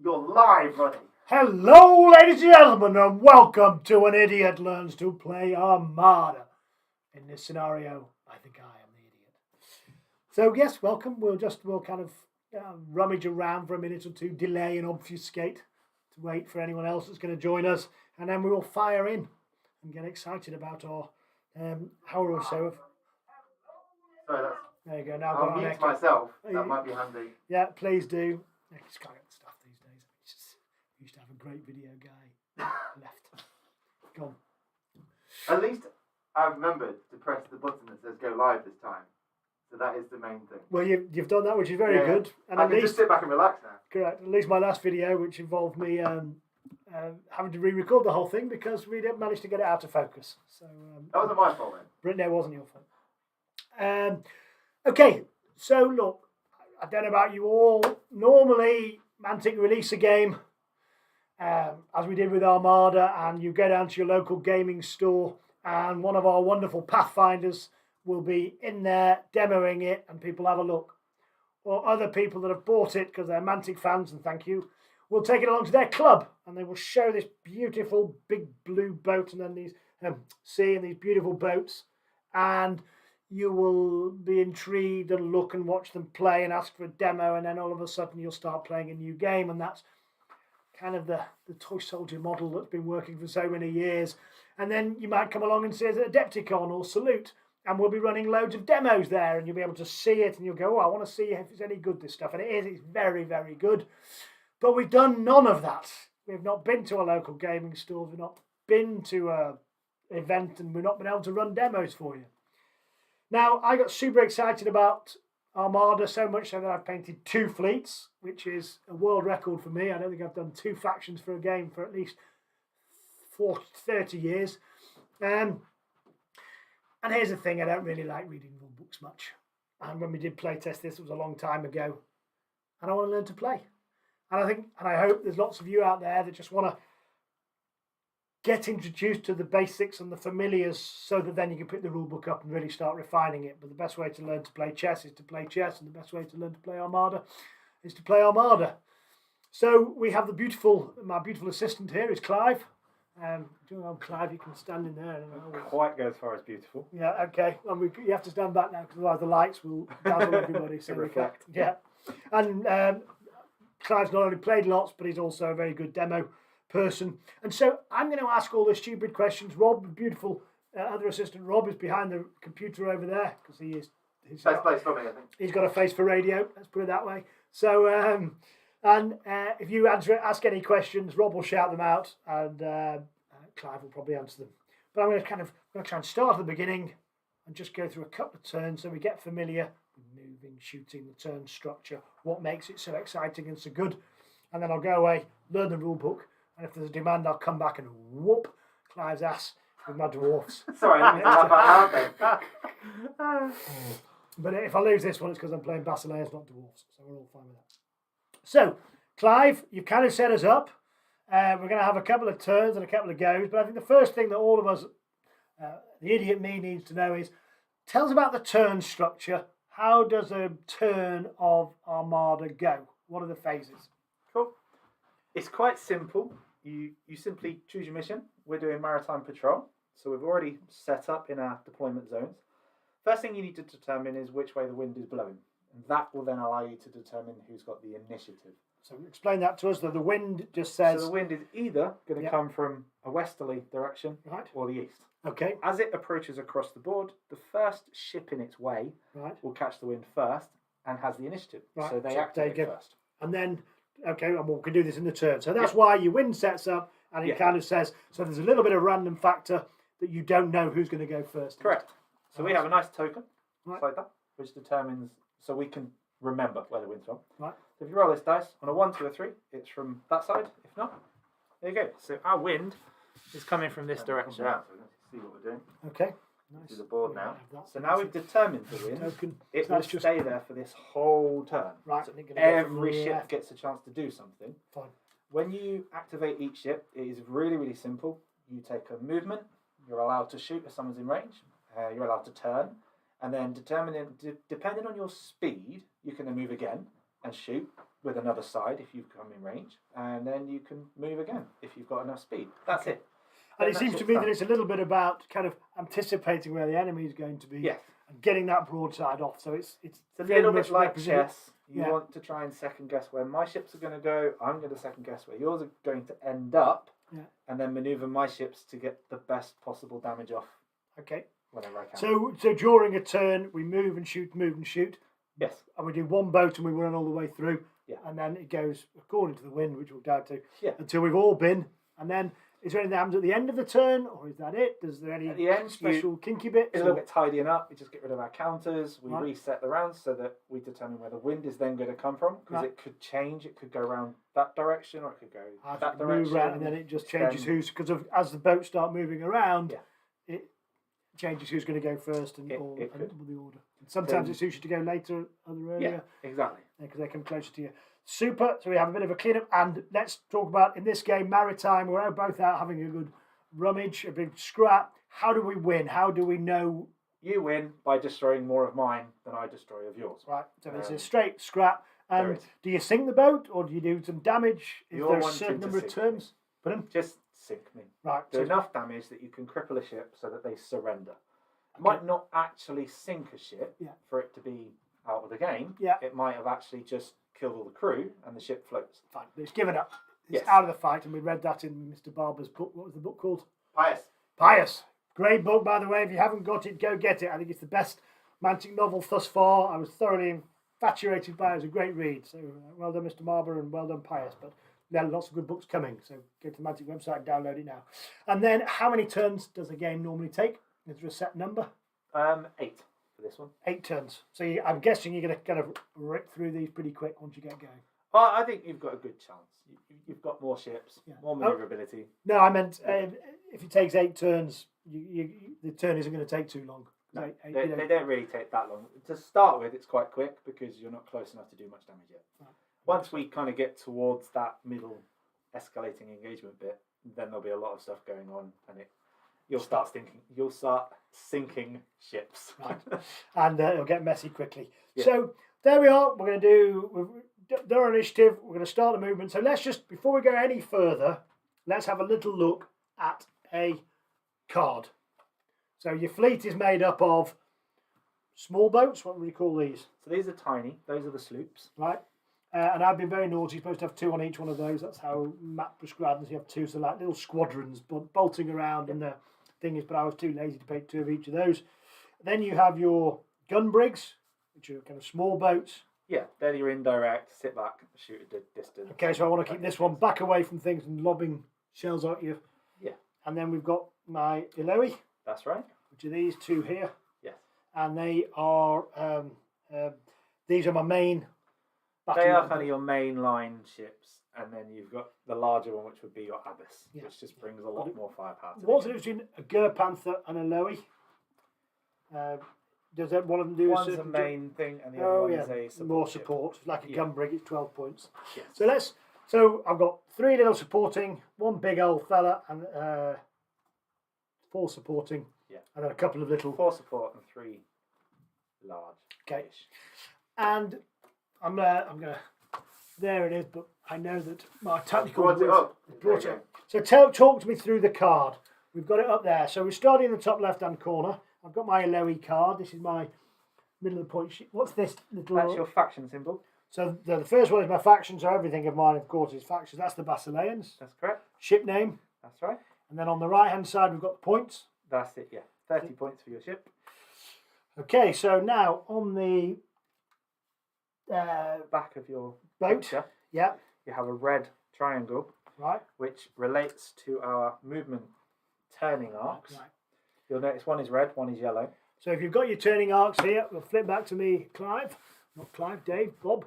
You're live, Ronnie. Hello, ladies and gentlemen, and welcome to An Idiot Learns to Play Armada. In this scenario, I think I am the idiot. So yes, welcome. We'll kind of rummage around for a minute or two, delay and obfuscate to wait for anyone else that's going to join us, and then we will fire in and get excited about our hour or so of. Sorry, that's. There you go. Now I'll mute myself. That might be handy. Yeah, please do. Yeah, just can't get the stuff these days. We used to have a great video guy. Left. Gone. At least I've remembered to press the button that says go live this time. So that is the main thing. Well, you've done that, which is very good. And I can just sit back and relax now. Correct. At least my last video, which involved me having to re-record the whole thing because we didn't manage to get it out of focus. So that wasn't my fault then. Brittany, it wasn't your fault. Okay, so look, I don't know about you all. Normally, Mantic release a game, as we did with Armada, and you go down to your local gaming store, and one of our wonderful Pathfinders will be in there demoing it, and people have a look. Or other people that have bought it because they're Mantic fans, and thank you, will take it along to their club, and they will show this beautiful big blue boat, and then these sea and these beautiful boats, and you will be intrigued and look and watch them play and ask for a demo, and then all of a sudden you'll start playing a new game, and that's kind of the toy soldier model that's been working for so many years. And then you might come along and see a Adepticon or Salute, and we'll be running loads of demos there, and you'll be able to see it, and you'll go, oh, I want to see if it's any good, this stuff. And it's very, very good. But we've done none of that. We've not been to a local gaming store, we've not been to an event, and we've not been able to run demos for you. Now, I got super excited about Armada, so much so that I've painted 2 fleets, which is a world record for me. I don't think I've done 2 factions for a game for at least 30 years. And here's the thing, I don't really like reading rule books much. And when we did play test this, it was a long time ago. And I want to learn to play. And I hope there's lots of you out there that just want to get introduced to the basics and the familiars so that then you can pick the rule book up and really start refining it. But the best way to learn to play chess is to play chess, and the best way to learn to play Armada is to play Armada. So we have my beautiful assistant here is Clive. Clive, you can stand in there. Quite go as far as beautiful. Yeah, okay. And you have to stand back now because otherwise the lights will dazzle everybody. So reflect. Yeah. And Clive's not only played lots, but he's also a very good demo person. And so I'm going to ask all the stupid questions. Rob, the beautiful other assistant Rob, is behind the computer over there because he's best place for me, I think. He's got a face for radio, let's put it that way. So if you ask any questions, Rob will shout them out, and Clive will probably answer them. But I'm going to try and start at the beginning and just go through a couple of turns so we get familiar with moving, shooting, the turn structure, what makes it so exciting and so good. And then I'll go away, learn the rule book, and if there's a demand, I'll come back and whoop Clive's ass with my dwarfs. Sorry, I didn't laugh out loud then. But if I lose this one, it's because I'm playing Basilians, not dwarfs. So we're all fine with that. So, Clive, you've kind of set us up. We're going to have a couple of turns and a couple of goes. But I think the first thing that all of us, the idiot me, needs to know is, tell us about the turn structure. How does a turn of Armada go? What are the phases? Cool. It's quite simple. You simply choose your mission. We're doing maritime patrol, so we've already set up in our deployment zones. First thing you need to determine is which way the wind is blowing, and that will then allow you to determine who's got the initiative. So explain that to us. That the wind just says. So the wind is either going to come from a westerly direction, or the east. Okay. As it approaches across the board, the first ship in its way will catch the wind first and has the initiative. Right. So they activate first. And then. Okay, and we can do this in the turn. So that's why your wind sets up, and it kind of says, so there's a little bit of random factor that you don't know who's going to go first. Correct. So we have a nice token, like that, which determines, so we can remember where the wind's from. Right. So if you roll this dice, on a 1, 2, or 3, it's from that side. If not, there you go. So our wind is coming from this direction. Out, so let's see what we're doing. Okay. Nice. To the board now. So now we've determined the wind. It will stay there for this whole turn. Right. So every ship gets a chance to do something. Fine. When you activate each ship, it is really, really simple. You take a movement. You're allowed to shoot if someone's in range. You're allowed to turn. And then depending on your speed, you can then move again and shoot. with another side if you've come in range, and then you can move again if you've got enough speed. That's it. And Then it that seems to ship's me done. that it's a little bit about kind of anticipating where the enemy is going to be Yes. and getting that broadside off. So it's It's a very little much bit like represented- chess. You Yeah. want to try and second guess where my ships are going to go. I'm going to second guess where yours are going to end up, Yeah. and then maneuver my ships to get the best possible damage off Okay. whenever I can. So during a turn, we move and shoot, yes, and we do one boat and we run all the way through. Yeah. And then it goes according to the wind, which we'll go to. Yeah. Until we've all been. And then is there anything that happens at the end of the turn, or is that it? Is there any At the end, special kinky bits? it's a little bit tidying up. We just get rid of our counters. We Right. reset the rounds so that we determine where the wind is then going to come from, because Right. it could change. It could go around that direction, or it could go As that it direction. move around, and then it just changes Then- who's because as the boats start moving around, Yeah. it changes who's going to go first and, It and could. the order. And sometimes Then- it suits you to go later, other Yeah, earlier, exactly. because they come closer to you. Super. So we have a bit of a cleanup, and let's talk about in this game maritime. We're both out having a good rummage, a big scrap. How do we win? How do we know? You win by destroying more of mine than I destroy of yours. Right. So it's a Um, straight scrap. there And is. do you sink the boat, or do you do some damage? Is You're there a wanting certain to number of sink turns? Put them Just sink me. right. Do So enough damage that you can cripple a ship so that they surrender. Might not actually sink a ship Yeah. for it to be out of the game. Yeah. It might have actually just killed all the crew and the ship floats. fine. It's given up. It's Yes. out of the fight, and we read that in Mr. Barber's book. What was the book called? Pious. Pious. Great book, by the way. If you haven't got it, go get it. I think it's the best Mantic novel thus far. I was thoroughly infatuated by it. It was a great read. So well done, Mr. Barber, and well done, Pious. But there are lots of good books coming. So go to the Mantic website and download it now. And then, how many turns does a game normally take? Is there a set number? 8 for this one. 8 turns. So I'm guessing you're going to kind of rip through these pretty quick once you get going. Well, I think you've got a good chance. You've got more ships, Yeah. more maneuverability. No, I meant if it takes 8 turns, the turn isn't going to take too long. No, Eight- they, you know, they don't really take that long. To start with, it's quite quick because you're not close enough to do much damage yet. Right. Once we kind of get towards that middle escalating engagement bit, then there'll be a lot of stuff going on, and you'll start sinking ships. Right. And it'll get messy quickly. Yeah. So there we are. We're going to do our initiative. We're going to start the movement. So let's just, before we go any further, let's have a little look at a card. So your fleet is made up of small boats. What would you call these? So these are tiny. Those are the sloops. Right. And I've been very naughty. You're supposed to have 2 on each one of those. That's how Matt prescribed us. You have 2, so like little squadrons bolting around and the thing is, but I was too lazy to pick 2 of each of those. Then you have your gun brigs, which are kind of small boats. Yeah, they're your indirect. Sit back, shoot at a distance. Okay, so I want to keep this one back away from things and lobbing shells at you. Yeah. And then we've got my Iloi, That's right. which are these 2 here. Yes. And they are, these are my main battle They are line. kind of your main line ships, and then you've got the larger one, which would be your Abyss, Yeah. which just brings a lot more firepower. To What's the the difference between a Gur Panther and a Iloi? Does that one of them do One's a a certain main thing, and the Oh other yeah, one is a support more ship. support. Like a Yeah. gun brig, it's 12 points. Yes. So I've got 3 little supporting, 1 big old fella, and 4 supporting, Yeah. and then a couple of little. 4 support and 3 large. Okay. And I'm gonna. There it is, but I know that my tactical Brought it whiz up. has brought There it you up. So talk to me through the card. We've got it up there. So we're starting in the top left-hand corner. I've got my Iloi card. This is my middle of the point sheet. What's this little? That's your faction symbol. So the first one is my faction. So everything of mine, of course, is factions. That's the Basilians. That's correct. Ship name. That's right. And then on the right-hand side, we've got the points. That's it. Yeah, 30 points for your ship. Okay, so now on the Back of your boat. picture, Yeah, you have a red triangle, right. which relates to our movement turning arcs. Right. You'll notice one is red, one is yellow. So if you've got your turning arcs here, we'll flip back to me, Clive. Not Clive, Dave, Bob.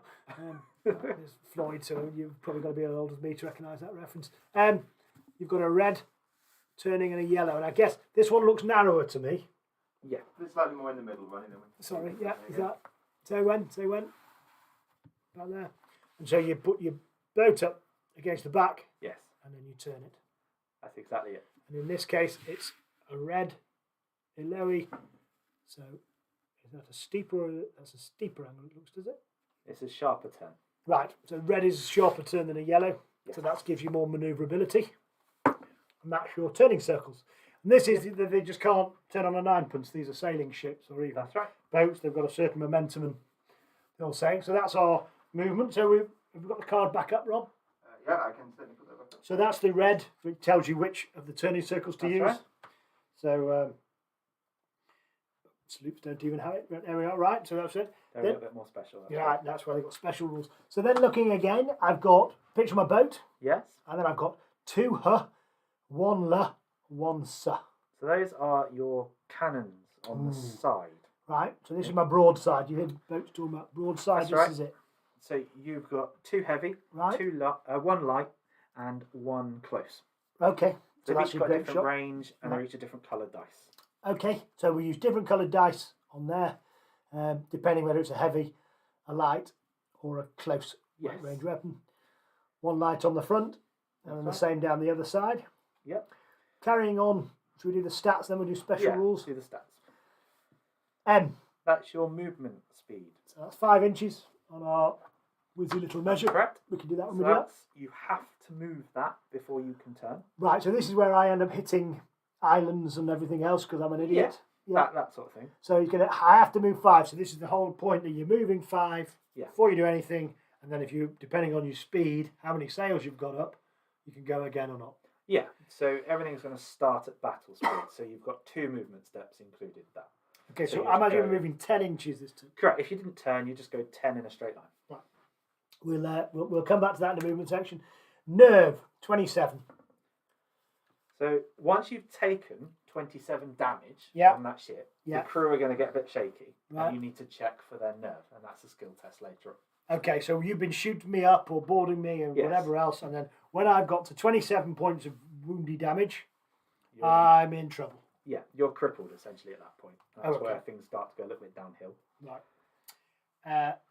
There's Floyd, so you've probably got to be as old as me to recognise that reference. You've got a red turning and a yellow, and I guess this one looks narrower to me. Yeah. It's slightly more in the middle, running. Sorry, yeah, is that? Say when? About there. And so you put your boat up against the back, Yes, and then you turn it. that's exactly it. And in this case, it's a red Iloi. So is that a steeper? That's a steeper angle. It looks, does it? It's a sharper turn. Right, so red is a sharper turn than a yellow, Yes. so that gives you more manoeuvrability. And that's your turning circles. And this is, they just can't turn on a ninepence. These are sailing ships or even That's right. boats. They've got a certain momentum and they're all saying. So that's our movement. So we've got the card back up, Rob. Yeah, I can certainly put that back up. So that's the red, which tells you which of the turning circles to That's use. right. So sloops don't even have it. But there we are, right? So that's it. They're a little bit more special. That's Yeah, right. that's why they've got special rules. So then looking again, I've got picture my boat, Yes. and then I've got 2 H, 1 L, 1 S. So those are your cannons on the side. Right, so this is my broadside. You hear boats talking about broadside. That's This right. is it. So you've got 2 heavy, Right. 1 light, and 1 close. Okay, So so that's they've each your got a grape different shot. range, and they're Right. each a different coloured dice. Okay, so we use different coloured dice on there, depending whether it's a heavy, a light, or a close Yes. range weapon. 1 light on the front, and then the That's same down the other side. Yep. Carrying on, should we do the stats, then we'll do special Yeah, rules? do the stats. M, That's your movement speed. so that's 5 inches on our wizzy little measure. Correct. We can do that when So we do that. you have to move that before you can turn. Right, so this is where I end up hitting islands and everything else because I'm an idiot. Yeah. That sort of thing. So I have to move 5. So this is the whole point that you're moving 5 Yeah. before you do anything, and then if you, depending on your speed, how many sails you've got up, you can go again or not. Yeah, so everything's going to start at battle speed. So you've got 2 movement steps included there. Okay, So so you I'm just actually go- moving 10 inches this time. Correct. If you didn't turn, you just go 10 in a straight line. We'll come back to that in the movement section. Nerve 27. So once you've taken 27 damage Yeah. on that ship, Yeah. the crew are going to get a bit shaky, Right. and you need to check for their nerve, and that's a skill test later on. Okay, so you've been shooting me up or boarding me or Yes. whatever else, and then when I've got to 27 points of woundy damage, You're, I'm in trouble. yeah, you're crippled essentially at that point. That's Oh, okay. where things start to go a little bit downhill. Right.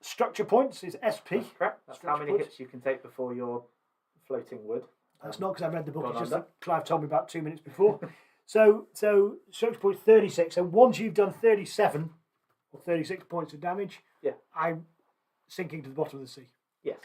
Structure points is SP. That's correct. That's how Stretch many points. hits you can take before you're floating wood. That's not because I read the book. Gone It's just under. that Clive told me about 2 minutes before. so structure points 36. So once you've done 37 or 36 points of damage, Yeah. I'm sinking to the bottom of the sea. Yes.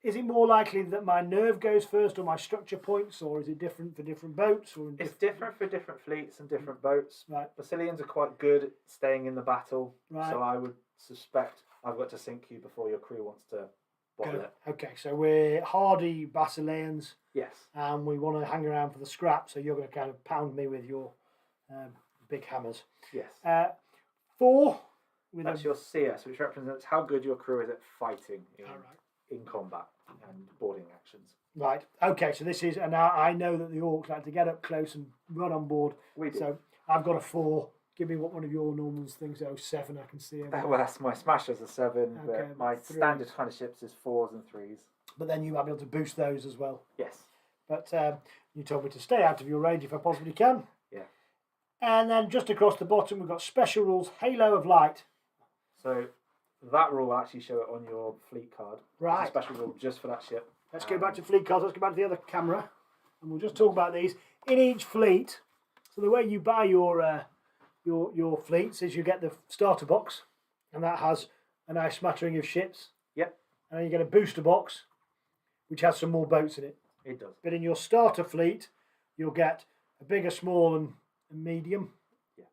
Is it more likely that my nerve goes first or my structure points, or is it different for different boats? Or It's different for different fleets and different boats. Right. Basilians are quite good at staying in the battle, Right. so I would suspect I've got to sink you before your crew wants to bottle Go. it. Okay, so we're hardy Basilians, Yes. and we want to hang around for the scrap. So you're going to kind of pound me with your big hammers. Yes. 4 with That's a your CS, which represents how good your crew is at fighting Alright. in combat and boarding actions. Right. Okay. So this is, and I know that the orcs like to get up close and run on board. We do. So I've got a 4. Give me what one of your normals things. 7. I can see. Well, that's my smashers are 7, Okay, but my threes. standard kind of ships is 4s and 3s. But then you might be able to boost those as well. Yes. But you told me to stay out of your range if I possibly can. Yeah. And then just across the bottom, we've got special rules: Halo of Light. So that rule will actually show it on your fleet card. Right. It's a special rule just for that ship. Let's go back to fleet cards. Let's go back to the other camera, and we'll just talk about these in each fleet. So the way you buy your fleets is you get the starter box, and that has a nice smattering of ships. Yep. And then you get a booster box, which has some more boats in it. It does. But in your starter fleet, you'll get a big, a small, and a medium. Yeah.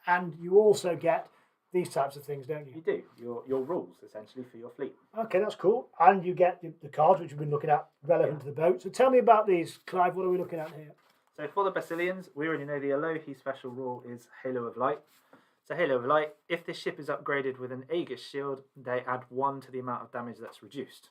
And you also get these types of things, don't You you? do. Your rules, essentially, for your fleet. Okay, that's cool. And you get the cards, which we've been looking at, relevant to the boat. So tell me about these, Clive. What are we looking at here? So for the Basilians, we already know the Alohi special rule is Halo of Light. So Halo of Light, if this ship is upgraded with an Aegis Shield, they add 1 to the amount of damage that's reduced.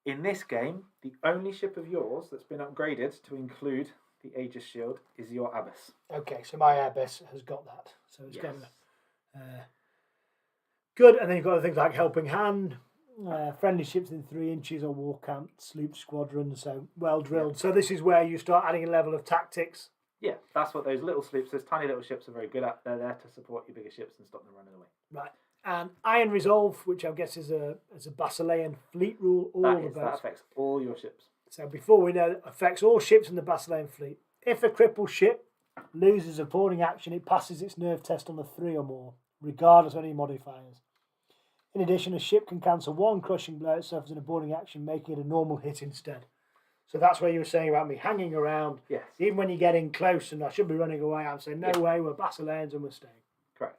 In this game, the only ship of yours that's been upgraded to include the Aegis Shield is your Abyss. Okay, so my Abyss has got that. So it's Yes. going good. And then you've got things like Helping Hand, friendly ships in 3 inches, or war camp, sloop squadron, so well drilled. So this is where you start adding a level of tactics. Yeah, that's what those little sloops, those tiny little ships are very good at. They're there to support your bigger ships and stop them running away. Right. And Iron Resolve, which I guess is a Basilian fleet rule, all the That boats. affects all your ships. So before we know, it affects all ships in the Basilian fleet. If a crippled ship loses a boarding action, it passes its nerve test on a 3 or more, regardless of any modifiers. In addition, a ship can cancel one crushing blow itself as an boarding action, making it a normal hit instead. So that's where you were saying about me hanging around. Yes. Even when you're getting close and I should be running away, I'm saying, no way, we're Basilians and we're staying. Correct.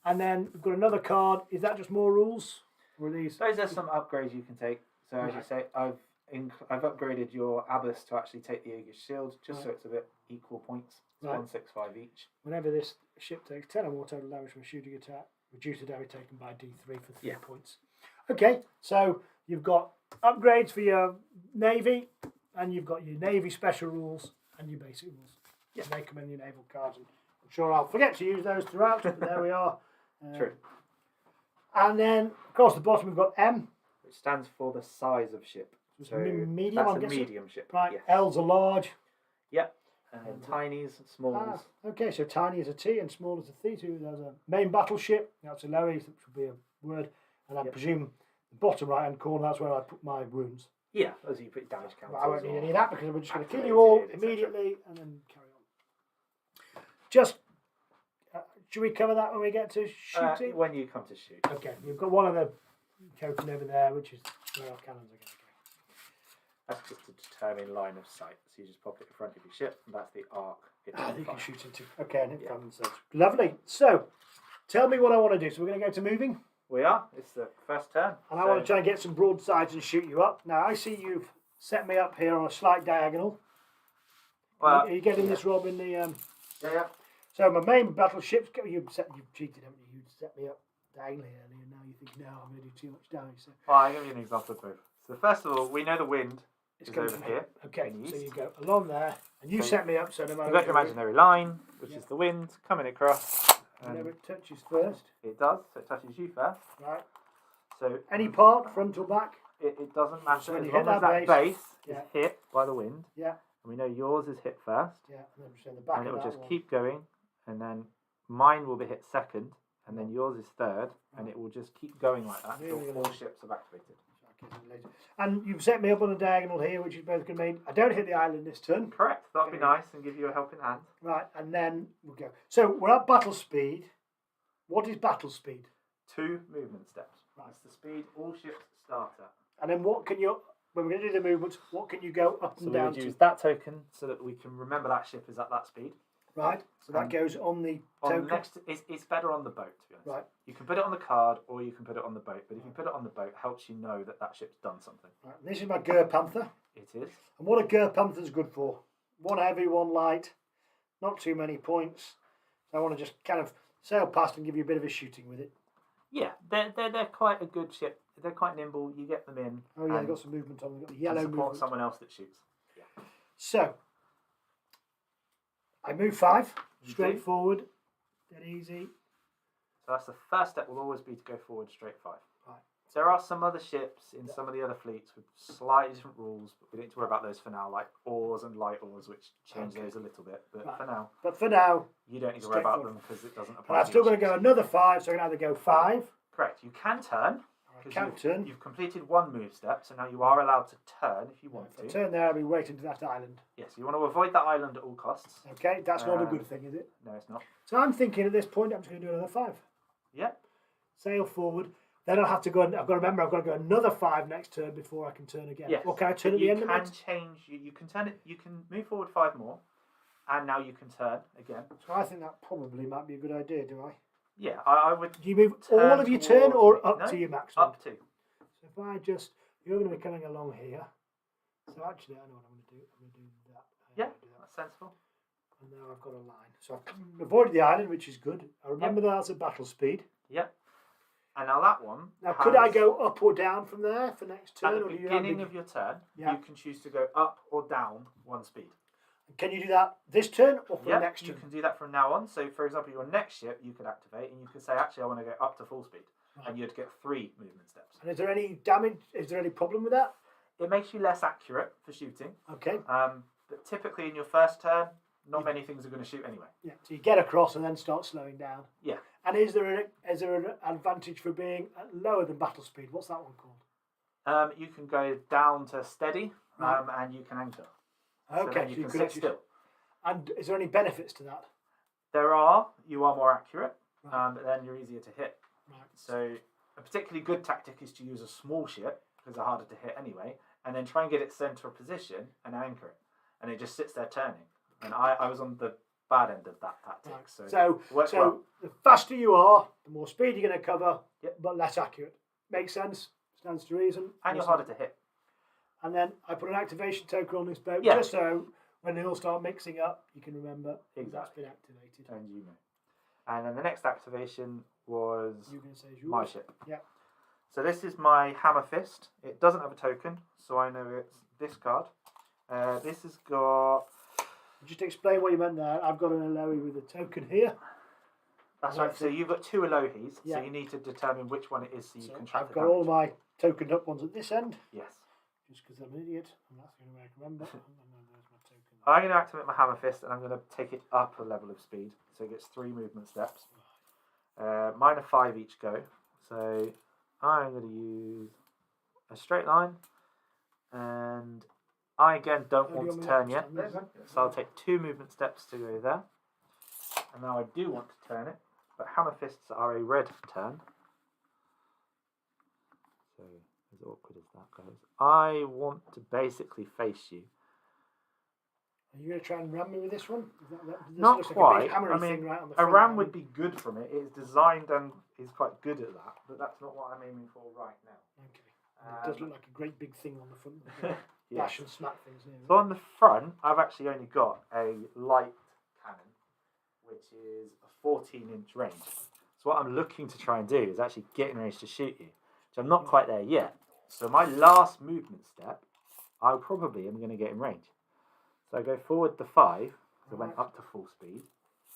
And then we've got another card. Is that just more rules? Or are these? Those are some upgrades you can take. So as you say, I've upgraded your Abyss to actually take the Aegis Shield, just so it's a bit equal points. It's 165 each. Whenever this ship takes 10 or more total damage from a shooting attack, reduce the damage taken by D3 for 3 points. Okay, so you've got upgrades for your Navy, and you've got your Navy special rules and your basic rules. Yeah. Make them in your naval cards. And I'm sure I'll forget to use those throughout, but there we are. True. And then across the bottom we've got M, which stands for the size of ship. So medium. That's I'm a guessing. medium ship. Right. Yes. L's are large. Yep. And then tinies, smalls. Okay, so tiny is a T and small is a T. So there's a main battleship. That's a lowy, which would be a word. And I presume the bottom right hand corner, that's where I put my wounds. Yeah, as you put damage counters. I won't need any of that because we're just going to kill you all immediately and then carry on. Just, should we cover that when we get to shooting? When you come to shoot. Okay, we've got one of the token over there, which is where our cannons are going to go. That's just to determine line of sight. So you just pop it in front of your ship, and that's the arc. You can shoot into. Okay, and it comes. Lovely. So, tell me what I want to do. So we're going to go to moving. We are. It's the first turn. And I want to try and get some broadsides and shoot you up. Now, I see you've set me up here on a slight diagonal. Well, are you getting this, Rob, in the... Yeah. So my main battleships... You've cheated, haven't you? You set me up diagonally earlier, and now you think, no, I'm going to do too much damage. So. Well, I'll give you an example of both. So first of all, we know the wind is over here. Okay, so you go along there, and you set me up so no matter... You've got your imaginary line, which is the wind, coming across. Whenever it touches first. It does, so it touches you first. Right. So any part, front or back? It doesn't matter. So as long as that base is hit by the wind. Yeah. And we know yours is hit first. Yeah, and then just the back and it will just one. keep going, and then mine will be hit second, and then yours is third, and it will just keep going like that until all ships have activated. And you've set me up on a diagonal here, which is both going to mean I don't hit the island this turn. Correct. That would be nice and give you a helping hand. Right, and then we'll go. So we're at battle speed. What is battle speed? 2 movement steps. Right. That's the speed all ships start at. And then what can you, when we're going to do the movements, what can you go up and down to? So we would use that token so that we can remember that ship is at that speed. Right, so that goes on the token. It's better on the boat, to be honest. Right. You can put it on the card or you can put it on the boat, but if you put it on the boat, it helps you know that that ship's done something. Right, and this is my Gur Panther. It is. And what a Gur Panther's good for? One heavy, one light, not too many points. So I want to just kind of sail past and give you a bit of a shooting with it. Yeah, they're quite a good ship. They're quite nimble. You get them in. Oh yeah, they've got some movement on them. They've got the yellow movement. Someone else that shoots. Yeah. So I move 5, straight forward, dead easy. So that's the first step. Will always be to go forward straight 5. Right. There are some other ships in some of the other fleets with slightly different rules, but we don't need to worry about those for now, like oars and light oars, which change those a little bit. But for now, you don't need to worry about them because it doesn't apply. And I'm still going to go another 5, so I can either go 5. Correct. You can turn. Turn. You've completed 1 move step, so now you are allowed to turn if you want to. Turn there, I'll be waiting to that island. Yes, you want to avoid that island at all costs. Okay, that's not a good thing, is it? No, it's not. So I'm thinking at this point, I'm just going to do another 5. Yep. Sail forward. Then I'll have to go. I've got to remember. I've got to go another 5 next turn before I can turn again. Yes. Or can I turn at the end of it? You can change. You can turn it. You can move forward 5 more, and now you can turn again. So I think that probably might be a good idea. Do I? Yeah, I would. Do you move all of your turn or up to your maximum? Up to. So if I just, you're going to be coming along here. So actually, I know what I'm going to do. I'm going to do that. That's sensible. And now I've got a line. So I've avoided the island, which is good. I remember that's at battle speed. Yep. And now that one. Now, could I go up or down from there for next turn? At the beginning of your turn, you can choose to go up or down 1 speed. Can you do that this turn or for the next turn? You can do that from now on. So, for example, your next ship, you could activate and you could say, actually, I want to go up to full speed. Right. And you'd get 3 movement steps. And is there any damage? Is there any problem with that? It makes you less accurate for shooting. Okay. But typically in your first turn, not many things are going to shoot anyway. Yeah. So you get across and then start slowing down. Yeah. And is there an advantage for being lower than battle speed? What's that one called? You can go down to steady, and you can anchor. Okay. So you can sit still. And is there any benefits to that? There are. You are more accurate, but then you're easier to hit. Right. So a particularly good tactic is to use a small ship because they're harder to hit anyway, and then try and get it center of position and anchor it, and it just sits there turning. And I was on the bad end of that tactic. Right. So The faster you are, the more speed you're going to cover, Yep. but less accurate. Makes sense. Stands to reason. and you're harder to hit. And then I put an activation token on this boat Yeah. just so when they all start mixing up, you can remember that's Exactly. been activated. And you know. And then the next activation was You're going to say it's yours. my ship. Yeah. So this is my Hammer Fist. It doesn't have a token, so I know it's this card. This has got... Just explain what you meant there. I've got an Eloy with a token here. That's right, so you've got 2 Elohis, Yeah. so you need to determine which one it is so you So can track I've the got damage. all my tokened up ones at this end, Yes. just because I'm an idiot, and that's the only way I can remember. And then there's my token. I'm going to activate my Hammer Fist, and I'm going to take it up a level of speed, so it gets 3 movement steps. Mine are 5 each go, so I'm going to use a straight line, and I again don't Only want on to the turn left, yet, standard. so I'll take 2 movement steps to go there. And now I do want to turn it, but Hammer Fists are a red turn. So, as awkward as that goes, I want to basically face you. Are you going to try and ram me with this one? This Not looks like quite. a big hammery I mean, thing right on the A front ram there. would be good from it. It is designed and is quite good at that, but that's not what I'm aiming for right now. Okay. And it does look like a great big thing on the front. Yes. Dash and smack things. Here, So on the front, I've actually only got a light cannon, which is a 14-inch range. So what I'm looking to try and do is actually get in range to shoot you, which I'm not quite there yet. So my last movement step, I probably am going to get in range. So I go forward to 5, because I went up to full speed.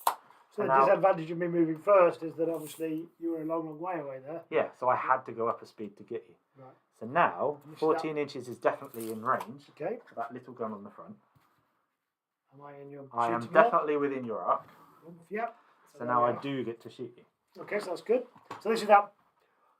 So And the now- disadvantage of me moving first is that obviously you were a long, long way away there. Yeah, so I had to go up a speed to get you. Right. So now, Finish 14 inches is definitely in range. Okay. For that little gun on the front. Am I in your I am shooting arc? definitely within your arc. Yep. So there now we I are. do get to shoot you. Okay, so that's good. So this is that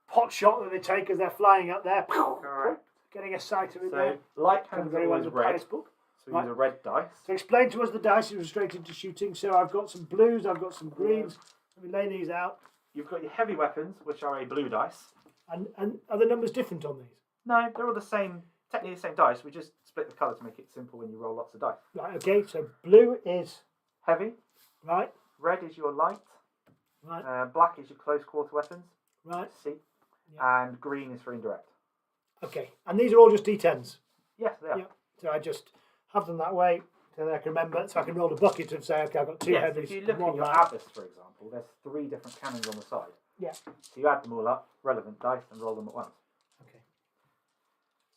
pot shot that they take as they're flying up there. Correct. Getting a sight of it So there. light Comes cannons are very well always in the red. Pirates book. So Right. use a red dice. So explain to us the dice you straight into shooting. So I've got some blues, I've got some greens. Let me lay these out. You've got your heavy weapons, which are a blue dice. And are the numbers different on these? No, they're all the same, technically the same dice. We just split the colour to make it simple when you roll lots of dice. Right, okay, so blue is Heavy, right, red is your light, right, black is your close quarter weapons, right. C, Yeah. and green is for indirect. Okay, and these are all just D10s. Yes, they are. Yeah. So I just have them that way so that I can remember, so I can roll the bucket and say, okay, I've got 2 Yes, heavies if you and look 1 at your light. Abyss, for example, there's 3 different cannons on the side. Yeah. So you add them all up, relevant dice, and roll them at once. Okay.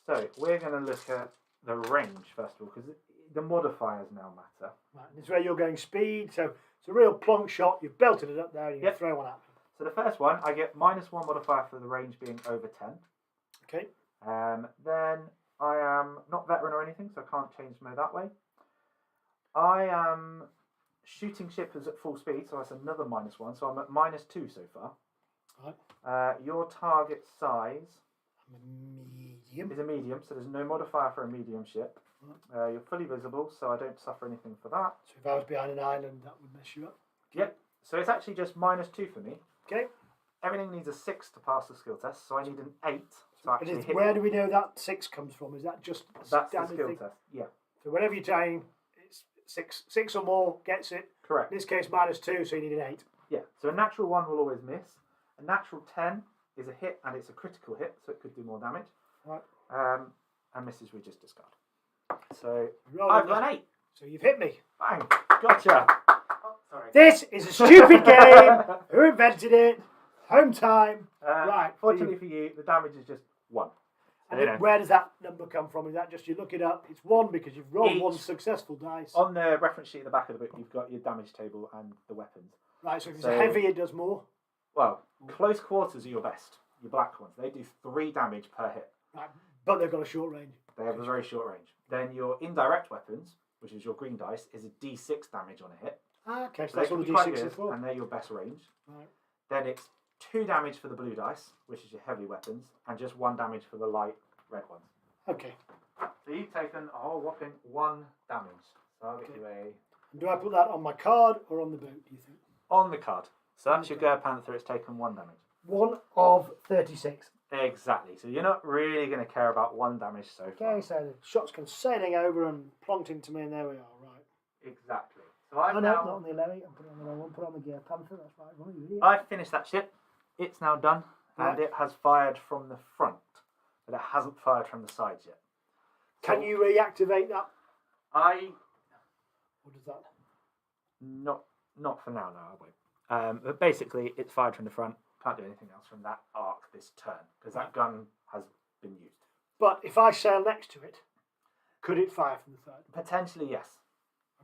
So we're going to look at the range first of all, because the modifiers now matter. Right, this is where you're going speed, so it's a real plonk shot. You've belted it up there and you Yep. throw one at me. So the first one, I get -1 modifier for the range being over 10. Okay. Then I am not veteran or anything, so I can't change mode that way. I am shooting ship is at full speed, so that's another -1, so I'm at -2 so far. Right. Your target size I'm a medium. is a medium, so there's no modifier for a medium ship. You're fully visible, so I don't suffer anything for that. So if I was behind an island, that would mess you up. Yep. So it's actually just -2 for me. Okay. Everything needs a 6 to pass the skill test, so I need an 8 to But actually hit. where do we know that 6 comes from? Is that just a That's the standard skill thing? test. Yeah, So whenever you're trying, it's 6 or more gets it. correct. In this case, -2, so you need an 8. Yeah, so a natural 1 will always miss. A natural 10 is a hit, and it's a critical hit, so it could do more damage. Right. And misses we just discard. So Roll I've it. got an 8. So you've hit me. Bang! Gotcha! Oh, sorry. This is a stupid game. Who invented it? Home time. Right. Fortunately for you, the damage is just 1. And You then know. where does that number come from? Is that just you look it up? It's 1 because you've rolled Each- 1 successful dice. On the reference sheet at the back of the book, you've got your damage table and the weapons. Right, so if it's So- a heavy, it does more. Well, close quarters are your best. Your black ones. They do 3 damage per hit. Right, but they've got a short range. They have a very short range. Then your indirect weapons, which is your green dice, is a D6 damage on a hit. Ah, okay, so So they that's can what be the quite D6 good, is for. and they're your best range. Right. Then it's 2 damage for the blue dice, which is your heavy weapons, and just 1 damage for the light red ones. Okay. So you've taken a whole whopping 1 damage. So I'll get Okay. you a... Do I put that on my card or on the boat, do you think? On the card. So that's On your the Ger Panther, it's taken 1 damage. 1 of 36. Exactly. So you're not really going to care about 1 damage so far. Okay, so the shots come sailing over and plonked into me, and there we are. Right. Exactly. So I'm Oh, no, now. not on the Levy. I'm putting on the wrong one. Put on the Gear Panther. That's right. Right, you idiot. I've finished that ship. It's now done, Right. and it has fired from the front, but it hasn't fired from the sides yet. Can you reactivate that? What does that? Not for now. No, I won't. But basically, it's fired from the front. Can't do anything else from that arc this turn because that gun has been used. But if I sail next to it, could it fire from the side? Potentially, yes.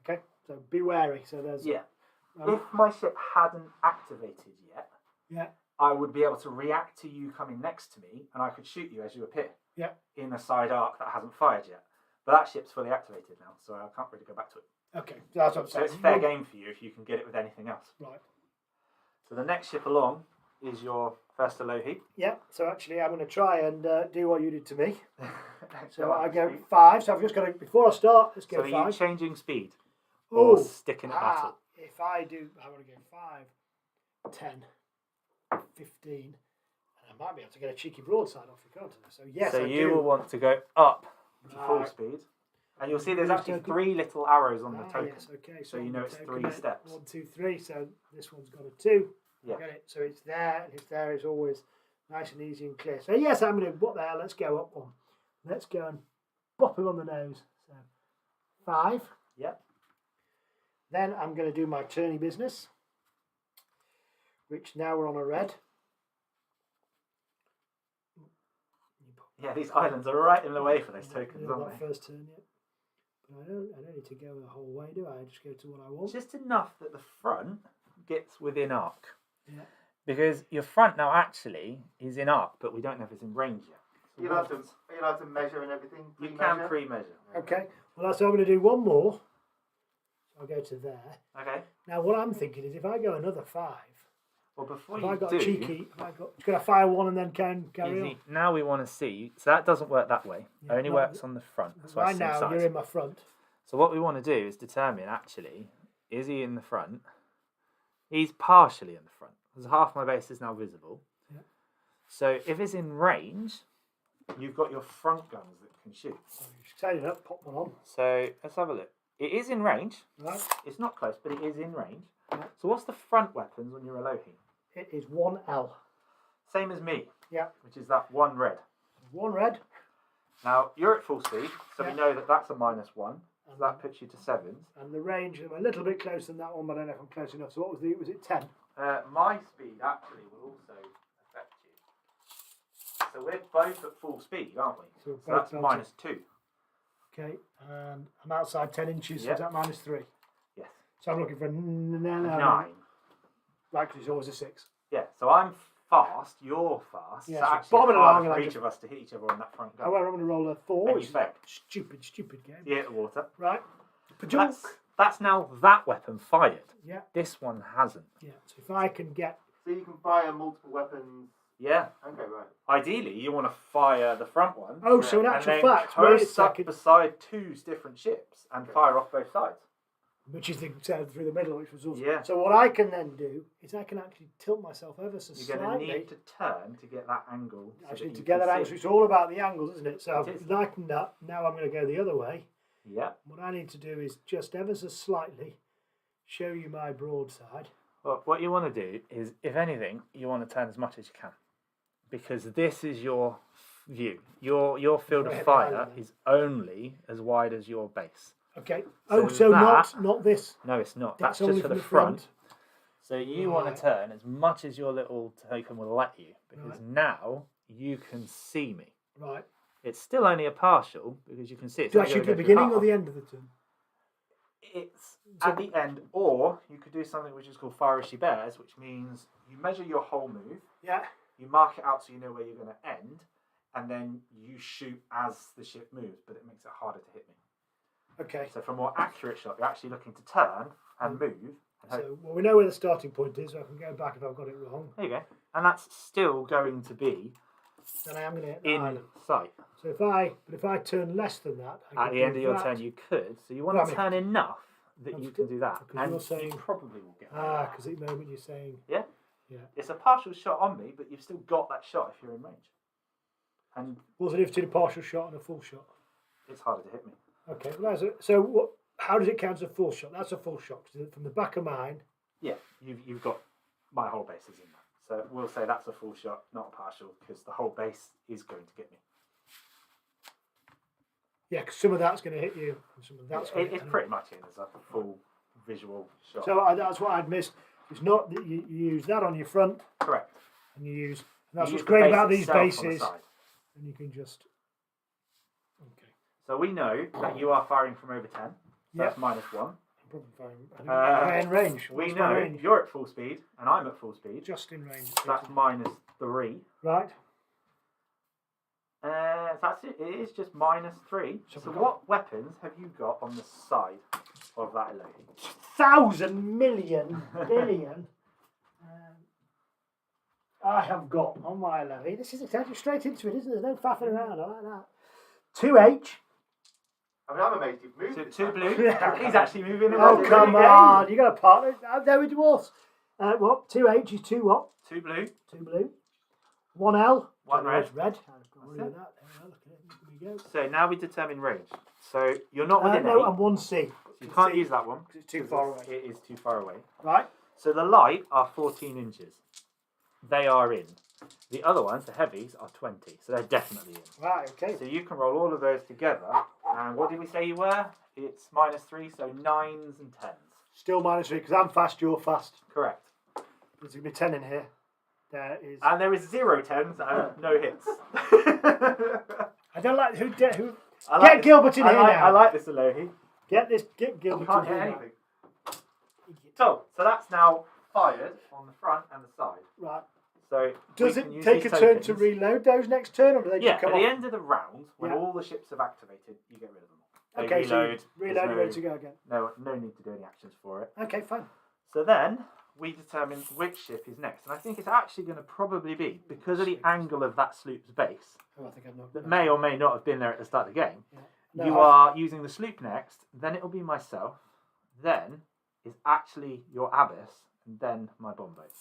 Okay, so be wary. So there's If my ship hadn't activated yet, yeah, I would be able to react to you coming next to me, and I could shoot you as you appear. Yeah. In a side arc that hasn't fired yet, but that ship's fully activated now, so I can't really go back to it. Okay, so that's what I'm So saying. it's fair game for you if you can get it with anything else. Right. So the next ship along is your first Alohi. Yeah. So actually, I'm going to try and do what you did to me. So Go I up go speed. 5. So I've just got to before I start. Let's So go are you 5. changing speed Oh, or sticking at battle? If I do, I'm going to go 5, 10, 15, and I might be able to get a cheeky broadside off you, can't I? So yes, So I you do. will want to go up to full Right. speed, and you'll see there's Really actually token? 3 little arrows on the token. Yes, okay. So on you know the it's token 3 there, steps. 1, 2, 3. So this one's got a 2. Yeah. Get it. So it's there, and it's there. It's always nice and easy and clear. So yes, I'm going to. What the hell? Let's go up one. Let's go and bop him on the nose. So 5. Yep. Then I'm going to do my tourney business, which now we're on a red. Yeah, these islands are right in the way for those tokens, Not aren't that they? first turn yet. But I don't need to go the whole way, do I? I just go to what I want. Just enough that the front gets within arc. Yeah. Because your front now actually is in arc, but we don't know if it's in range yet. So You're allowed to measure and everything? you Pre-measure? can pre-measure. Okay. Well, that's what I'm going to do. One more. So I'll go to there. Okay. Now, what I'm thinking is if I go another 5, Well, before if you I got do, cheeky, if I got, can I fire one and then carry on? now we want to see. So that doesn't work that way. Yeah, it only no, works on the front. That's why Right it's now, sides. you're in my front. So what we want to do is determine actually, is he in the front? He's partially in the front. Because half my base is now visible. Yeah. So if it's in range, you've got your front guns that can shoot. So you set it up, pop one on. So let's have a look. It is in range. Right. It's not close, but it is in range. Yeah. So what's the front weapons on your Alohi? It is 1L. Same as me. Yeah. Which is that 1 red. 1 red. Now, you're at full speed, so Yeah. we know that that's a -1. So that puts you to 7s. And the range, I'm a little bit closer than that one, but I don't know if I'm close enough. So what was was it 10? My speed actually will also affect you. So we're both at full speed, aren't we? So we're So both that's belted. -2. Okay, and I'm outside 10 inches, so Yep. is that -3? Yes. So I'm looking for 9. 9. Right, because it's always a 6. Yeah, so I'm fast, you're fast. Yeah, so so actually bombing it's along harder and for I each just- of us to hit each other on that front gun. However, I'm going to roll a 4. And which you is fail. Stupid game. You hit the water. Right. That's now that weapon fired. Yeah, This one hasn't. yeah. So if I can get... So you can fire multiple weapons. Yeah. Okay, right. Ideally, you want to fire the front one. Oh, so in and actual then fact, wait a coast up second. beside 2 different ships and fire off both sides. Which is the sail through the middle, which was also... Yeah. So what I can then do is I can actually tilt myself ever so You're going to slightly. need to turn to get that angle. So Actually, that to you get can that angle, see. so it's all about the angles, isn't it? So It I've is. lightened up. Now I'm going to go the other way. Yeah. What I need to do is just ever so slightly show you my broadside. Well, what you want to do is, if anything, you want to turn as much as you can, because this is your view. Your field Right, of fire right. is only as wide as your base. Okay. So So that- not this. No, it's not. That's That's only just for from the front. front. So you want Right. to turn as much as your little token will let you, because Right. now you can see me. Right. It's still only a partial, because you can see it's Do I only shoot gonna at the go through beginning or half. the end of the turn? It's So- at the end, or you could do something which is called Fire as She Bears, which means you measure your whole move, Yeah. you mark it out so you know where you're going to end, and then you shoot as the ship moves, but it makes it harder to hit me. Okay. So for a more accurate shot, you're actually looking to turn and move. And hope. So well, we know where the starting point is, so I can go back if I've got it wrong. There you go. And that's still going to be Then I am going to hit the in island. sight. So if I turn less than that, I At can the end do of your that. turn, you could. So you want Well, I to mean- turn enough that I'm you still- can do that. because And you're saying- you probably will get Because at the moment you're saying Yeah. Yeah. It's a partial shot on me, but you've still got that shot if you're in range. And what's the difference between a partial shot and a full shot? it's harder to hit me. Okay, well, so what? How does it count as a full shot? That's a full shot. 'Cause from the back of mine. Yeah, you've got my whole base is in that. So we'll say that's a full shot, not a partial, because the whole base is going to get me. Yeah, because some of that's going to hit you, and some of that's going to It's pretty much in as a full visual shot. So that's what I'd missed. It's not that you use that on your front. Correct. And that's You what's use the great base about these itself on the bases. side. And you can just. Okay. So we know that you are firing from over 10. So that's -1. I'm probably fine. In range. We What's my know range? you're at full speed and I'm at full speed. Just in range. So that's -3. Right. So that's it. It is just -3. So what weapons have you got on the side of that Elohi? 1,000 million billion. I have got on my Elohi. This is exactly straight into it, isn't it? There's no faffing around. I like that. 2H. I mean, I'm amazed you've moved. So this 2 time. blue. Yeah. He's actually moving. Oh, come on. You got a partner. There we dwarfs. What? 2H is 2 what? 2 blue. 2 blue. 1L. 1 red. Red. I'll worry about that. There we go. So now we determine range. So you're not within 8. No, and 1C. You can't use that one. Because it's too far away. It is too far away. Right. So the light are 14 inches. They are in. The other ones, the heavies, are 20. So they're definitely in. Right, okay. So you can roll all of those together. And what did we say you were? It's -3, so 9s and 10s. Still -3 because I'm fast, you're fast. Correct. There's going to be 10 in here. There is. And there is 0 10s and no hits. I don't like who. I Get this- Gilbert in here now. I like this Elohi. Get You Gilbert can't in hit here. anything. So that's now fired on the front and the side. Right. So Does we it can use take a these turn to tokens. reload those next turn, or do they Yeah, just come at the off? end of the round, when Yeah. all the ships have activated, you get rid of them. They Okay, so reload. you reload, there's ready to go again. no need to do any actions for it. Okay, fine. So then we determine which ship is next, and I think it's actually going to probably be because of the angle of that sloop's base Oh, I think I've not. that may or may not have been there at the start of the game. Yeah. No, You are using the sloop next, then it'll be myself, then is actually your abyss, and then my bomb boat.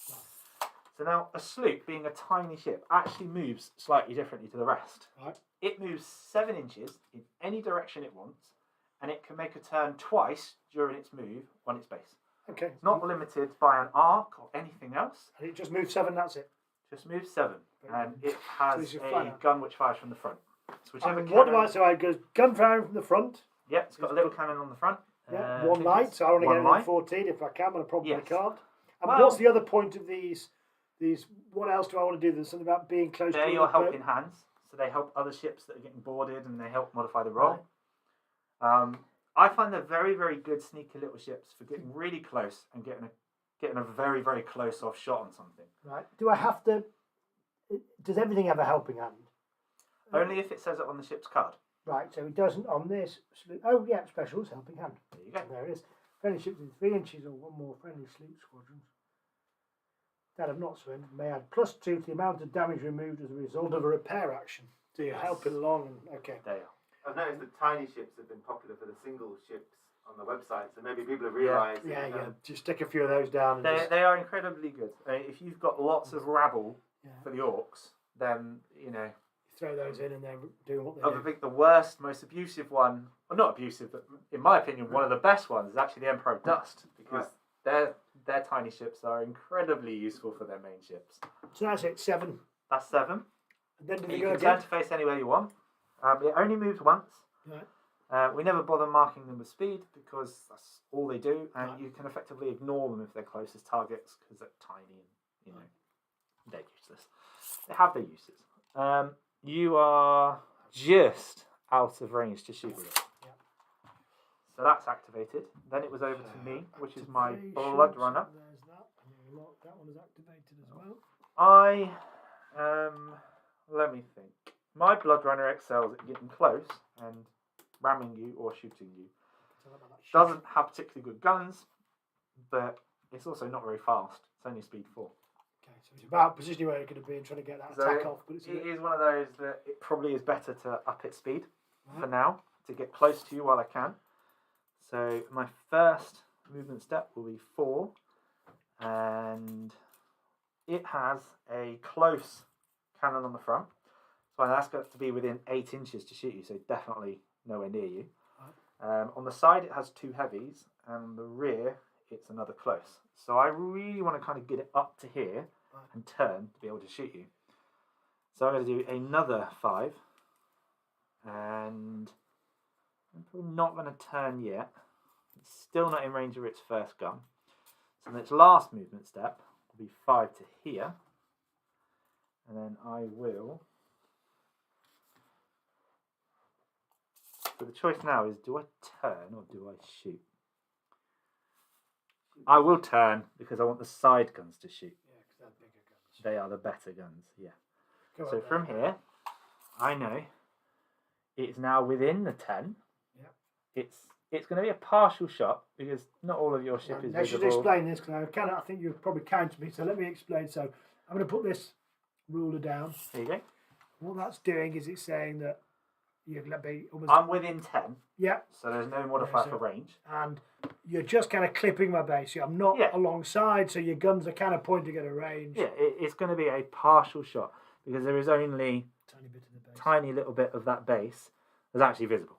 So now a sloop, being a tiny ship, actually moves slightly differently to the rest. Right. It moves 7 inches in any direction it wants, and it can make a turn twice during its move on its base. Okay. It's not limited by an arc or anything else. And it just moves 7. That's it. Just moves 7, and it So has it's your a fire. gun which fires from the front. So whichever And what do cannon- I? So I go gun firing from the front. Yeah, it's got a little cannon on the front. Yeah. I One think light. it's So I want to one get it light. at 14 if I can, but I probably Yes. can't. And Well- what's the other point of these? What else do I want to do? There's something about being close They're to your the boat. helping hands, so they help other ships that are getting boarded, and they help modify the roll. I find they're very, very good sneaky little ships for getting really close and getting a very, very close off shot on something. Right. Do I have to? Does everything have a helping hand? Only if it says it on the ship's card. Right. So it doesn't on this. Oh yeah, specials helping hand. There you go. There it is. Friendly ships in 3 inches or one more friendly sleep squadrons that have not surrendered may add +2 to the amount of damage removed as a result of a repair action. So you're helping along. And, okay. There you are. I've noticed that tiny ships have been popular for the single ships on the website, so maybe people have realised. Yeah, that, yeah. Just stick a few of those down. And just, They are incredibly good. If you've got lots of rabble yeah, for the orcs, then throw those in and they're doing what they I do. think the worst, most abusive one, well, not abusive, but in my opinion, one of the best ones is actually the Emperor of Dust, because their tiny ships are incredibly useful for their main ships. So that's it. 7. That's 7. And then do they You go can turn again? to face anywhere you want. It only moves once. Right. We never bother marking them with speed because that's all they do, and Right. you can effectively ignore them if they're closest targets because they're tiny and they're useless. They have their uses. You are just out of range to shoot with it. Yeah. So that's activated. Then it was over to me, which is my Activation, blood runner. so there's that. And you lock that one is activated as well. Let me think. My blood runner excels at getting close and ramming you or shooting you. So how about that shoot? Doesn't have particularly good guns, but it's also not very fast. It's only speed 4. Okay, so it's about positioning where it could have been trying to get that So attack off. But it's it is one of those that it probably is better to up its speed for Right. now to get close to you while I can. So my first movement step will be 4, and it has a close cannon on the front. So that's got to be within 8 inches to shoot you, so definitely nowhere near you. On the side, it has 2 heavies, and on the rear, it's another close. So I really want to kind of get it up to here and turn to be able to shoot you. So I'm going to do another 5, and I'm probably not going to turn yet. It's still not in range of its first gun. So its last movement step will be 5 to here, and then I will. So the choice now is, do I turn or do I shoot? I will turn because I want the side guns to shoot. Yeah, because they're bigger guns. They are the better guns, yeah. Go So on from then. here, I know it's now within the 10. Yeah. It's going to be a partial shot because not all of your ship is I should visible. explain this because I think you're probably kind to me. So let me explain. So I'm going to put this ruler down. There you go. What that's doing is it's saying that you're going to be almost. I'm within 10, Yeah. so there's no modifier so- for range. And you're just kind of clipping my base. I'm not Yeah. alongside, so your guns are kind of pointing at a range. Yeah, it's going to be a partial shot because there is only Tiny bit of the base. tiny little bit of that base that's actually visible.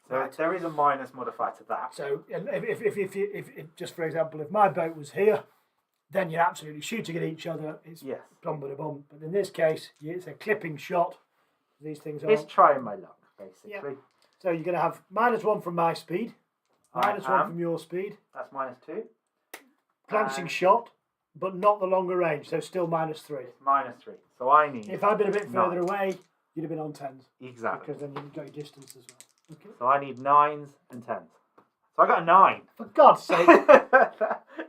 So Right. there is a minus modifier to that. So if just for example, if my boat was here, then you're absolutely shooting at each other. It's Yes. bomb but a bomb. But in this case, it's a clipping shot. These things are. It's trying my luck, basically. Yeah. So you're going to have -1 from my speed, -1 am. from your speed, That's -2. glancing And shot, but not the longer range, so still -3. It's -3. So I need If I'd been a bit further 9. away, you'd have been on 10s. Exactly. Because then you've got your distance as well. Okay. So I need 9s and 10s. So I got a 9. For God's sake,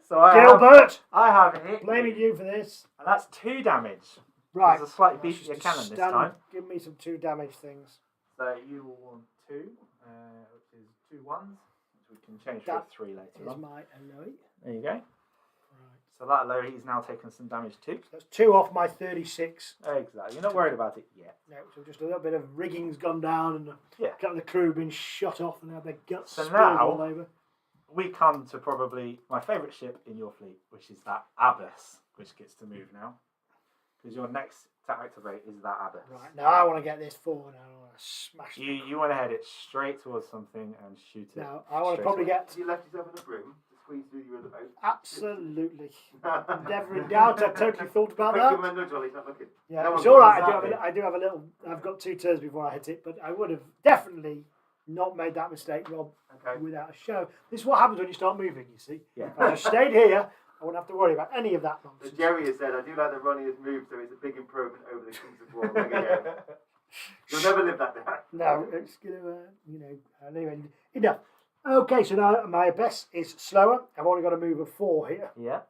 So I Gilbert! have hit Blaming you for this. And that's 2 damage. Right. There's a slightly That's beefier just cannon this stand- time. Give me some 2 damage things. So you will want 2, which is 2 1s, which we can change That for 3 later Is on. my alloy. There you go. Right. So that low he's now taken some damage too. That's 2 off my 36. Exactly. You're not worried about it yet. No, so just a little bit of rigging's gone down and Yeah. a couple of the crew been shot off and had their guts So spilled now- all over. We come to probably my favourite ship in your fleet, which is that Abyss, which gets to move now. Because your next to activate is that Abyss. Right, now I want to get this forward and I want to smash it. You want to head it straight towards something and shoot it. Now, I want to straight probably away. get... You left yourself in a broom to squeeze through your other boat. Absolutely. Never in doubt. I totally thought about Give him that. a nudge while he's not looking. Yeah, No it's one all right. goes, I do have a little... I've got 2 turns before I hit it, but I would have definitely not made that mistake, Rob, Okay. without a show. This is what happens when you start moving, you see. Yeah. If I just stayed here, I wouldn't have to worry about any of that So nonsense. Jerry has said, I do like that Ronnie has moved, so it's a big improvement over the Kings of War. Again. You'll never live that down. No, it's going to, anyway, enough. Okay, so now my best is slower. I've only got to move a 4 here. Yeah.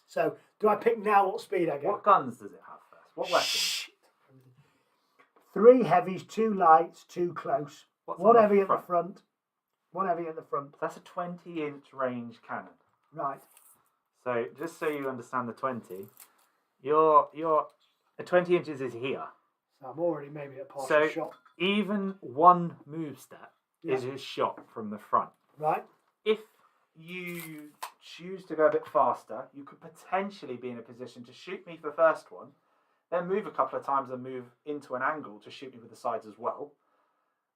So, do I pick now what speed I get? What guns does it have first? What weapons? Shit. 3 heavies, 2 lights, 2 close. What's One on heavy at the front? front. One heavy at the front. That's a 20-inch range cannon. Right. So just so you understand the 20, your 20 inches is here. So I'm already maybe a partial So shot. even one move step is Yeah. a shot from the front. Right. If you choose to go a bit faster, you could potentially be in a position to shoot me for the first one, then move a couple of times and move into an angle to shoot me with the sides as well.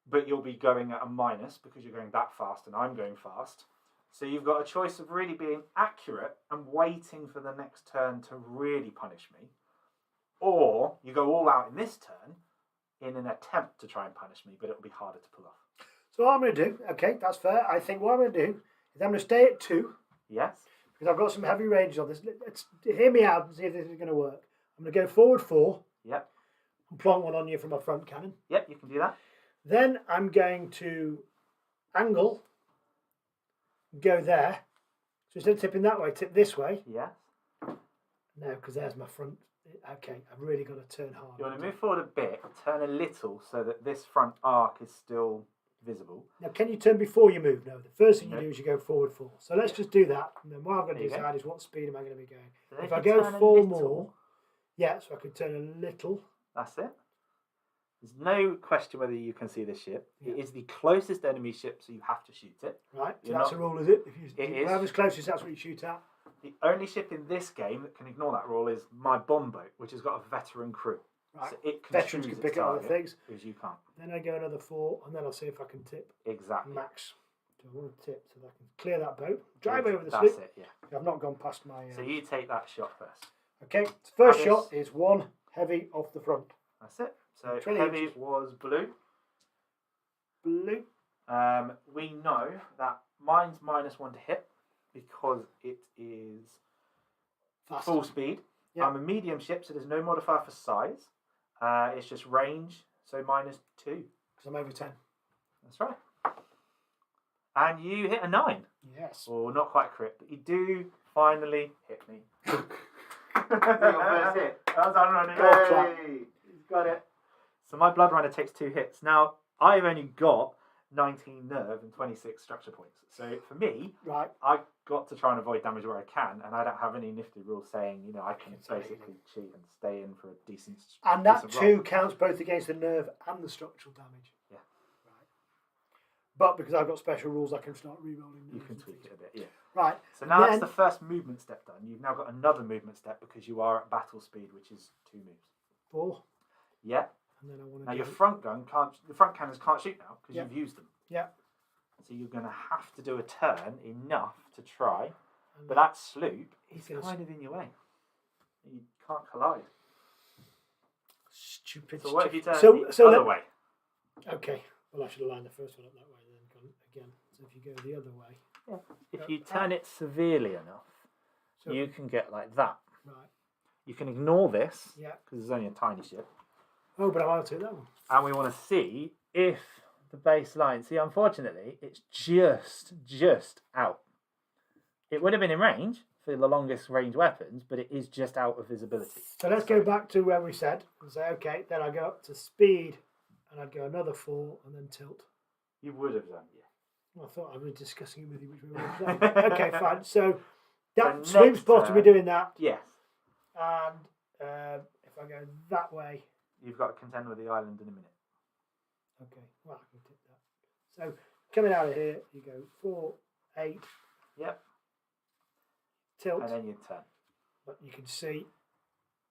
But you'll be going at a minus because you're going that fast and I'm going fast. So you've got a choice of really being accurate and waiting for the next turn to really punish me. Or you go all out in this turn in an attempt to try and punish me, but it'll be harder to pull off. So what I'm going to do, okay, that's fair. I think what I'm going to do is I'm going to stay at 2 Yes? because I've got some heavy range on this. Let's hear me out and see if this is going to work. I'm going to go forward 4 Yep. and plonk one on you from my front cannon. Yep, you can do that. Then I'm going to angle, go there. So instead of tipping that way, tip this way. Yes. No, because there's my front. Okay, I've really got to turn hard. You want to move forward a bit, turn a little so that this front arc is still visible. Now, can you turn before you move? No, the first thing you No. do is you go forward 4. So let's just do that. And then what I'm going There to you go. decide is what speed am I going to be going. So If you I go turn a 4 little, more, yeah, so I could turn a little. That's it. There's no question whether you can see this ship. Yeah. It is the closest enemy ship, so you have to shoot it. Right, so You're that's not- a rule, is it? If you, It is. whoever's closest, that's what you shoot at. The only ship in this game that can ignore that rule is my bomb boat, which has got a veteran crew. Right. So it can Veterans choose can its pick up other target, things. because you can't. Then I go another 4, and then I'll see if I can tip Exactly. max. So I want to tip so that I can clear that boat, drive over the That's sloop. it, yeah. I've not gone past my. So you take that shot first. Okay, first Now shot this- is 1 heavy off the front. That's it. So 20 heavy inches. was blue. Blue. We know that mine's -1 to hit because it is Fast. full speed. Yeah. I'm a medium ship, so there's no modifier for size. It's just range, so -2. Because I'm over 10. That's right. And you hit a 9. Yes. Or not quite crit, but you do finally hit me. Your first hit. That was unrunning. Oh, clap. Hey. He's got it. So my Blood Runner takes 2 hits. Now, I've only got 19 nerve and 26 structure points. So for me, Right. I've got to try and avoid damage where I can, and I don't have any nifty rules saying, I can Exactly. basically cheat and stay in for a decent And that decent 2 roll. counts both against the nerve and the structural damage. Yeah. Right. But because I've got special rules, I can start re-rolling. You nerves can and tweak things. it a bit, yeah. Right. So now that's Then- the first movement step done. You've now got another movement step because you are at battle speed, which is 2 moves. 4. Yeah. And then I want to Now do your front cannons can't shoot now because Yeah. you've used them. Yeah. So you're going to have to do a turn enough to try, and but that sloop is gonna kind of in your way. You can't collide. stupid. So what if you turn So the other let- way? Okay. Well, I should have lined the first one up that way then gone again. So if you go the other way. If you turn it severely enough, So, you can get like that. right. You can ignore this Yeah. Because it's only a tiny ship. Oh, but I'll take that one. And we want to see if the baseline. See, unfortunately, it's just out. It would have been in range for the longest range weapons, but it is just out of visibility. So let's go back to where we said and say, okay, then I go up to speed and I'd go another 4 and then tilt. You would have done, yeah. I thought I was discussing it with you which way we were going. Okay, fine. So that So sloop's next supposed to be turn- doing that. Yes. And if I go that way, You've got to contend with the island in a minute. okay, well, I can tip that. So coming out of here, you go 4, 8, Yep. tilt, And then you turn. but you can see.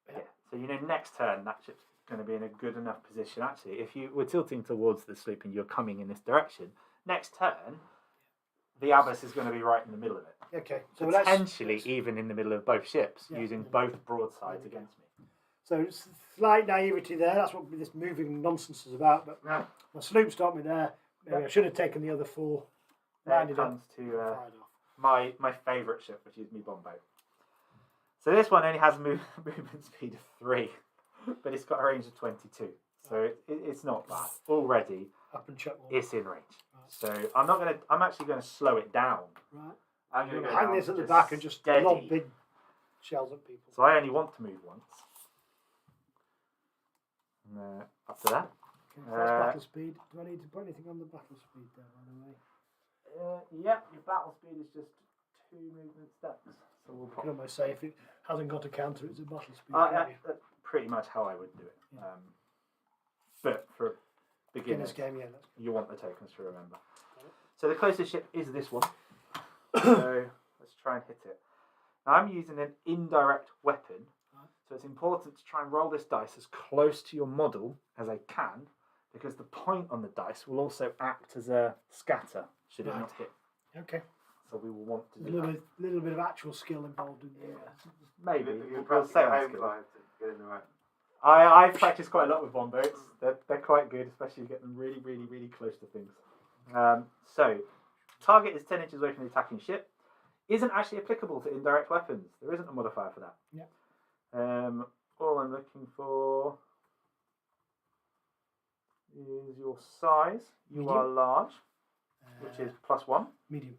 Yeah. So next turn that ship's going to be in a good enough position. Actually, if you We're tilting towards the sloop and you're coming in this direction. next turn, the abyss is going to be right in the middle of it. Okay, so Potentially let's, even in the middle of both ships, Yeah. using Both broadsides There we go. against me. so slight naivety there. That's what this moving nonsense is about. But No. my sloop stopped me there. Maybe I should have taken the other 4. Then it Landed up. comes to Fired off. my favourite ship, which is me bomb boat. So this one only has movement speed of 3, but it's got a range of 22. So it's not bad. Already, Up and chuck one. it's in range. Right. So I'm actually going to slow it down. Right. I'm You're going to gonna hang this at the back and just steady. lob big shells at people. So I only want to move once. And, up to that. Okay, fast battle speed. Do I need to put anything on the battle speed there, by the way? Yep, your battle speed is just 2 movement steps. So we'll You pop. can almost say if it hasn't got a counter, it's a battle speed. Yeah, can't you? that's pretty much how I would do it. Yeah. But for Beginner's beginners, game, yeah. That's you want the tokens to remember. Got it. So the closest ship is this one. So let's try and hit it. Now I'm using an indirect weapon, Right. so it's important to try and roll this dice as close to your model as I can, because the point on the dice will also act as a scatter should it Right. not hit. Okay. So we will want to There's do a that. little bit of actual skill involved in Yeah, there. maybe. You'll We'll probably say get on home skill. live to get in the right. I've practiced quite a lot with bomb boats. They're quite good, especially get them really, really, really close to things. So, target is 10 inches away from the attacking ship. Isn't actually applicable to indirect weapons. There isn't a modifier for that. Yeah. All I'm looking for is your size. You Medium. are large, which is +1. medium.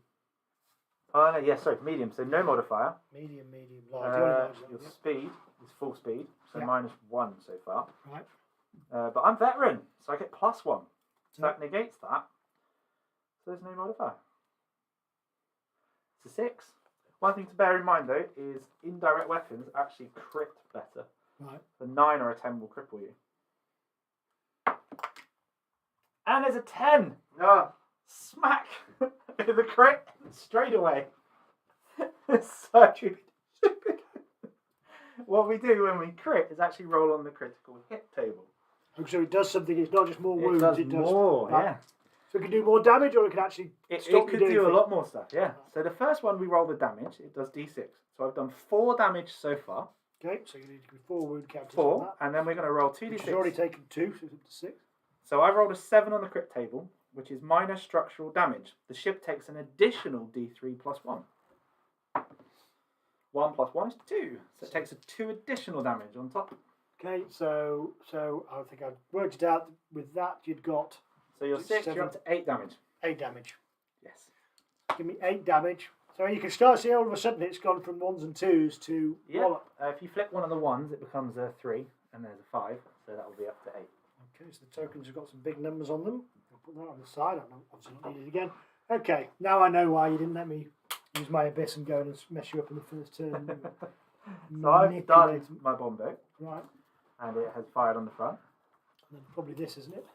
Oh no, yes, sorry, medium. So no modifier. Medium, large. The only large Your one, speed is full speed, so Yeah. -1 so far. yeah. Right. But I'm veteran, so I get +1. So Yeah. that negates that. So there's no modifier. It's a 6. One thing to bear in mind though is indirect weapons actually crit better. Right. The 9 or a 10 will cripple you. And there's a 10! No. Smack! The crit straight away. So what we do when we crit is actually roll on the critical hit table. So it does something. It's not just more It wounds. does It does more, right. yeah. So it can do more damage, or it can actually It stop could you doing do a things. lot more stuff, yeah. So the first one we roll the damage, it does d6. So I've done 4 damage so far. Okay, so you need to be 4 wound counters 4, on that. and then we're going to roll Which 2d6. has already taken 2, so it's up to 6. So I rolled a 7 on the crit table, which is minus structural damage. The ship takes an additional d3 plus 1. 1 plus 1 is 2. So it takes a 2 additional damage on top. Okay, so I think I've worked it out. With that, you'd got So you're 6, you're up to 8 damage. 8 damage. Yes. Give me 8 damage. So you can start seeing all of a sudden it's gone from 1s and 2s to Yeah. wallop. If you flip one of the 1s, it becomes a 3, and there's a 5. So that will be up to 8. Okay, so the tokens have got some big numbers on them. I'll put that on the side. I'm obviously not need it again. Okay, now I know why you didn't let me use my abyss and go and mess you up in the first turn. So I've done Manipulate. my bomb boat, Right, and it has fired on the front. and then probably this, isn't it?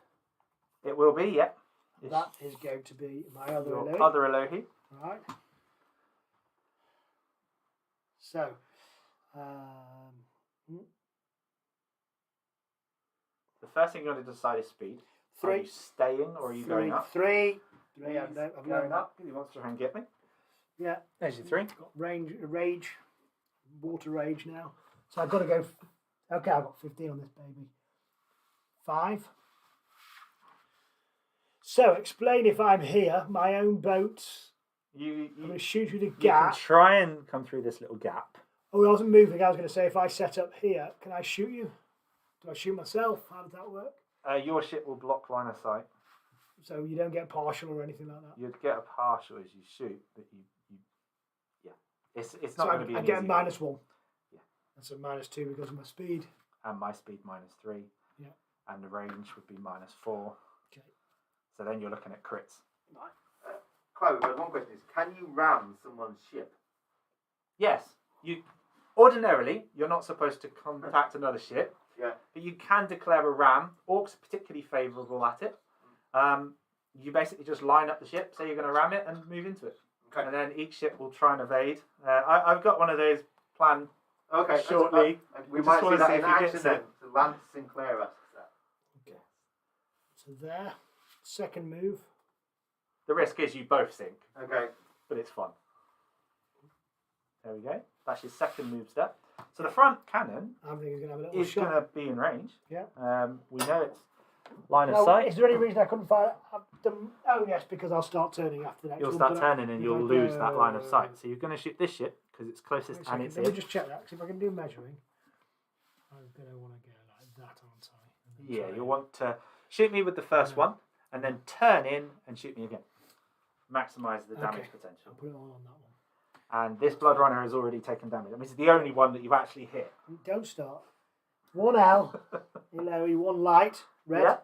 It will be, yeah. That is going to be my other Your Elohi. other Elohi. Right. So, The first thing you want to decide is speed. Are 3. you staying or are you going up? 3. He's I've going learned that. up. He wants to try and get me. Yeah. There's your 3. Got rage, water rage now. So I've got to go. Okay, I've got 15 on this baby. 5. So explain if I'm here, my own boat. I'm going to shoot through the You can gap. try and come through this little gap. Oh, I wasn't moving. I was going to say if I set up here, can I shoot you? Do I shoot myself? How does that work? Your ship will block line of sight. So you don't get partial or anything like that. You'd get a partial as you shoot, but you yeah. It's So not going to be I an get a easy -1. Yeah. That's a -2 because of my speed. and my speed -3. Yeah. And the range would be -4. Okay. So then you're looking at crits. Right. Chloe, but one question is, can you ram someone's ship? Yes. You ordinarily you're not supposed to contact another ship. Yeah. But you can declare a ram. Orcs are particularly favourable at it. You basically just line up the ship, say you're going to ram it, and move into it. Okay. And then each ship will try and evade. I've got one of those planned Okay. shortly. We just might wanna see that see in if he gets action then. So Lance Sinclair asks that. Okay. So there. Second move. The risk is you both sink, Okay. but it's fun. There we go. That's your second move step. So the front cannon I think he's going to have a little is shot. going to be in range. Yeah. We know it's line of Now, sight. is there any reason I couldn't fire at them? Oh, yes, because I'll start turning after the next You'll one. start But turning and if you'll I lose go- that line of sight. So you're going to shoot this ship because it's Wait closest a and second, it's let me in. just check that, 'cause if I can do measuring, I'm going to want to go like that, aren't I? And then Yeah, try you'll and- want to shoot me with the first Yeah. one and then turn in and shoot me again. Maximise the damage Okay. potential. I'll put it all on that one. And this Blood Runner has already taken damage. I mean, it's the only one that you've actually hit. Don't start. 1 L, Elohi, 1 light, red. Yeah.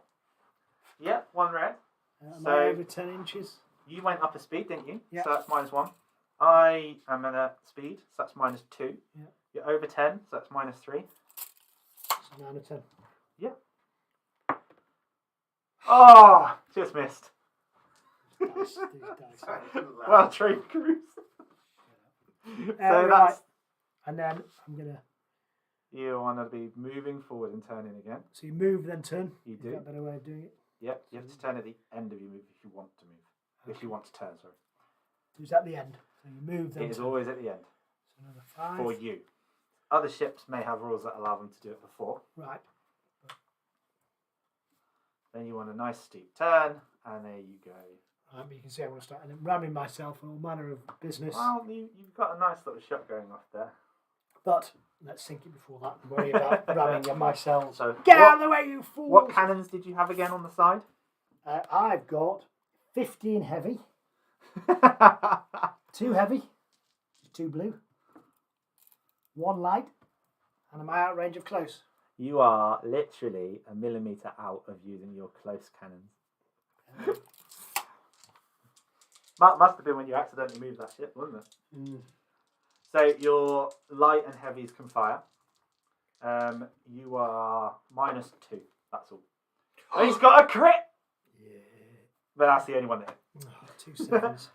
Yeah, 1 red. Am So- I over 10 inches? You went up a speed, didn't you? Yeah. So that's -1. I am at a speed, so that's -2. Yeah. You're over 10, so that's -3. So 9 or 10. Oh, just missed. These dice. Well trained Cruise. So Right. that's And then I'm going to... you want to be moving forward and turning again. So you move, then turn. You Is do. that a better way of doing it? Yep. You have to turn at the end of your move if you want to move. If you want to turn, sorry. Who's at the end? So you move, then It is turn. always at the end So another 5. for you. Other ships may have rules that allow them to do it before. Right. Then you want a nice steep turn, and there you go. Right, but you can see I want to start and then ramming myself and all manner of business. Well, you've got a nice little shot going off there. But let's sink it before that and worry about ramming at myself. So Get out of the way, you fools! what cannons did you have again on the side? I've got 15 heavy, 2 heavy, 2 blue, 1 light, and am I out range of close? You are literally a millimetre out of using your close cannons. Must have been when you accidentally moved that ship, wasn't it? So your light and heavies can fire. You are -2. That's all. Oh, he's got a crit! Yeah. But that's the only one that hit. 2 sevens.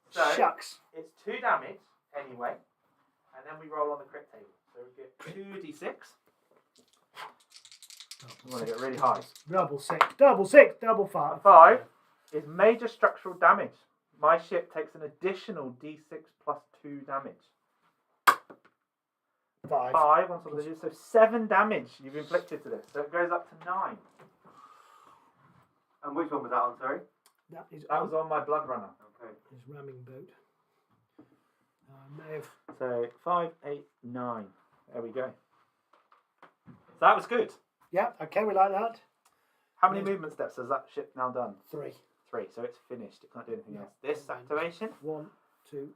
So- Shucks. It's 2 damage anyway. then we roll on the crit table. So we get 2d6. We want to get really high. Double six, double six, double five. 5 is major structural damage. My ship takes an additional d6 plus 2 damage. 5. 5 on top of the so 7 damage you've inflicted to this. So it goes up to 9. And which one was that on, sorry? That was on my blood runner. Okay. his ramming boat. May have. So 5, 8, 9. There we go. So that was good. Yeah, okay, we like that. How many movement steps has that ship now done? 3. 3. So it's finished. It can't do anything else. This activation. 1, 2,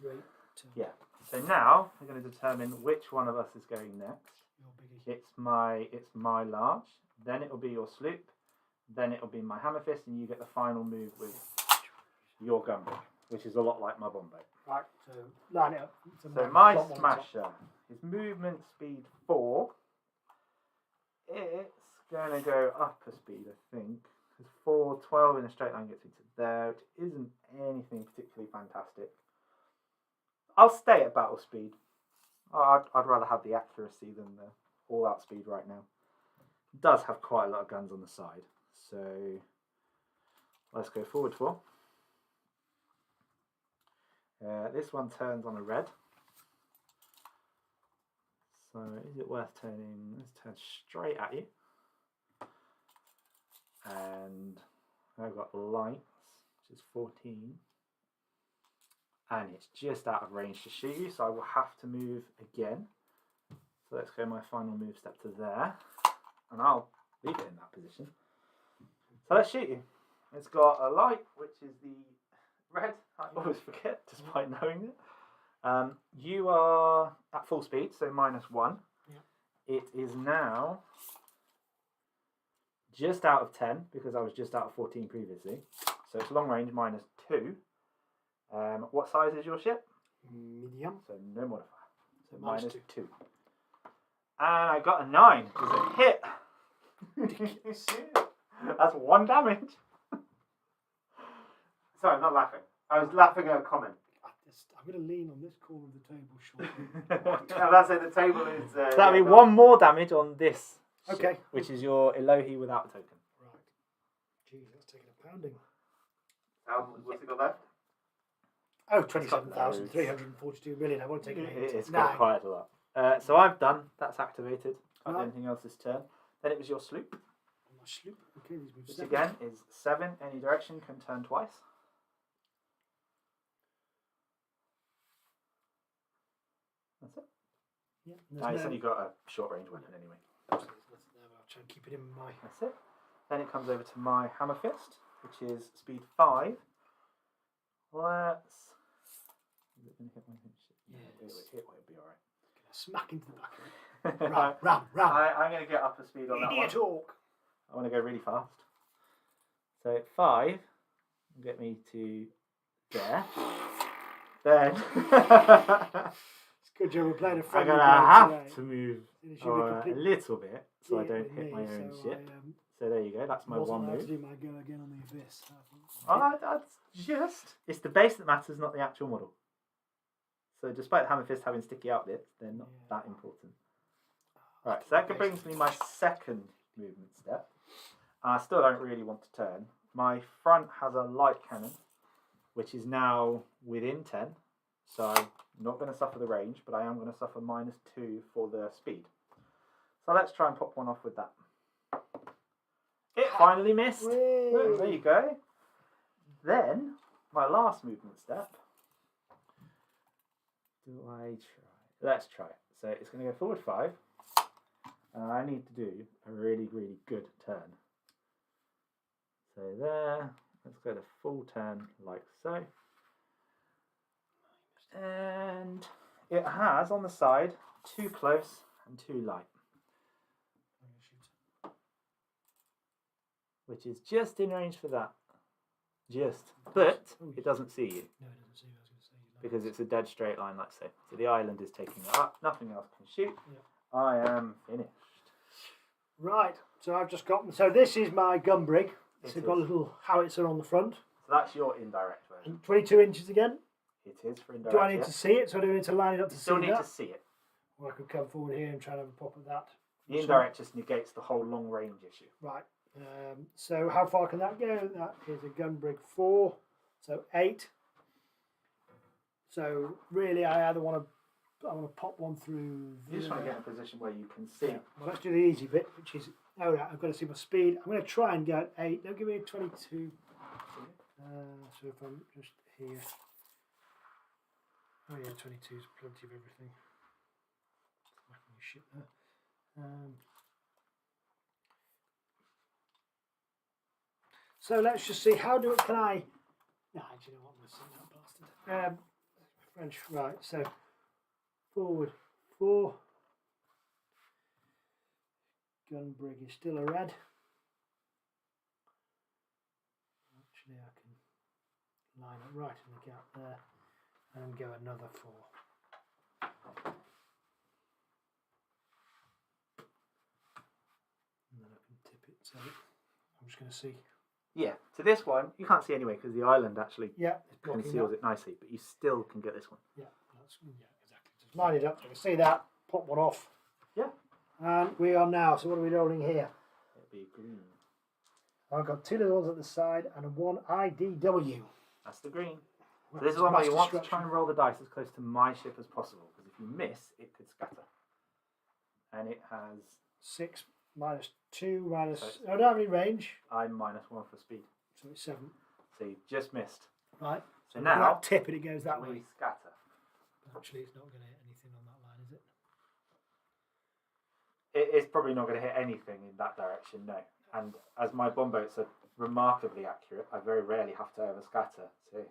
3, 2. Yeah. So now we're going to determine which one of us is going next. Your biggie. It's my large. Then it will be your sloop. Then it will be my hammer fist, and you get the final move with your gunboat, which is a lot like my bomb boat. Right, so line it up. So my smasher, his movement speed 4. It's going to go up a speed, I think. Because 4, 12 in a straight line gets me to there, which isn't anything particularly fantastic. I'll stay at battle speed. I'd rather have the accuracy than the all-out speed right now. It does have quite a lot of guns on the side. So let's go forward 4. This one turns on a red. So is it worth turning? Let's turn straight at you. And I've got lights, which is 14. And it's just out of range to shoot you, so I will have to move again. So let's go my final move step to there. And I'll leave it in that position. So let's shoot you. It's got a light, which is the red. I always forget, despite knowing it. You are at full speed, so -1. Yeah. It is now just out of 10, because I was just out of 14 previously. So it's long range -2. What size is your ship? Medium. So no modifier. So -2. -2. And I got a 9, which is a hit. That's 1 damage. Sorry, I'm not laughing. I was laughing at a comment. I'm going to lean on this corner of the table shortly. Now that's it, the table is... So that'll be 1 more damage on this ship, Okay. which is your Elohi without a token. Right. Jeez, that's taking a pounding. What's it got left? Oh, 27,342 million. I won't take it. It's got quite a lot. So I've done. That's activated. Can't do Right. anything else this turn. Then it was your sloop, My sloop. Okay, these moves which 7. again is 7. Any direction, can turn twice. That's it. Yeah, It's only got a short range weapon anyway. I'll try and keep it in my... That's it. Then it comes over to my hammer fist, which is speed 5. Let's. Is it going to hit my ship? Yeah, It'll be alright. Smack into the back of it. Ram. I'm going to get up a speed on that one. Idiot orc. I want to go really fast. So 5 will get me to there. Then It's good job we're playing a I'm friendly going to game have today. to move It should be a complete- little bit so I Yeah, don't with hit me, my own so ship. I, So there you go. That's my wasn't one allowed move. to do my go again on the abyss. That's just. It's the base that matters, not the actual model. So despite the hammer fist having sticky out bits, they're not that important. Right, so that brings me my second movement step. And I still don't really want to turn. My front has a light cannon, which is now within 10. So I'm not going to suffer the range, but I am going to suffer -2 for the speed. So let's try and pop one off with that. It finally missed. Oh, there you go. Then, my last movement step. Do I try? Let's try it. So it's going to go forward 5. And I need to do a really, really good turn. So there. Let's go to full turn like so. And it has on the side 2 close and 2 light. Which is just in range for that. Just. But it doesn't see you. No, it doesn't see you. I was going to say. Because it's a dead straight line, like so. So the island is taking it up. Nothing else can shoot. Yeah. I am finished. Right, so I've just got... So this is my gun brig. It It's got a is. little howitzer on the front. So that's your indirect version. And 22 inches again. It is for indirect. Do I need to see it? So do I need to line it up to You see still need that? to see it. Or I could come forward here and try and have a pop at that. The indirect just negates the whole long range issue. Right. So how far can that go? That is a gun brig 4. So 8. So really, I want to pop one through. You just want to get in a position where you can see. Yeah. Well, let's do the easy bit, which is right. I've got to see my speed. I'm going to try and go at 8. Don't give me a 22. So if I'm just here. Oh yeah, 22 is plenty of everything. Shit there. So let's just see can I? No, do you know what? I'm going to send that bastard. French, right? So forward 4. Gun brig is still a red. Actually, I can line it right in the gap there and go another 4. And then I can tip it. So I'm just going to see. Yeah, so this one you can't see anyway because the island actually It's blocking conceals that. it nicely, but you still can get this one. Yeah, exactly. Just line it up so I can see that. Pop one off. Yeah. And we are now. So what are we rolling here? It'll be green. I've got 2 little ones at the side and 1 IDW. That's the green. So Right, this is one where you mass want to destruction. try and roll the dice as close to my ship as possible, because if you miss, it could scatter. And it has 6 minus 2 minus. So I don't have any range, I -1 for speed. so it's 7. So you just missed. Right. So With now that tip it goes that we way. scatter. Actually, it's not going to hit anything on that line, is it? It's probably not going to hit anything in that direction, no. And as my bomb boats are remarkably accurate, I very rarely have to ever scatter. So.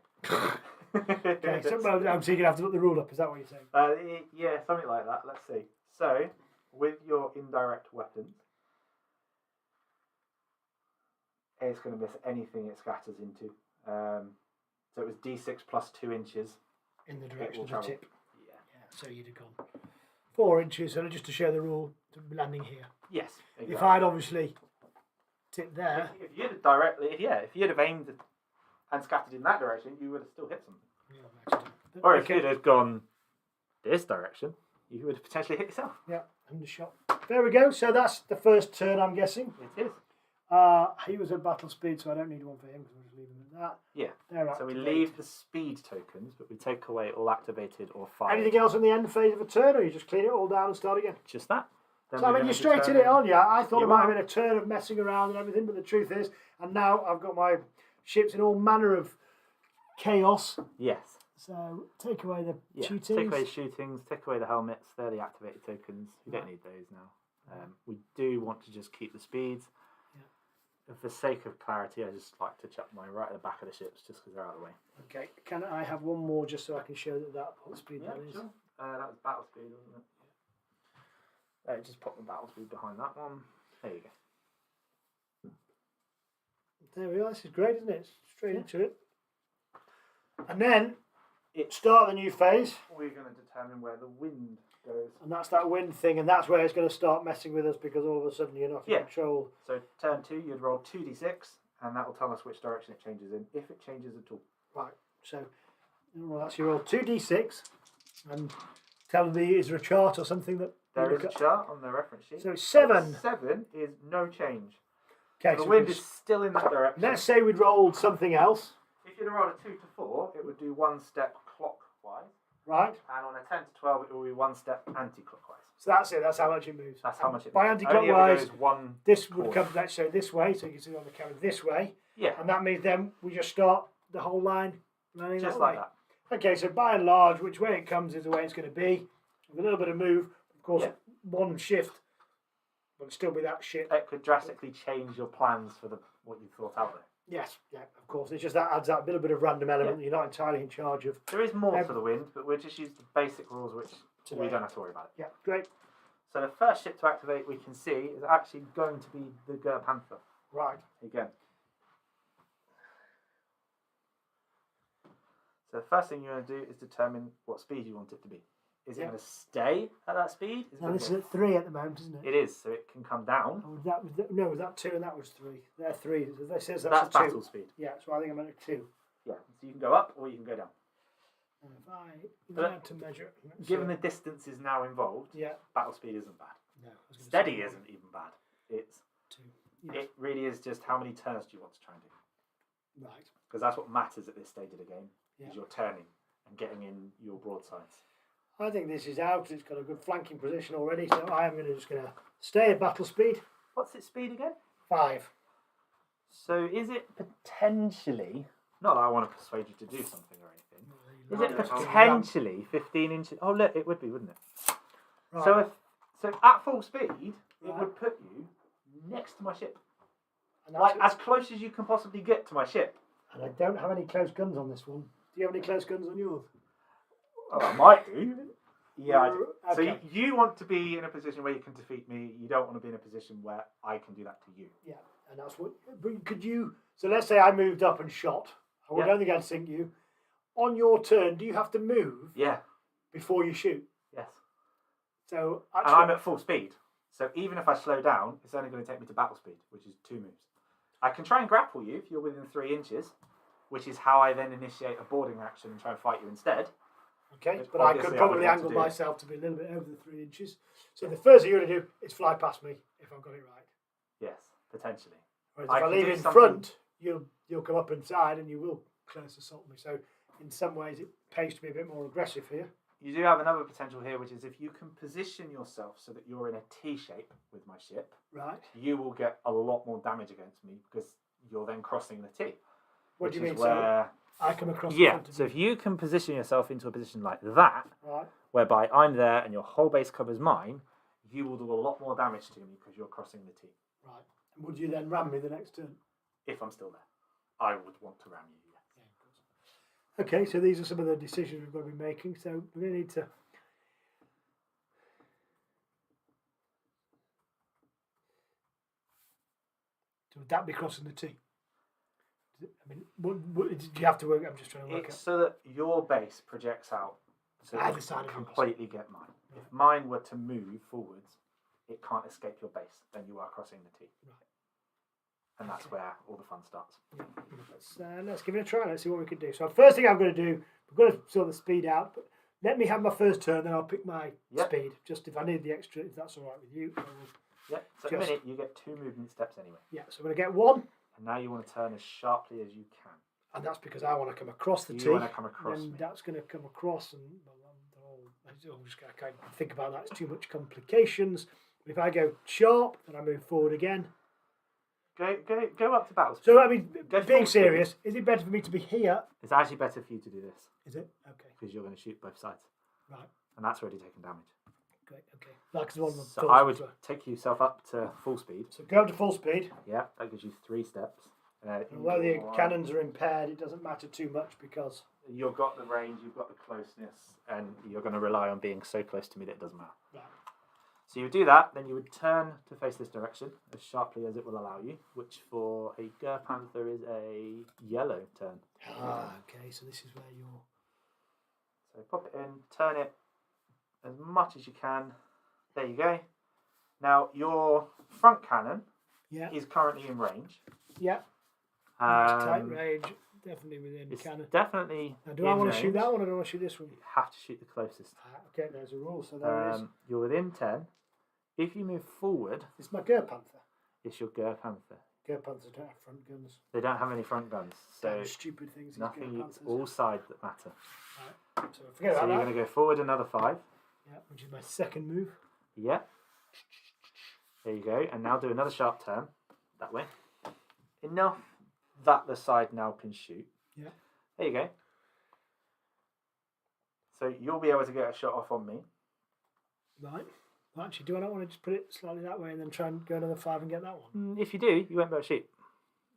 Okay, so well, so you're going to have to put the rule up. Is that what you're saying? Yeah, something like that. Let's see. So, with your indirect weapons, it's going to miss anything it scatters into. So it was D6 plus 2 inches. In the It direction will of the travel. tip. Yeah. Yeah, so you'd have gone 4 inches. So just to show the rule, to be landing here. Yes. Exactly. If I'd obviously tipped there, If you'd have directly, if you'd have aimed and scattered in that direction, you would have still hit something. Or if you'd have gone this direction, you would have potentially hit yourself. Yeah, undershot. There we go. So that's the first turn, I'm guessing. It is. He was at battle speed, so I don't need one for him because we'll just leave him at that. Yeah. They're So we activated. leave the speed tokens, but we take away all activated or fired. Anything else in the end phase of a turn, or you just clean it all down and start again? Just that. Then So I we're mean, gonna you straightened it determine- on, yeah. I thought You it might are. have been a turn of messing around and everything, but the truth is, and now I've got my ships in all manner of chaos. Yes. So take away the Yeah. shootings. Take away the shootings, take away the helmets. They're the activated tokens. We don't need those now. We do want to just keep the speeds. And for sake of clarity, I just like to chuck mine right at the back of the ships just because they're out of the way. Okay, can I have one more just so I can show that what speed Yeah, that is? sure. That was battle speed, wasn't it? Just pop the battle speed behind that one. There you go. There we are. This is great, isn't it? Straight into it. And then start the new phase, We're going to determine where the wind goes. and that's that wind thing, and that's where it's going to start messing with us because all of a sudden you're not in Yeah. control. So turn 2, you'd roll 2d6, and that will tell us which direction it changes in, if it changes at all. Right. So, well, that's your roll 2d6, and tell me is there a chart or something that There you is look a at? chart on the reference sheet. So it's 7. 7 is no change. Okay. So the so wind we- is still in that direction. let's say we'd rolled something else, If you'd have rolled a 2 to 4, it would do 1 step clockwise, right? and on a 10 to 12, it will be 1 step anti-clockwise. So that's it. That's how much it moves. That's how much it By moves. It only ever anti-clockwise, goes one this would quarter. come. Let's say this way, so you can see on the camera this way, Yeah, and that means then we just start the whole line running just that like way. that. Okay, so by and large, which way it comes is the way it's going to be. With a little bit of move, of course, Yeah. one shift will still be that shit. It could drastically change your plans for what you thought out there. Yes, yeah, of course. It's just that adds that little bit of random element that you're not entirely in charge of. There is more to the wind, but we'll just use the basic rules, which we Today. don't have to worry about it. Yeah, great. So the first ship to activate, we can see, is actually going to be the Ger Panther. Right. Again. So the first thing you're going to do is determine what speed you want it to be. Is it Yeah. going to stay at that speed? Is it Now gonna this go- is at 3 at the moment, isn't it? It is, so it can come down. Oh, that was no, was that 2 and that was 3? They're 3. This says That's that's a 2. battle speed. Yeah, so I think I'm at a 2. Yeah, so you can go up or you can go down. If I But had to measure it, Given the distance is now involved, yeah, battle speed isn't bad. no, I was gonna Steady say isn't even bad. It's 2. Yeah. It really is just how many turns do you want to try and do? Right. Because that's what matters at this stage of the game. Yeah. Is you're turning and getting in your broadsides. I think this is out. It's got a good flanking position already, so I am just going to stay at battle speed. What's its speed again? 5. So is it potentially? Not that I want to persuade you to do something or anything. Is No, it no, no. potentially 15 inches? Oh look, it would be, wouldn't it? Right. So at full speed, it Right. would put you next to my ship, and, that's like it. as close as you can possibly get to my ship. And I don't have any close guns on this one. Do you have any close guns on yours? Oh, I might do. Yeah. I do. So Okay. you want to be in a position where you can defeat me. You don't want to be in a position where I can do that to you. Yeah, and that's what. But could you? So let's say I moved up and shot. I Yeah. don't think I'd sink you. On your turn, do you have to move Yeah. before you shoot? Yes. So And actually, I'm at full speed. So even if I slow down, it's only going to take me to battle speed, which is 2 moves. I can try and grapple you if you're within 3 inches, which is how I then initiate a boarding action and try and fight you instead. okay, Which but I obviously could I probably would want angle to do. myself to be a little bit over the 3 inches. So the first thing you're going to do is fly past me if I've got it right. Yes, potentially. Whereas I if I can leave do in something- front, you'll come up inside and you will close assault me. So in some ways, it pays to be a bit more aggressive here. You do have another potential here, which is if you can position yourself so that you're in a T shape with my ship, Right. you will get a lot more damage against me because you're then crossing the T. What which do you is mean? where So I come across. in Yeah. front of So you. if you can position yourself into a position like that, Right. whereby I'm there and your whole base covers mine, you will do a lot more damage to me because you're crossing the T. Right. And would you then ram me the next turn? If I'm still there, I would want to ram you. Yes. Yeah, of course. Okay, so these are some of the decisions we've got to be making. So we're going to need to. So would that be crossing the T? I mean, what do you have to work? I'm just trying to work It's out. so that your base projects out, so Either you side of yours. completely get mine. Right. If mine were to move forwards, it can't escape your base. Then you are crossing the T. Right. And that's where all the fun starts. Yeah, let's give it a try. Let's see what we can do. So first thing I'm going to do, we're going to sort the speed out, but let me have my first turn, then I'll pick my Yep. speed. Just if I need the extra, if that's all right with you. I will. Yeah. So in a Just- minute, you get 2 movement steps anyway. Yeah, so I'm going to get 1, And now you want to turn as sharply as you can. and that's because I want to come across the You T. want to come across And me. that's going to come across, and well, I can't think about that. It's too much complications. If I go sharp, then I move forward again. Go up to battle speed. So I mean, Go being full speed. serious, is it better for me to be here? It's actually better for you to do this Is it? Okay, because you're going to shoot both sides, right, and that's already taken damage. great, okay. That's the one. with So full I would speed. take yourself up to full speed. So go up to full speed. Yeah, that gives you 3 steps. And where the cannons are impaired, it doesn't matter too much because You've got the range, you've got the closeness, and you're going to rely on being so close to me that it doesn't matter. right, So you would do that, then you would turn to face this direction as sharply as it will allow you, which for a Ger Panther is a yellow turn. okay. So this is where you're. So pop it in, turn it as much as you can. There you go. Now your front cannon Yeah, is currently in range. yeah. Tight Um, range, definitely within it's cannon. definitely. Now, do I in want to shoot range. that one or do I want to shoot this one? You have to shoot the closest. Okay, there's a rule. So there it is. You're within 10. If you move forward, It's my Ger Panther. it's your Ger Panther. Ger Panthers don't have front guns. They don't have any front guns, so Damn stupid things. These nothing. Ger It's Panthers. all sides that matter. Right. So forget So about you're that. going to go forward another 5. Yeah, which is my second move. Yeah. There you go. And now do another sharp turn that way. Enough that the side now can shoot. Yeah. There you go. So you'll be able to get a shot off on me. Right. Well, actually, do I not want to just put it slightly that way and then try and go another 5 and get that one? If you do, you won't be able to shoot.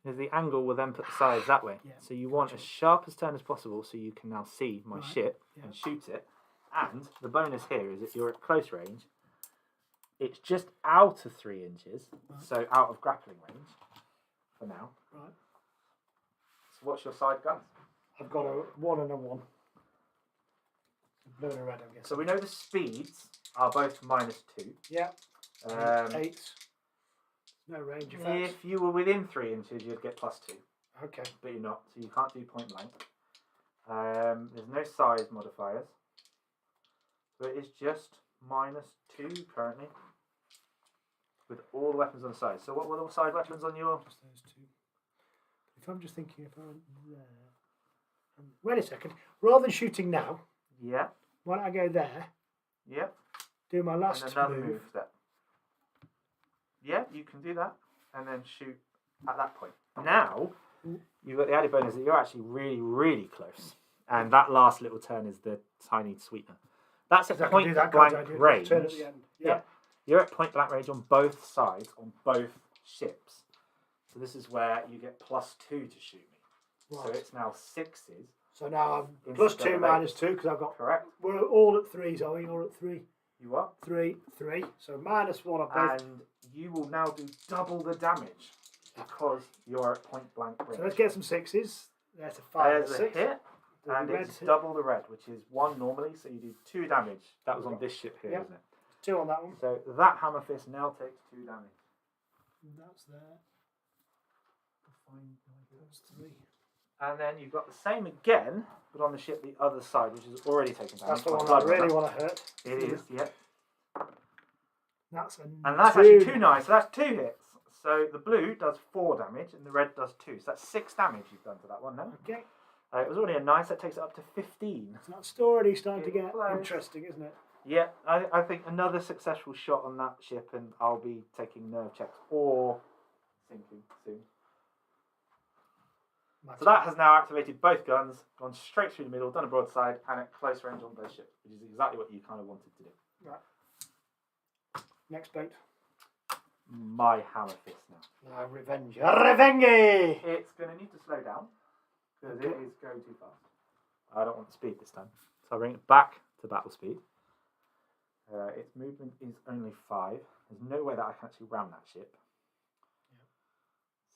Because the angle will then put the sides that way. Yeah, So you want as sharp as turn as possible so you can now see my Right, ship yeah. and shoot it. And the bonus here is if you're at close range, it's just out of 3 inches, Right. so out of grappling range for now. Right. So what's your side guns? I've got a 1 and a 1. Blue and a red, I guess. So we know the speeds are both -2. Yeah. Um, 8. No range effects. if you were within 3 inches, you'd get +2, Okay. but you're not, so you can't do point blank. There's no size modifiers. So it is just -2 currently. With all the weapons on the side. So what were the side weapons on your? Just those two. If I'm just thinking, if I went there. Wait a second. Rather than shooting now, Yeah. why don't I go there, Yeah. do my last And another move. move step. Yeah, you can do that. And then shoot at that point. Now, you've got the added bonus that you're actually really, really close. And that last little turn is the tiny sweetener. That's at Because I can point do that, blank can't I? Do range. turn at the end. Yeah. You're at point blank range on both sides, on both ships. So this is where you get +2 to shoot me. Right. So it's now 6s. So now I'm Instead +2 of -2 because I've got. Correct. We're all at 3s, are we? All at 3. You are. 3, 3. So -1 on both. And you will now do double the damage because you're at point blank range. So let's get some 6s. There's a 5 There's and a 6. hit, The and red it's hit. double the red, which is 1 normally, so you do 2 damage. That was on this ship here, Yep. isn't it? 2 on that one. So that hammer fist now takes 2 damage. That's there. That's 3. And then you've got the same again, but on the ship the other side, which is already taken damage. That's the by one I blood really runner. want to hurt. It is, yeah. That's a And that's actually 2 9, so that's 2 hits. So the blue does 4 damage and the red does 2. So that's 6 damage you've done to that one now. Okay. It was already a 9, so that takes it up to 15. So that's already starting to get Close. interesting, isn't it? Yeah, I think another successful shot on that ship and I'll be taking nerve checks or sinking soon. So that has now activated both guns, gone straight through the middle, done a broadside, and at close range on both ships, which is exactly what you kind of wanted to do. Right. Next boat. My hammer fist now. Revenge. Revenge! It's going to need to slow down because Okay. it is going too fast. I don't want speed this time, so I'll bring it back to battle speed. Its movement is only 5. There's no way that I can actually ram that ship.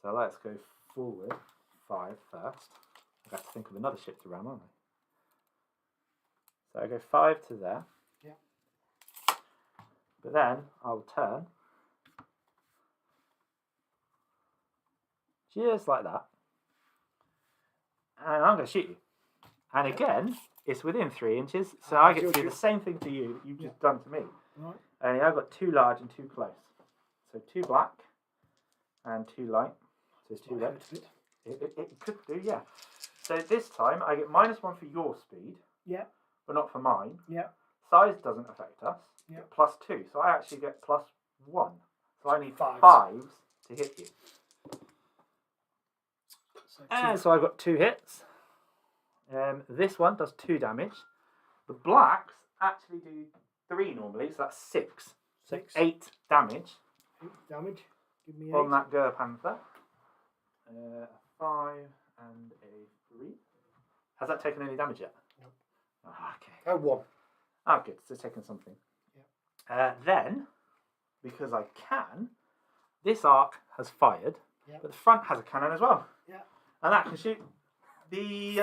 So let's go forward 5 first. I have to think of another ship to ram, aren't I? So I go 5 to there. Yeah. But then I'll turn. Just like that. And I'm going to shoot you. And again, it's within 3 inches, so I get to do the same thing to you that you've just done to me. Right. Only I've got 2 large and 2 close. So 2 black and 2 light. So it's 2 red. It could do, yeah. So this time I get -1 for your speed, Yeah. but not for mine. Yeah. Size doesn't affect us. Yeah. Get +2, so I actually get +1. So I need Fives. 5s to hit you. So And so I've got 2 hits. This one does 2 damage. The blacks actually do 3 normally, so that's 6. So 6. 8 damage 8 damage. Give me 8. on that Gur Panther. 5 and a 3. Has that taken any damage yet? No. Oh, okay. Oh, 1. Oh, good. So it's taken something. Yeah. Then, because I can, this arc has fired, Yeah. but the front has a cannon as well. Yeah. And that can shoot the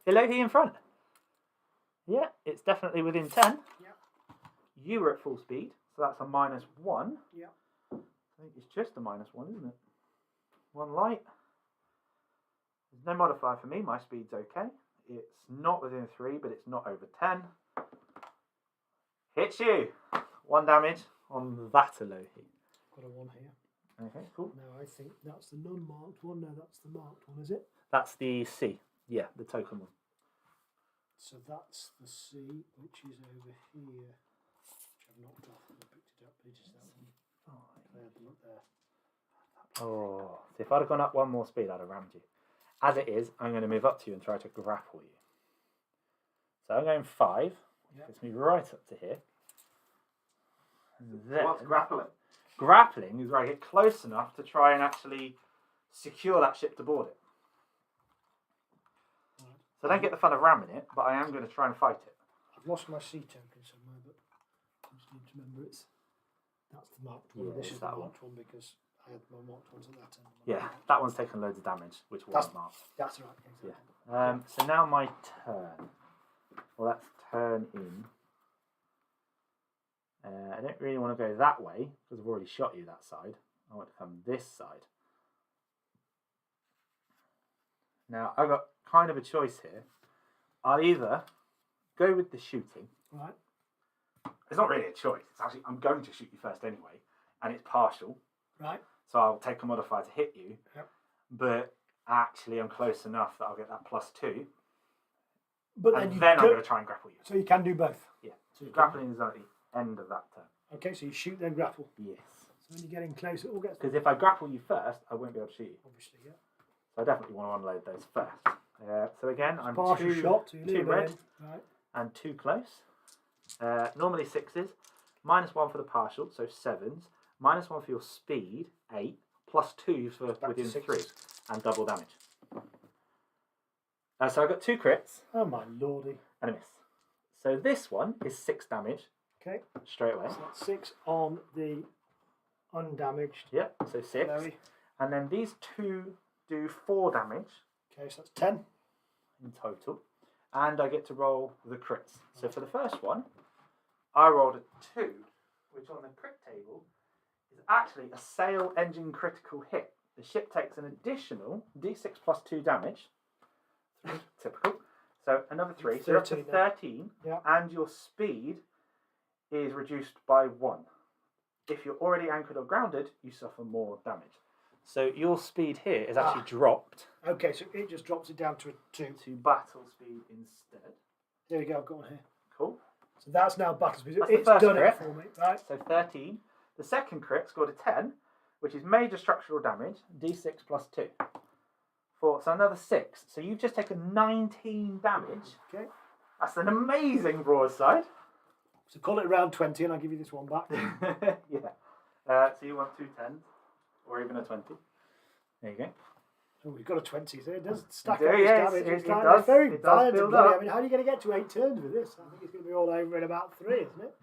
Elohi in front. Yeah, it's definitely within 10. Yeah. You were at full speed, so that's a -1. Yeah. I think it's just a -1, isn't it? 1 light. There's no modifier for me. My speed's okay. It's not within 3, but it's not over 10. Hits you. 1 damage on that Elohi. Got a 1 here. Okay, cool. No, I think that's the non-marked one. No, that's the marked one, is it? That's the C. Yeah, the token one. So that's the C, which is over here. Which I've knocked off. I picked it up. But it's that one. I had them up there. Oh, so if I'd have gone up 1 more speed, I'd have rammed you. As it is, I'm going to move up to you and try to grapple you. So I'm going 5. Yeah. Gets me right up to here. And then, What's grappling? grappling is where I get close enough to try and actually secure that ship to board it. Right. So I don't get the fun of ramming it, but I am going to try and fight it. I've lost my C token somewhere, but I just need to remember it's. That's the marked one. Yeah, This it's is the that one. marked one because I had my marked ones at that end. Yeah, that one's taken loads of damage, which wasn't marked. That's right. Exactly. Yeah. So now my turn. Well, let's turn in. I don't really want to go that way because I've already shot you that side. I want to come this side. Now I've got kind of a choice here. I'll either go with the shooting. Right. It's not really a choice. It's actually, I'm going to shoot you first anyway, and it's partial. Right. So I'll take a modifier to hit you. Yep. But actually, I'm close enough that I'll get that +2. But And then then I'm going to try and grapple you. So you can do both. Yeah. So you Grappling is at the end of that turn. Okay, so you shoot then grapple. Yes. So when you're getting close, it all gets. Because if I grapple you first, I won't be able to shoot you. Obviously, yeah. So I definitely want to unload those first. So again, I'm Partial shot. So you two leave it red in. Right. and 2 close. Normally 6s. -1 for the partial, so 7s. -1 for your speed, 8. +2 for Back within to 3. 6s. And double damage. So I've got 2 crits Oh my lordy. and a miss. So this one is 6 damage Okay. straight away. So that's 6 on the undamaged. Yep, so 6. Berry. And then these 2 do 4 damage Okay, so that's 10. in total. And I get to roll the crits. So for the first one, I rolled a 2, which on the crit table is actually a sail engine critical hit. The ship takes an additional d6 + 2 damage. Typical. So another 3. So you're up to 13 then. 13. Yeah. And your speed is reduced by 1. If you're already anchored or grounded, you suffer more damage. So your speed here is actually dropped Okay, so it just drops it down to a 2. to battle speed instead. There we go, I've got one here. Cool. So that's now battle speed. That's the It's first done crit. it for me, right? So 13. The second crit scored a 10, which is major structural damage, d6 + 2. So another 6. So you've just taken 19 damage. Okay. That's an amazing broadside. So call it around 20 and I'll give you this one back. Yeah. So you want 2 10s, or even a 20. There you go. Oh, we've got a 20, so it does stack You up do, this yeah, damage. it It's does. very It does violent and build bloody. up. I mean, how are you going to get to 8 turns with this? I think it's going to be all over in about 3, isn't it?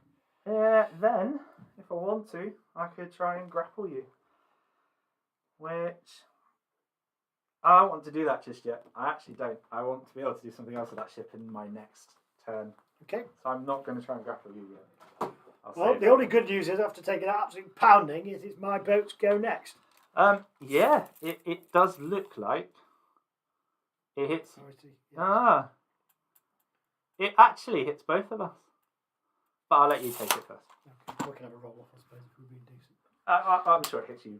Then, if I want to, I could try and grapple you. Which, I don't want to do that just yet. I actually don't. I want to be able to do something else with that ship in my next turn. Okay. So I'm not going to try and grapple you yet. Well, the only good news is after taking an absolute pounding is it's my boats go next. Yeah, it does look like it hits. Yeah. It actually hits both of us. But I'll let you take it first. Okay. We can have a roll off, I suppose, if we're being decent. I'm sure it hits you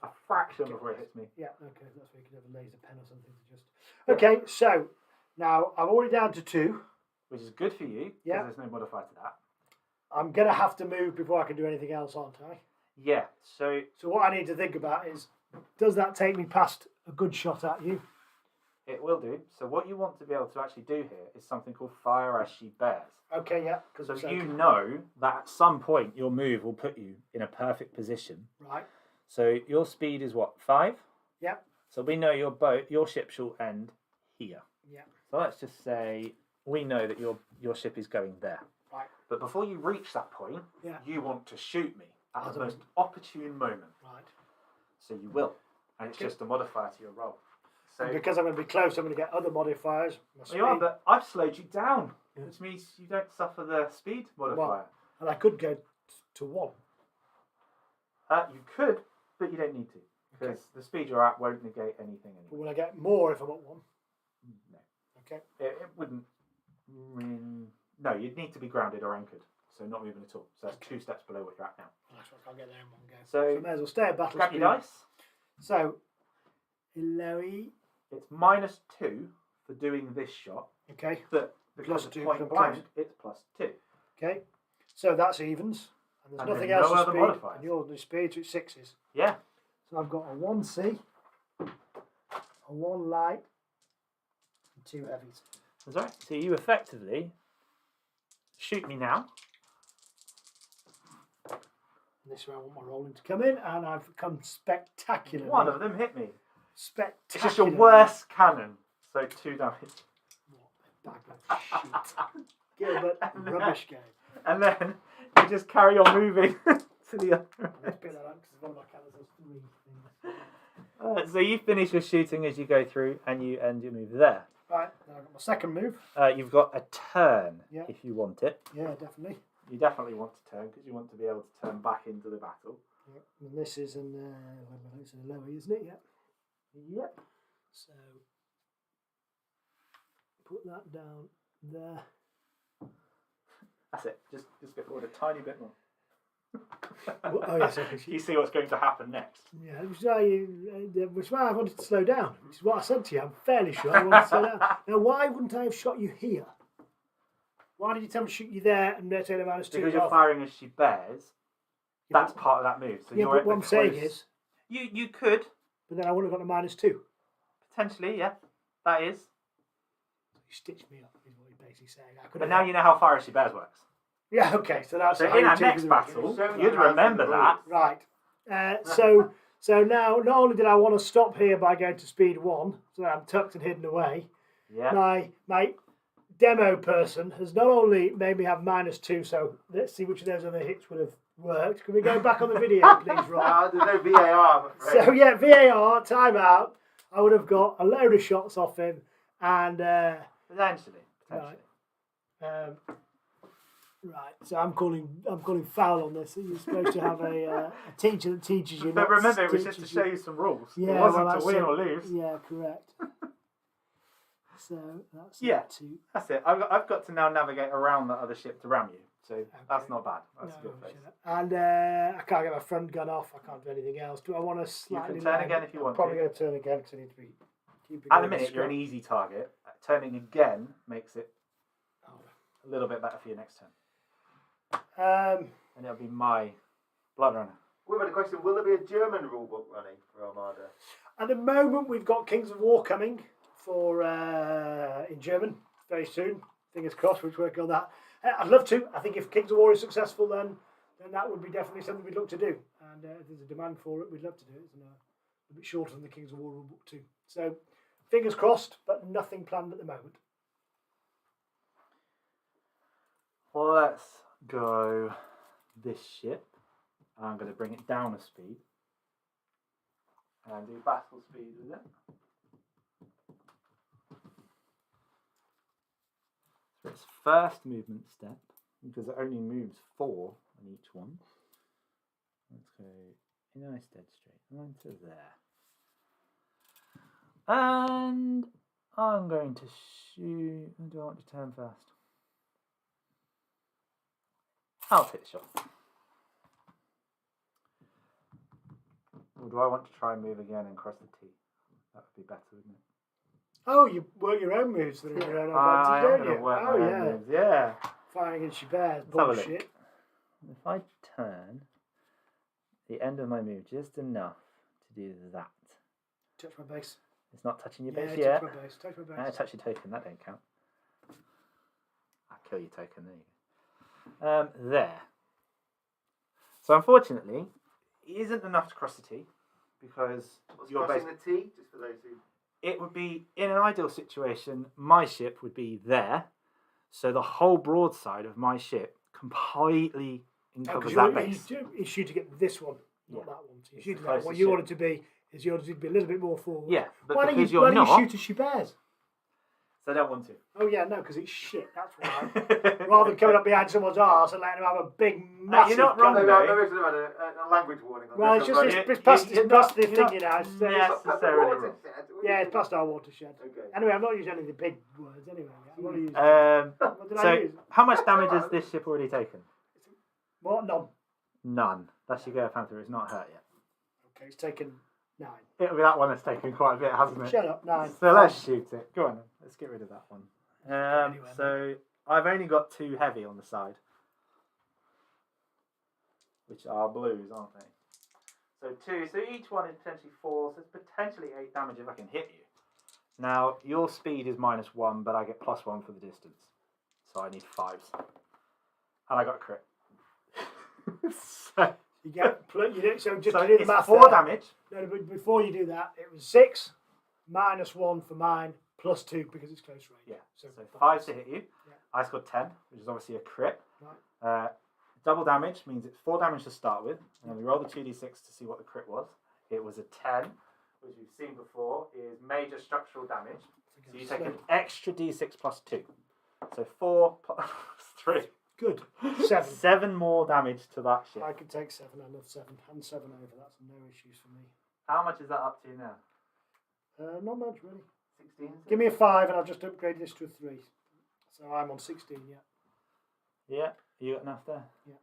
a fraction before it hits me. Yeah, okay, that's where you could have a laser pen or something to just. Okay, so now I'm already down to 2. Which is good for you, because Yeah. there's no modifier to that. I'm going to have to move before I can do anything else, aren't I? Yeah, so So what I need to think about is, does that take me past a good shot at you? it will do. So what you want to be able to actually do here is something called fire as she bears. Okay, yeah. So Because you know that at some point your move will put you in a perfect position. Right. So your speed is what, 5? Yeah. So we know your ship shall end here. Yeah. So let's just say we know that your ship is going there. Right. But before you reach that point, Yeah. you want to shoot me at As the a- most opportune moment. Right. So you will. And it's Okay. just a modifier to your roll. So And because I'm going to be close, I'm going to get other modifiers. My you are, speed, but I've slowed you down, Yeah. which means you don't suffer the speed modifier. and I could go to 1. You could, but you don't need to. Because the speed you're at won't negate anything But anyway. will I get more if I'm at 1? No. Okay. It wouldn't. No, you'd need to be grounded or anchored. So not moving at all. So that's 2 steps below what you're at now. That's why I can't get there in one go. So I may as well stay at battle grab speed. your dice. So, Eloy. It's -2 for doing this shot. Okay. But because Plus it's 2 point from blank, close. it's +2. Okay. So that's evens. And there's And nothing there's else no to other speed. modifiers. And yours is speed, so it's 6s. Yeah. So I've got a 1C, a 1 light, and 2 heavies. That's right. So you effectively shoot me now. And this is where I want my rolling to come in, and I've come spectacularly. One of them hit me. Spectacular. It's just your worst cannon. So 2 damage. What a bag of shit. Gilbert, rubbish game. And then you just carry on moving to the other Let's pick that up because one of my cannons has 3 things. So you finish your shooting as you go through and you end your move there. Right, now I've got my second move. You've got a turn Yeah. if you want it. Yeah, definitely. You definitely want to turn because you want to be able to turn back into the battle. Yeah. And this is it's a lower, isn't it? Yeah. Yep. So put that down there. That's it. Just go forward a tiny bit more. Oh yes, okay. You see what's going to happen next. Yeah, which is why I wanted to slow down. Which is what I said to you. I'm fairly sure I wanted to slow down. Now, why wouldn't I have shot you here? Why did you tell me to shoot you there and return a -2? Because you're firing as she bears. That's part of that move. So yeah, you're but at what the I'm saying close- is, you could but then I would have got a -2. potentially, yeah. That is. You stitched me up, is what you're basically saying. I could But have now you know how far as she bears works. Yeah, okay, so that's So how in you our take next the- battle, Show me you'd how to remember do that. it. Right. So now, not only did I want to stop here by going to speed 1, so that I'm tucked and hidden away, Yeah. my demo person has not only made me have -2, so let's see which of those other hits would have worked. Can we go back on the video, please, Ron? There's no VAR, I'm afraid. So yeah, VAR, timeout. I would have got a load of shots off him, and Potentially. right. Right, so I'm calling foul on this. You're supposed to have a teacher that teaches you. But not remember, it was just to teaches show you. you some rules. Yeah, it wasn't well, to that's win it. or lose. Yeah, correct. So that's Yeah. 2. That's it. I've got to now navigate around that other ship to ram you. So that's not bad. That's a No, good face. and I can't get my front gun off. I can't do anything else. Do I want to slightly? turn land? again if you want I'm probably to. going to turn again because I need to be keeping. At the over minute, you're an scrap. easy target. Turning again makes it Oh. a little bit better for your next turn. Um, And it'll be my Blood Runner. We've had a question. Will there be a German rulebook running for Armada? at the moment, we've got Kings of War coming for in German very soon. Fingers crossed, we're working on that. I'd love to. I think if Kings of War is successful, then that would be definitely something we'd look to do. And if there's a demand for it, we'd love to do it. It's a bit shorter than the Kings of War rulebook too. So fingers crossed, but nothing planned at the moment. Let's go this ship. I'm going to bring it down a speed. And do battle speed with it. For its first movement step, because it only moves 4 on each one. Let's go in a nice dead straight line to there. And I'm going to shoot. Do I want to turn first? I'll take the shot. Or do I want to try and move again and cross the T? That would be better, wouldn't it? Oh, you work your own moves through your own I advantage, am don't going you? to work Oh my own yeah, moves, yeah. firing against your bears, Let's have a bullshit. look. If I turn the end of my move just enough to do that. Touch my base. It's not touching your Yeah, base yet. touch my base. Touch my I base. touch your token, that don't count. I'll kill your token, there you go. There. So unfortunately, it isn't enough to cross the T, because What's your base... crossing the T, just for those who... It would be, in an ideal situation, my ship would be there, so the whole broadside of my ship completely encovers that base. He's shooting at this one, not Yeah. that one. So you're It's shooting the at what closest you ship. want it to be is you want it to be a little bit more forward. Yeah, but why don't because you you're not, shoot as she bears? so I don't want to. Oh yeah, no, because it's shit. That's why. Rather than coming up behind someone's arse and letting them have a big, massive. you're not wrong, gun. though. Maybe I should have had a language warning on Well, this. it's just You- it's past you're it's past not- the you're thing, not you know. It's, necessarily wrong. yeah, it's past our watershed. Okay. Anyway, I'm not using any of the big words anyway. I'm not using. What did I So, use? how much damage has this ship already taken? What? None. None. That's your Go Panther. It's not hurt yet. Okay, it's taken 9. It'll be that one that's taken quite a bit, hasn't it? Shut up, 9. So let's shoot it. Go on then. Let's get rid of that one. Anyway, So I've only got 2 heavy on the side, which are blues, aren't they? So 2. So each one is potentially 4. So it's potentially 8 damage if I can hit you. Now your speed is -1, but I get +1 for the distance, so I need 5s, and I got a crit. so You get you do, so just so to do the it's math 4 there, damage. No, but before you do that, it was 6 -1 for mine +2 because it's close range. Yeah. So, So 5 to hit you. Yeah. I scored 10, which is obviously a crit. Right. Double damage means it's 4 damage to start with, and then we roll the 2d6 to see what the crit was. It was a 10, which we've seen before is major structural damage. So you take an extra d6 +2. So 4 plus 3. Good. 7. 7 more damage to that ship. I could take 7. I love 7. And 7 over. That's no issues for me. How much is that up to now? Not much really. 16. is it? Give me a 5 and I've just upgraded this to a 3. So I'm on 16, yeah. Yeah, you got enough there. 16.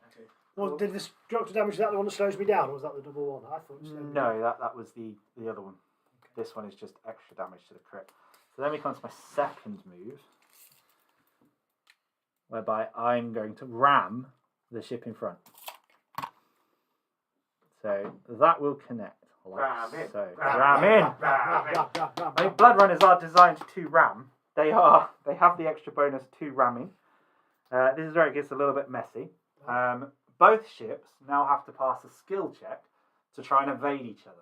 Okay. Well, did this destructive damage, is that the one that slows me down, or was that the double one? I thought it slowed me down. No, that was the other one. This one is just extra damage to the crit. So then we come to my second move, whereby I'm going to ram the ship in front. So that will connect. Like Ram it. so. Ram Ram in. Ram it. I mean, blood runners are designed to ram. They have the extra bonus to ramming. This is where it gets a little bit messy. Both ships now have to pass a skill check to try and evade each other.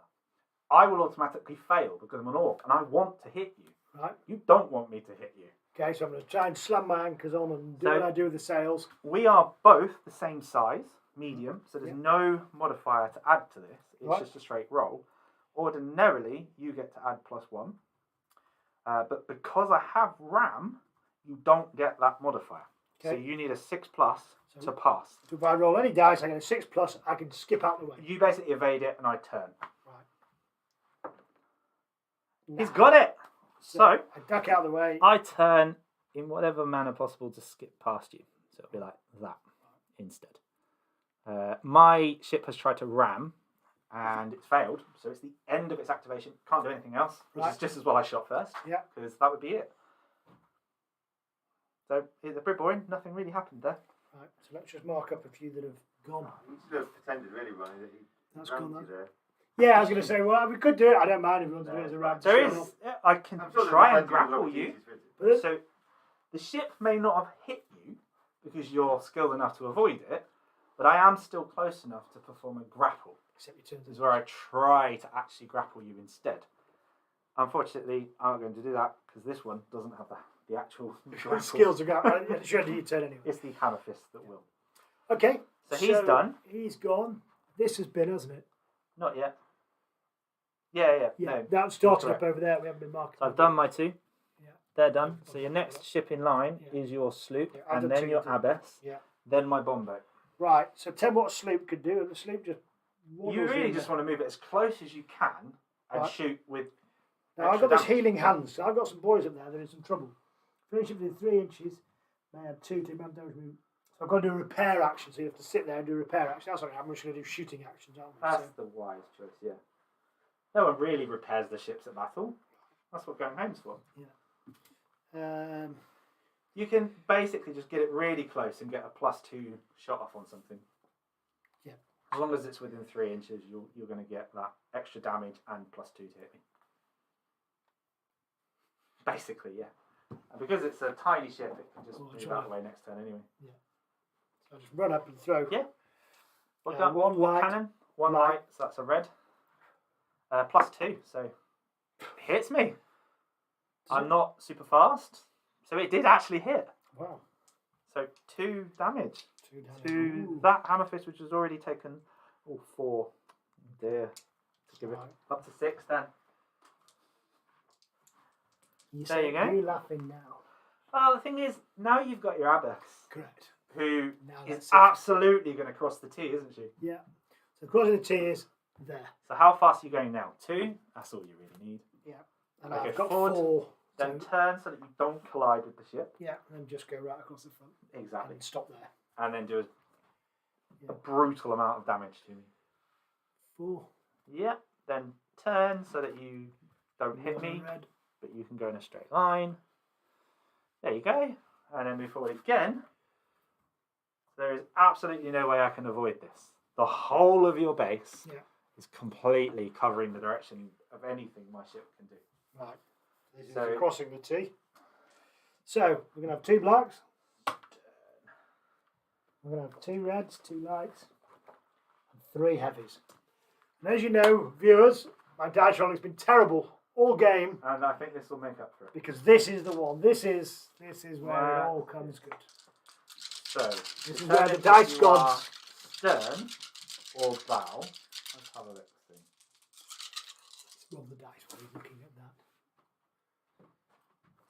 I will automatically fail because I'm an orc and I want to hit you. Right. You don't want me to hit you. Okay, so I'm going to try and slam my anchors on and do So- what I do with the sails. We are both the same size, medium, so there's Yeah. no modifier to add to this. It's Right. just a straight roll. Ordinarily, you get to add +1. But because I have ram, you don't get that modifier. So Okay. you need a 6+ So- to pass. So if I roll any dice, I get a 6+, I can skip out the way. You basically evade it and I turn. Right. He's got it! So, I duck out of the way. I turn in whatever manner possible to skip past you. So it'll be like that instead. My ship has tried to ram and it's failed. So it's the end of its activation. Can't do anything else. Which Right. is just as well I shot first. Yeah. Because that would be it. So it's a bit boring. Nothing really happened there. Right, so let's just mark up a few that have gone. You should have pretended really, Ronnie, that he That's rammed gone you then. there. Yeah, I was going to say, well, we could do it. I don't mind if we want to do it as a ramp. There is. I can I'm sure try there'll and be plenty of grapple you. opportunities for it. So the ship may not have hit you because you're skilled enough to avoid it, but I am still close enough to perform a grapple. Except your turns This is where I try to actually grapple you instead. Unfortunately, I'm not going to do that because this one doesn't have the actual grapple. skills to grab. It should do your turn anyway. It's the hammer fist that will. Okay. So he's done. He's gone. This has been, hasn't it? Not yet. Yeah. Yeah. No. That started correct. up over there. We haven't been marking. So I've done my 2. Yeah. They're done. So your next ship in line Yeah. is your sloop, Yeah, I've and done then 2 your too. abyss, Yeah. then my bomb boat. Right. So tell me what a sloop could do. The sloop just. You waddles really in just there. want to move it as close as you can and Right. shoot with. Now I've extra got this damage. healing hands. So I've got some boys up there. They're in some trouble. Finish it within 3 inches. They have 2 man damage move. So I've got to do a repair action. So you have to sit there and do a repair action. That's okay. I'm just going to do shooting actions, aren't we? That's So, the wise choice, yeah. No one really repairs the ships at battle. That's what going home's for. You can basically just get it really close and get a +2 shot off on something. Yeah. As long as it's within 3 inches, you're going to get that extra damage and +2 to hit me. Basically, yeah. And because it's a tiny ship, it can just Well, move try. out of the way next turn anyway. so I just run up and throw. Yeah. What Yeah, gun? one light. Cannon, one Light. light, so that's a red. +2, so hits me. I'm not super fast, so it did actually hit. Wow. So 2 damage 2 damage. to Ooh. that hammer fist, which has already taken 4. Dear. To give it Right. up to 6 then. You There you go. You're laughing now. Well, the thing is, now you've got your abyss, Correct. who Now is that's it. absolutely going to cross the T, isn't she? Yeah. So crossing the T is there. So how fast are you going now? 2? That's all you really need. And Okay, I've got forward. 4. Then So, turn so that you don't collide with the ship. yeah, and then just go right across the front Exactly. and stop there. And then do a Yeah. brutal amount of damage to me. 4. Yeah. Then turn so that you don't hit Yellow, me, red. but you can go in a straight line. There you go. And then move forward again. There is absolutely no way I can avoid this. The whole of your base Yeah. is completely covering the direction of anything my ship can do. Right. This is So- crossing the T. So we're going to have 2 blacks. We're going to have 2 reds, 2 lights, and 3 heavies. And as you know, viewers, my dice rolling has been terrible all game And I think this will make up for it. because this is the one. This is where it Wow. all comes good. So, This is determine where the if dice you gods. are stern or bow. Let's have a look. See. Let's roll the dice while he's looking at that.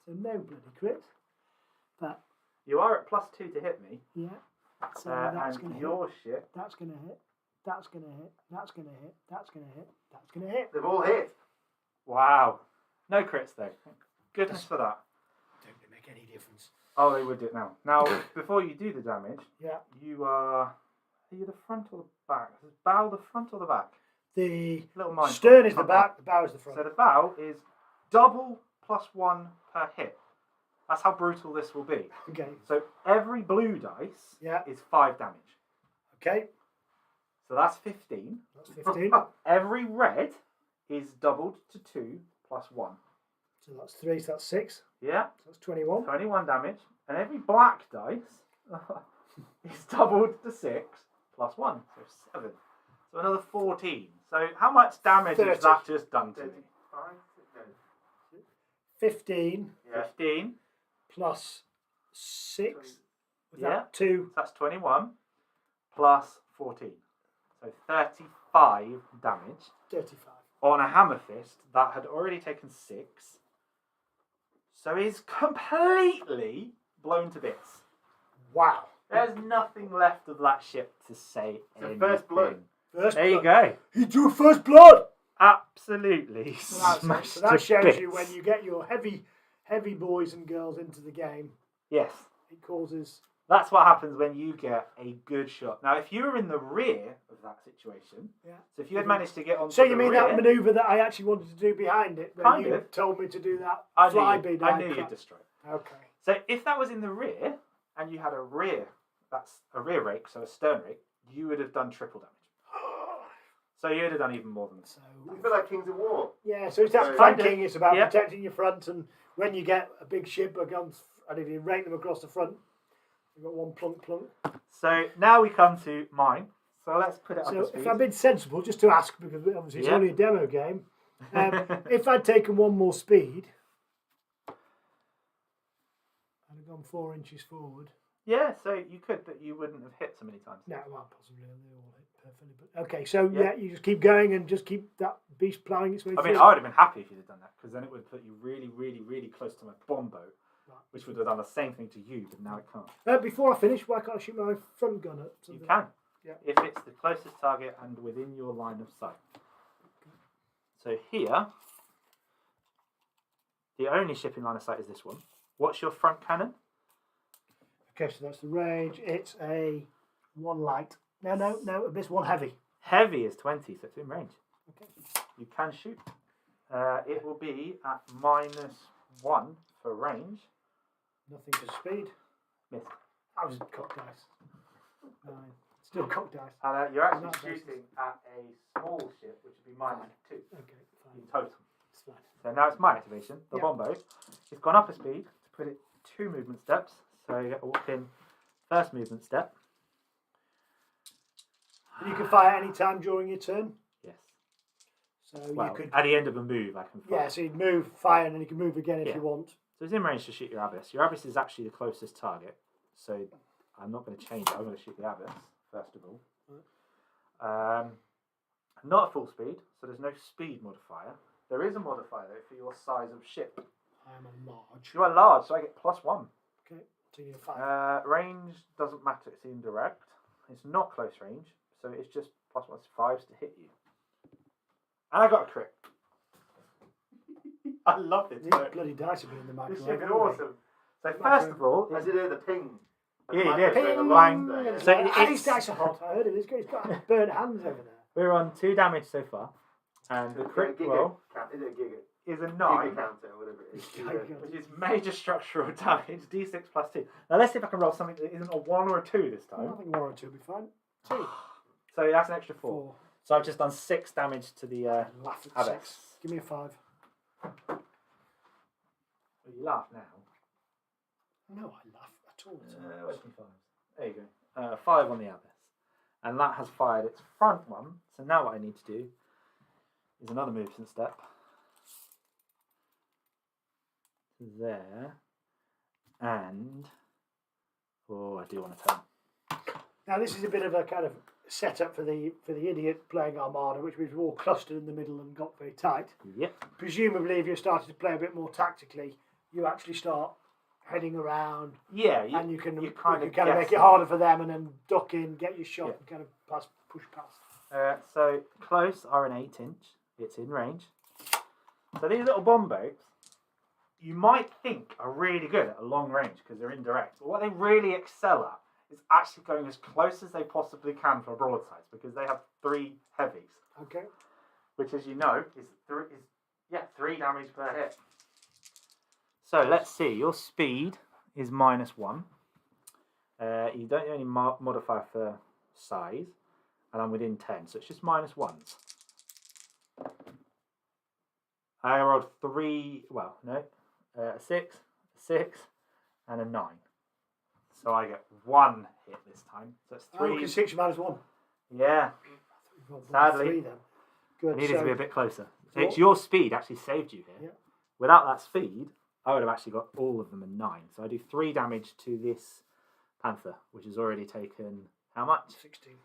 So no bloody crit. But You are at +2 to hit me, yeah. So that's going and to your hit. ship. That's going to hit. That's going to hit. That's going to hit. That's going to hit. That's going to hit. They've all hit. Wow. No crits though. Thank goodness for that. Don't really make any difference. Oh, they would do it now. Now, before you do the damage, Yeah. you are you the front or the back? Is bow the front or the back? The Little mind stern fuck. is the back, the bow is the front. So the bow is double +1 per hit. That's how brutal this will be. Okay. So every blue dice Yeah. is 5 damage. Okay. So that's 15. That's 15. Every red is doubled to 2 + 1. So that's 3, so that's 6. Yeah, So that's 21. 21 damage. And every black dice is doubled to 6 + 1. So 7. So another 14. So how much damage 30. has that just done to me? 35? No. 15 Yeah. 15. plus 6. Was Yeah. that 2? So that's 21 plus 14. So 35 damage 35. on a hammer fist that had already taken 6. So he's completely blown to bits. Wow. There's nothing left of that ship to say So anything. first blood. First There you blood. go. He drew first blood! Absolutely smashed So that to shows bits. you when you get your heavy boys and girls into the game, Yes. it causes... That's what happens when you get a good shot. Now, if you were in the rear of that situation, Yeah. so if you had managed to get on So the you mean rear, that manoeuvre that I actually wanted to do behind it? When Kind you of. told me to do that I fly knew, bead. I knew you'd destroy it. Okay. So if that was in the rear, and you had a rear, that's a rear rake, so a stern rake, you would have done triple damage. So you would have done even more than this. So You feel like Kings of War. yeah, so it's that So- flanking. It's about Yeah. protecting your front, and when you get a big ship that comes, and if you rake them across the front, you've got one plunk plunk. So now we come to mine. So let's put it up So to if speed. I've been sensible, just to ask, because obviously it's Yeah. only a demo game, if I'd taken one more speed, I'd have gone 4 inches forward. Yeah, so you could, but you wouldn't have hit so many times. No, well, possibly they all hit perfectly. But okay, so Yeah. yeah, you just keep going and just keep that beast ploughing its way I through. mean, I would have been happy if you'd have done that, because then it would have put you really, really, really close to my bomb boat, which would have done the same thing to you, but now it can't. Before I finish, why can't I shoot my front gun at You something? can, Yeah. if it's the closest target and within your line of sight. So here, the only ship in line of sight is this one. What's your front cannon? Okay, so that's the range. It's a 1 light. No, this 1 heavy. Heavy is 20, so it's in range. Okay. You can shoot. It will be at -1 for range. Nothing to speed. Missed. I was cocked dice. 9. Still cocked dice. And you're actually Not shooting at a small ship, which would be -2 Okay, fine. in total. It's fine. So now it's my activation. The Yeah. bomb boat. It's gone up a speed to put it 2 movement steps. So you get to walk in first movement step. And you can fire any time during your turn. Yes. So Well, you could. at the end of a move, I can fire. Yeah, so you'd move, fire, and then you can move again if Yeah. you want. So it's in range to shoot your abyss. Your abyss is actually the closest target. So I'm not going to change it. I'm going to shoot the abyss first of all. Not at full speed, so there's no speed modifier. There is a modifier though for your size of ship. I am a large. You are large, so I get +1. Okay, so you're 5. Range doesn't matter, it's indirect. It's not close range, so it's just +1. It's 5s to hit you. And I got a crit. I love it. These bloody dice have been in the This microwave. ship is haven't they? awesome. So first of all, I did hear the ping. Yeah, you did. Ping! Bang. And So these it's- dice are hot. I heard it. He's got burnt hands over there. we're on 2 damage so far. And the crit roll Is it a giga? is a Giga 9, counter, or whatever it is. Giga. which is major structural damage, d6 +2. Now let's see if I can roll something that isn't a 1 or a 2 this I time. think 1 or 2 will be fine. 2. So that's an extra 4. 4. So I've just done 6 damage to the Laugh at abyss. 6. Give me a 5. Well, you laugh now. No, I laugh at all. Where's my 5s? There you go. 5 on the abyss. And that has fired its front one. So now what I need to do is another movement step. There. And... Oh, I do want to turn. Now this is a bit of a kind of setup for the idiot playing Armada, which we've all clustered in the middle and got very tight. Yep. Presumably, if you're starting to play a bit more tactically, you actually start heading around, Yeah, and you can kind of make guess it harder for them, and then duck in, get your shot, Yeah. and kind of push past. So close are an 8 inch. It's in range. So these little bomb boats, you might think are really good at a long range because they're indirect. But what they really excel at is actually going as close as they possibly can for broadsides because they have 3 heavies. Okay. Which, as you know, is 3 damage per hit. So let's see. Your speed is -1. You don't have any modifier for size, and I'm within 10, so it's just -1s. I rolled 3. Well, no, a 6, a 6, and a 9. So I get 1 hit this time. So it's 3. Oh, because 6 -1. Yeah. Sadly. 3 then. Good. I needed to be a bit closer. So It's your speed actually saved you here. Yeah. Without that speed, I would have actually got all of them a 9. So I do 3 damage to this panther, which has already taken how much? 16.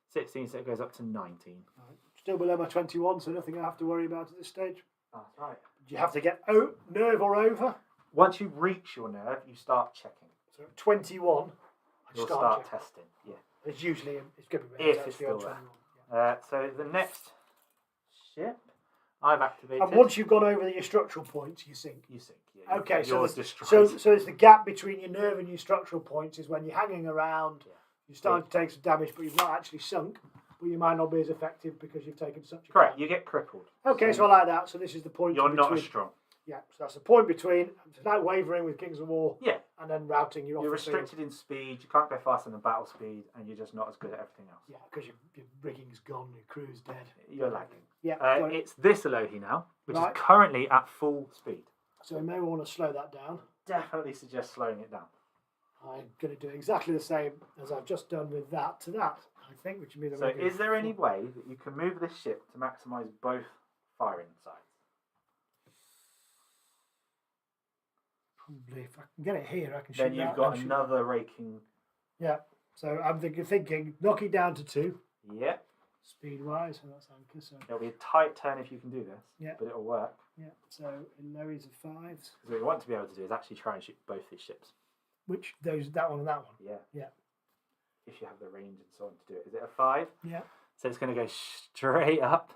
16, so it goes up to 19. Right. Still below my 21, so nothing I have to worry about at this stage. That's right. Do you have to get nerve or over? Once you reach your nerve, you start checking. So at 21, I You'll start start checking. testing. Yeah. It's usually it's going to be If better it's if you're still 21. there. So the next ship I've activated. And once you've gone over your structural points, you sink. You sink. Yeah, Okay, so yours it's, destroyed. so it's the gap between your nerve and your structural points is when you're hanging around, Yeah. you're starting to take some damage, but you've not actually sunk, but you might not be as effective because you've taken such a Correct. gap. You get crippled. Okay, so I like that. So this is the point. You're in not between. as strong. Yeah, so that's the point between now wavering with Kings of War Yeah. and then routing you off You're the field. restricted in speed. You can't go faster than battle speed, and you're just not as good at everything else. Yeah, because your rigging's gone, your crew's dead. You're lagging. Yeah, got it. It's this Alohi now, which Right. is currently at full speed. So we may want to slow that down. Definitely suggest slowing it down. I'm going to do exactly the same as I've just done with that to that, I think, which means I'm So, going to is there any way that you can move this ship to maximise both firing sides? Probably, if I can get it here, I can shoot Then you've that got and shoot- another raking. Yeah, so I'm thinking knock it down to 2, Yep. speed-wise, so that's anchor, so It'll be a tight turn if you can do this. Yeah. But it'll work. yeah, so Lowies are 5s, Because what you want to be able to do is actually try and shoot both these ships. which that one and that one. Yeah. Yeah. If you have the range and so on to do it. Is it a 5? Yeah, So it's going to go straight up.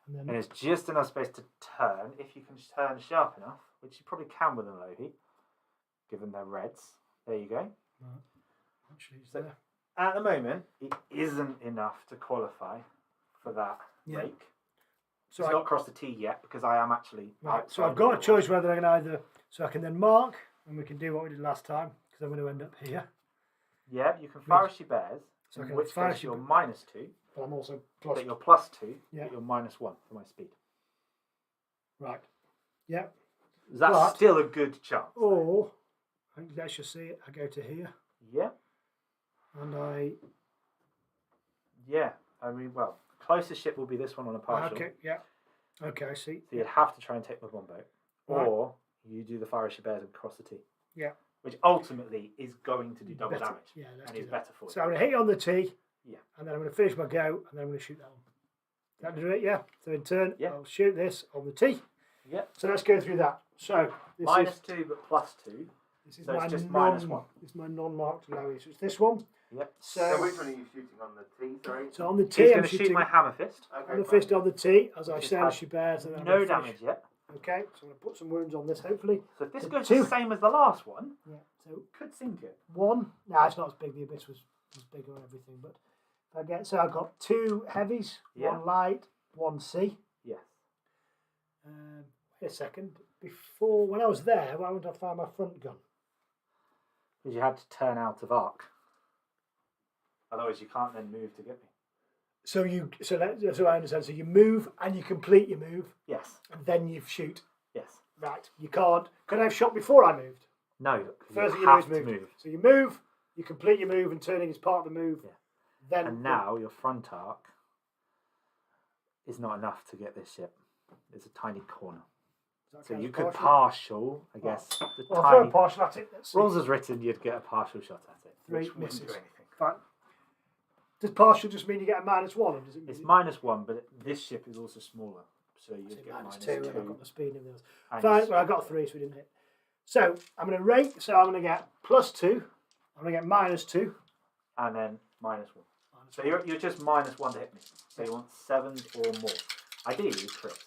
and then And it's just enough space to turn, if you can turn sharp enough, which you probably can with an Alohi, given they're reds. There you go. actually it's So- there. At the moment, it isn't enough to qualify for that Yeah. rake. So It's I, not crossed the T yet because I am actually. right, so outside I've got a the choice whether I can either, so I can then mark, and we can do what we did last time, because I'm going to end up here. Yeah, you can fire your bears, So I in can which fire case you're your- -2, But I'm also plus. but you're +2, Yeah. but you're -1 for my speed. Right. Yeah. That's But- still a good chance. Or, I think let's just see it. I go to here, Yeah, and I. yeah. I mean, well, closest ship will be this one on a partial. Okay. Yeah. Okay. I see. So you'd have to try and take the one boat, Right. or you do the fire your bears and cross the T. Yeah. Which ultimately is going to do double Better. damage. Yeah. Let's And do is that. better for So you. I'm going to hit you on the T. Yeah. And then I'm going to finish my go, and then I'm going to shoot that one. That do it. Yeah. So in turn, Yeah. I'll shoot this on the T. Yep. So let's go through that. So this is -2 but +2. this is so my it's just non, -1. This is my non-marked lowy. So it's this one. Yep. So So which one are you shooting on the T? Sorry. so on the He's T, going I'm to shoot shooting my hammer fist. Okay, on the fine. fist on the T as I Which has stand had she bears, and then I'm No gonna finish. damage yet. Okay, so I'm going to put some wounds on this. Hopefully, So if this The goes two- the same as the last one, yeah. So could sink it. one. No, it's not as big. The abyss was bigger and everything. But if I get so I've got 2 heavies, Yeah. 1 light, 1 C. Yes. Wait a second. Before when I was there, why wouldn't I fire my front gun? Because you had to turn out of arc. Otherwise, you can't then move to get me. So so I understand. So you move and you complete your move, Yes. and then you shoot. Yes. Right. You can't. Could I have shot before I moved? No. 'Cause First thing you you do have is to move. move. So you move, you complete your move, and turning is part of the move. Yeah. Then And now your front arc is not enough to get this ship. There's a tiny corner. So you could partial, I guess, the Well, I'll throw a tiny. partial at it. Let's see. Rules as written, you'd get a partial shot at it. 3 which wouldn't do misses. anything. Fine. Does partial just mean you get a -1, or does it mean It's -1, but this ship is also smaller, so you it's get -2? And I've got -2. the speed and everything else. and Fine. your Well, I got 3, so we didn't hit. So I'm going to rate. So I'm going to get +2. I'm going to get -2. and then -1. Minus So one. you're just -1 to hit me. So you want 7s or more. Ideally, crits.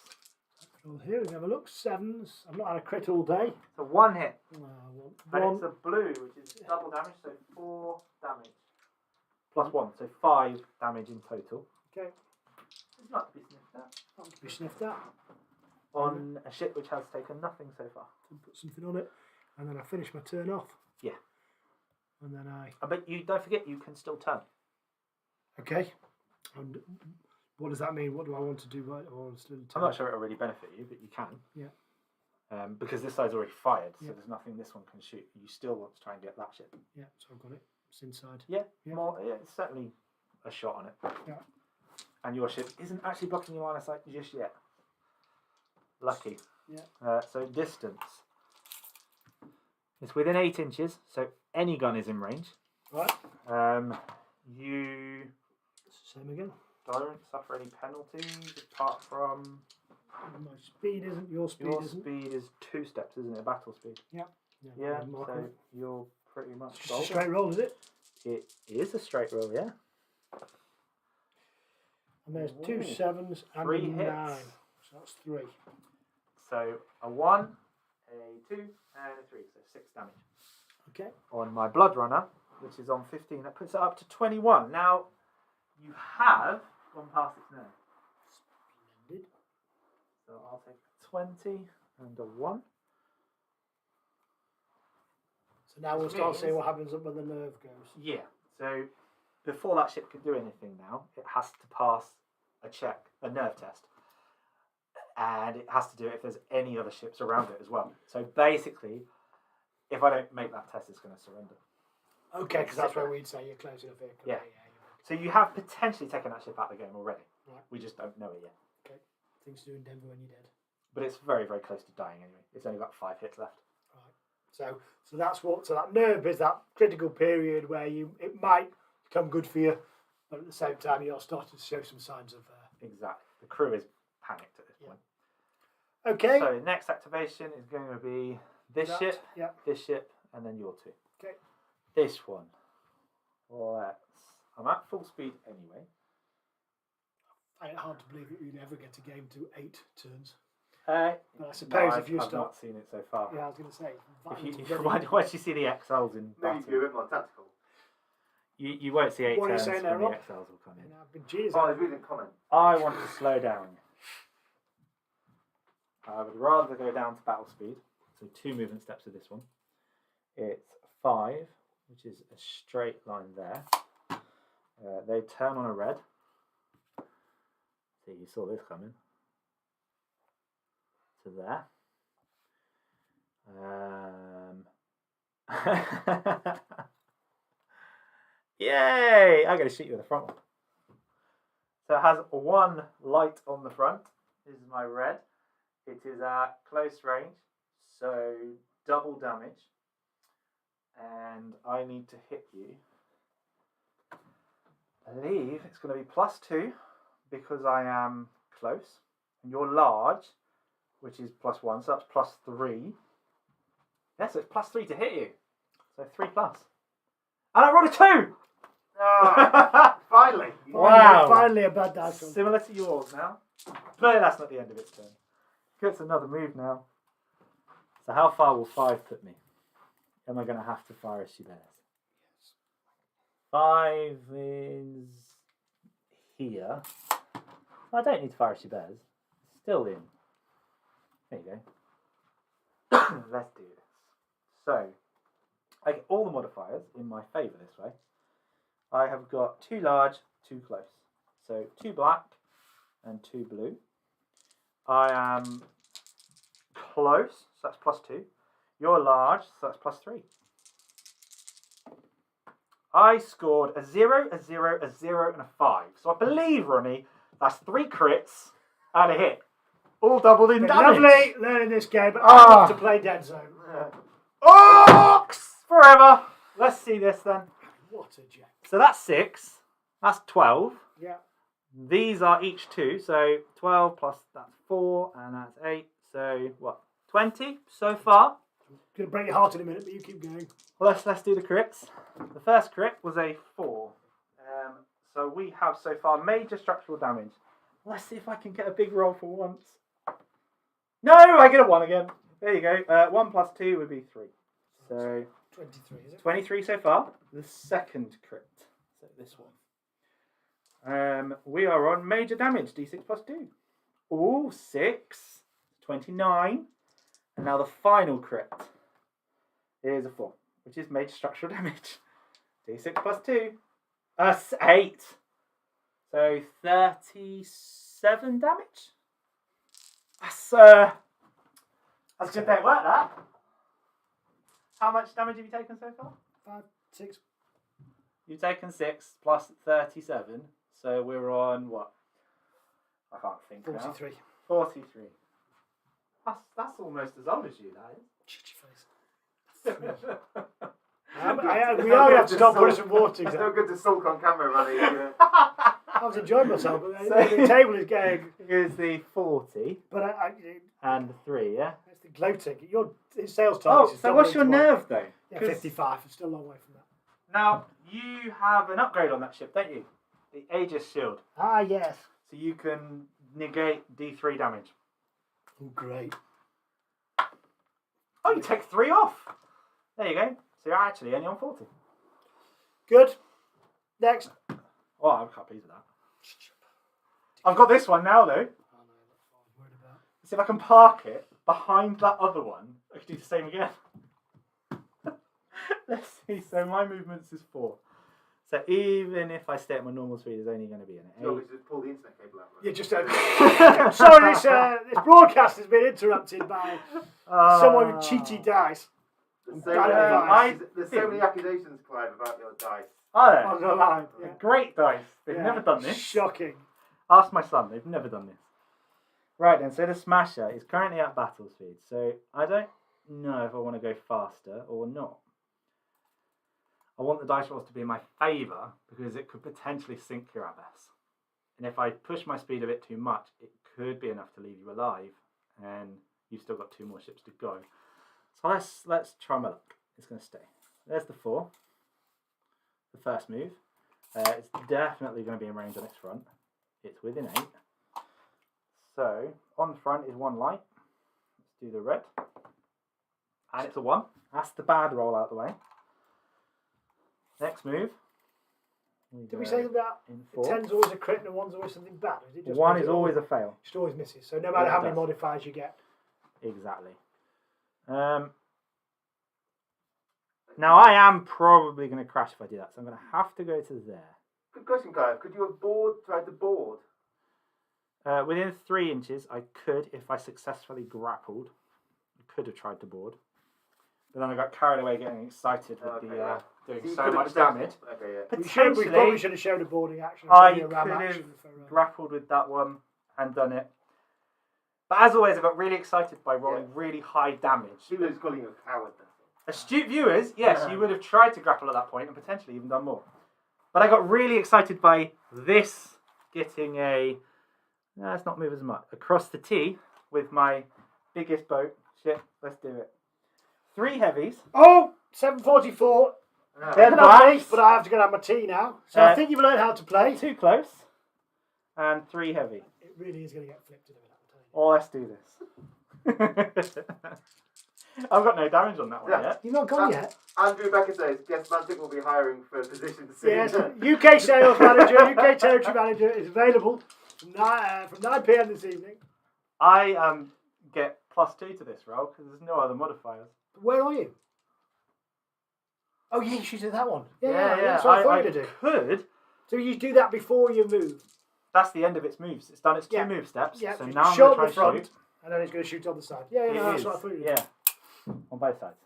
Well, here we can have a look. 7s. I've not had a crit all day. So 1 hit. I want And one. it's a blue, which is double damage, so 4 damage. Plus 1, so 5 damage in total. Okay. It's not to be sniffed at. Not to be sniffed at. On a ship which has taken nothing so far. Put something on it, and then I finish my turn off. Yeah. And then But you don't forget you can still turn. Okay. And what does that mean? What do I want to do? I'm not sure it'll really benefit you, but you can. Yeah. Because this side's already fired, so Yeah. there's nothing this one can shoot. You still want to try and get that ship. Yeah, so I've got it. It's inside. Yeah, Yeah. It's certainly a shot on it. Yeah. And your ship isn't actually blocking your line of sight just yet. Lucky. Yeah. So distance. It's within 8 inches, so any gun is in range. Right. You It's the same again. don't suffer any penalties apart from My speed isn't. Your speed your isn't. speed is 2 steps, isn't it? Battle speed. Yeah. Yeah. Mark So it. you're pretty much Just a golden. straight roll, is it? It is a straight roll, yeah. And there's 2 Ooh. 7s and 3 a hits. 9. So that's 3. So a 1, a 2, and a 3, so 6 damage. Okay. On my Blood Runner, which is on 15, that puts it up to 21. Now, you have gone past its nerve. Splendid. So I'll take a 20 and a 1. So now we'll Which start seeing means- what happens up where the nerve goes. Yeah, so before that ship can do anything now, it has to pass a check, a nerve test. And it has to do it if there's any other ships around it as well. So basically, if I don't make that test, it's going to surrender. Okay, because that's where we'd say you're close enough here. Yeah. So you have potentially taken that ship out of the game already. Right. We just don't know it yet. Things to do in Denver when you're dead. But it's very, very close to dying anyway. It's only got 5 hits left. Right. So that's what. So that nerve is that critical period where it might become good for you, but at the same time you're starting to show some signs of. Exactly. The crew is panicked at this point. Okay. So next activation is going to be this That, ship, yeah. this ship, and then your 2. Okay. This one. I'm at full speed anyway. I find it hard to believe that you'd ever get a game to 8 turns. But I suppose if you I've start. not seen it so far. Yeah, I was going to say. Once you see the XLs in Maybe battle, be a bit more tactical. you won't see 8 What are you turns saying when there, the Rob? XLs will come in. I've been cheers. Oh, I was reading a comment. I want to slow down. I would rather go down to battle speed. So 2 movement steps of this one. It's 5, which is a straight line there. They turn on a red. See, you saw this coming. To there. Yay! I'm going to shoot you with the front one. So it has 1 light on the front. This is my red. It is at close range, so double damage. And I need to hit you. I believe it's going to be +2 because I am close. And you're large, which is +1, so that's +3. Yeah, so it's +3 to hit you. So 3+. And I rolled a 2! Ah, finally. Wow. Finally a bad dice roll. Similar to yours now. But that's not the end of its turn. Gets another move now. So how far will 5 put me? Am I going to have to fire a she bears? 5 is here. I don't need to fire a she bears. Still in. There you go. Let's do this. So, I get all the modifiers in my favour this way. I have got 2 large, 2 close. So 2 black and 2 blue. I am close, so that's +2. You're large, so that's +3. I scored a 0, a 0, a 0, and a 5. So I believe, Ronnie, that's 3 crits and a hit. All doubled in Been damage. lovely learning this game, but Ah. I love to play Dead Zone. Ox! Forever. Let's see this then. What a jack. So that's 6. That's 12. Yeah. These are each 2, so 12 plus that's 4, and that's 8. So what? 20 so far. Going to break your heart in a minute, but you keep going. Well, let's do the crits. The first crit was a 4. So we have so far major structural damage. Let's see if I can get a big roll for once. No, I get a 1 again. There you go. 1 plus 2 would be 3. So 23, is it? 23 so far. The second crit. So this one. We are on major damage. D6 plus 2. Ooh, 6. 29. And now the final crit is a 4, which is major structural damage. D6 plus 2. 8. So 37 damage. That's a good day at work, that. How much damage have you taken so far? 5, 6. You've taken 6 plus 37. So we're on what? I can't think 43. now. 43. That's almost as old as you, that is. Shut your face. We are going to have to stop putting some water. It's no good to sulk on camera, Ronnie. I was enjoying myself, but the table is getting. Here's the 40 But and the 3, yeah? it's the gloating. Your sales Oh, target is so what's your nerve though? Yeah, 55. It's still a long way from that. Now, you have an upgrade on that ship, don't you? The Aegis Shield. Ah, yes. So you can negate D3 damage. Oh, great. Oh, you take 3 off. There you go. So you're actually only on 40. Good. Next. Oh, I'm quite pleased with that. I've got this one now, though. Oh, no, that's what I was worried about. See if I can park it behind that other one. I can do the same again. Let's see. So my movements is 4. So even if I stay at my normal speed, it's only going to be an 8. No, we just pull the internet cable out. Right? You just sorry, this broadcast has been interrupted by someone with cheaty dice. There's so many accusations, Clive, about your dice. Are there? On the line. Yeah. Great dice. They've Yeah. never done this. Shocking. Ask my son. They've never done this. Right then. So the Smasher is currently at battle speed. So I don't know if I want to go faster or not. I want the dice rolls to be in my favour because it could potentially sink your Abbess. And if I push my speed a bit too much, it could be enough to leave you alive, and you've still got 2 more ships to go. So let's try my luck. It's going to stay. There's the 4. The first move. It's definitely going to be in range on its front. It's within 8. So on the front is 1 light. Let's do the red. And it's a 1. That's the bad roll out the way. Next move. Did we say that in the 10's always a crit and the 1's always something bad? Or is it just 1 is always a fail. Just always misses. So no matter Yeah, how it many does. modifiers you get. Exactly. Now I am probably going to crash if I do that, so I'm going to have to go to there. Good question, Clive. Could you have tried to board? Within 3 inches, I could, if I successfully grappled, I could have tried to board. But then I got carried away getting excited with doing so much damage. Okay, yeah. We probably should have shown a boarding action. I Maybe a ram could have action for, grappled with that one and done it. But as always, I got really excited by rolling really high damage. She was calling you a coward then. Astute viewers, yes, you would have tried to grapple at that point and potentially even done more. But I got really excited by this getting a... No, let's not move as much. Across the T with my biggest boat. Shit, let's do it. 3 heavies. Oh, 744. Then Lovely, blacks. but I have to go and have my tea now. So I think you've learned how to play. 2 close. And 3 heavy. It really is going to get flipped in a minute, Oh, let's do this. I've got no damage on that one Yeah. yet. You've not gone yet. Andrew Becker says, guess Mantic will be hiring for a position to see. Yes, UK sales manager, UK territory manager is available from 9 p.m. this evening. I get +2 to this roll because there's no other modifiers. Where are you? Oh, yeah, you should do that one. Yeah. That's what I thought I you'd do. could. So you do that before you move. That's the end of its moves. It's done its 2 Yeah. move steps. Yeah, So so now I'm shot going the to try and front, shoot. and then it's going to shoot on the side. Yeah, It that's is, what I thought you'd do. yeah, on both sides.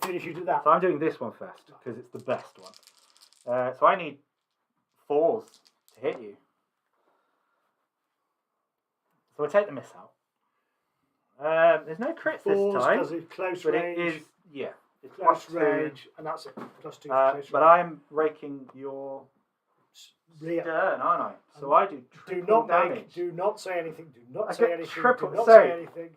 Finish you do that. So I'm doing this one first because it's the best one. So I need 4s to hit you. So I take the miss out. There's no crits this 4s time, because it's close but range. it is it's Close +2. range, and that's it. +2 for close But range. I'm raking your Rear. stern, aren't I? So I do Do triple not damage. do not say anything. Do not I say get anything. triple- Do not so- say anything.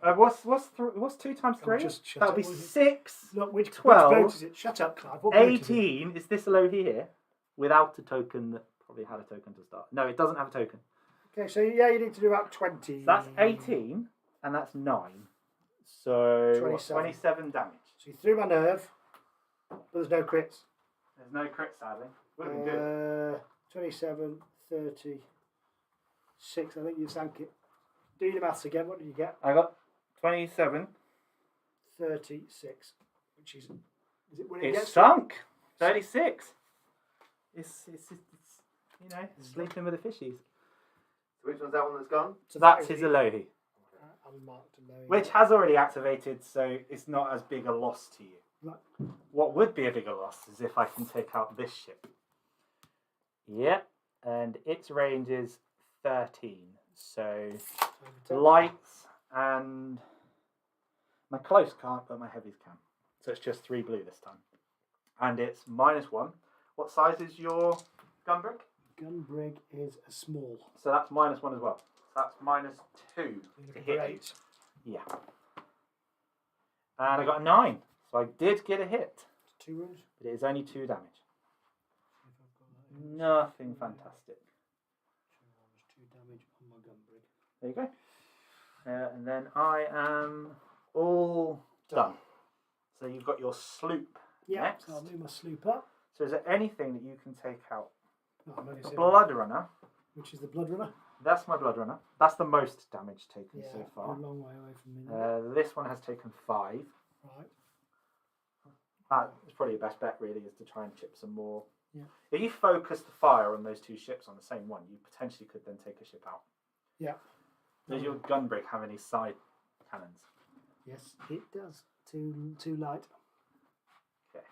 What's 2 times 3? just shut That'll up, be will you? 6. Look, which 12, boat is it? Shut up, Clive. What boat is it? 18 is this low here without a token that probably had a token to start. No, it doesn't have a token. Okay, so yeah, you need to do about 20. So that's 18, And that's 9. So 27. 27 damage. So you threw my nerve, but there's no crits. There's no crit, sadly. Would have been good. 27, 30, 6. I think you sank it. Do your maths again. What did you get? I got 27. 36. Which is it when it It's gets sunk. 36. It's you know, sleeping with the fishies. So which one's that one that's gone? So That's is his Alohi, unmarked Alohi. which has already activated, so it's not as big a loss to you. Right. What would be a bigger loss is if I can take out this ship. Yep, and its range is 13. So So Lights and my close can't, but my heavies can. So it's just 3 blue this time. And it's -1. What size is your gun brick? gun brig is a small. So that's -1 as well. So that's -2 You're to looking hit for you. 8. Yeah. And I got a 9. So I did get a hit. 2 wounds. But it is only 2 damage. See if I've got that in. Nothing fantastic. 2 damage on my gun brig. There you go. And then I am all done. So you've got your sloop Yeah, next. so I'll move my sloop up. So is there anything that you can take out? No, I'm only The seeing- Blood Runner. Which is the blood runner. That's my Blood Runner. That's the most damage taken Yeah, so you're far. a long way away from me. now. This one has taken 5. Right. That's probably your best bet, really, is to try and chip some more. Yeah. If you focus the fire on those 2 ships on the same one, you potentially could then take a ship out. Yeah. Does your gun brig have any side cannons? Yes, it does. Too light. Okay.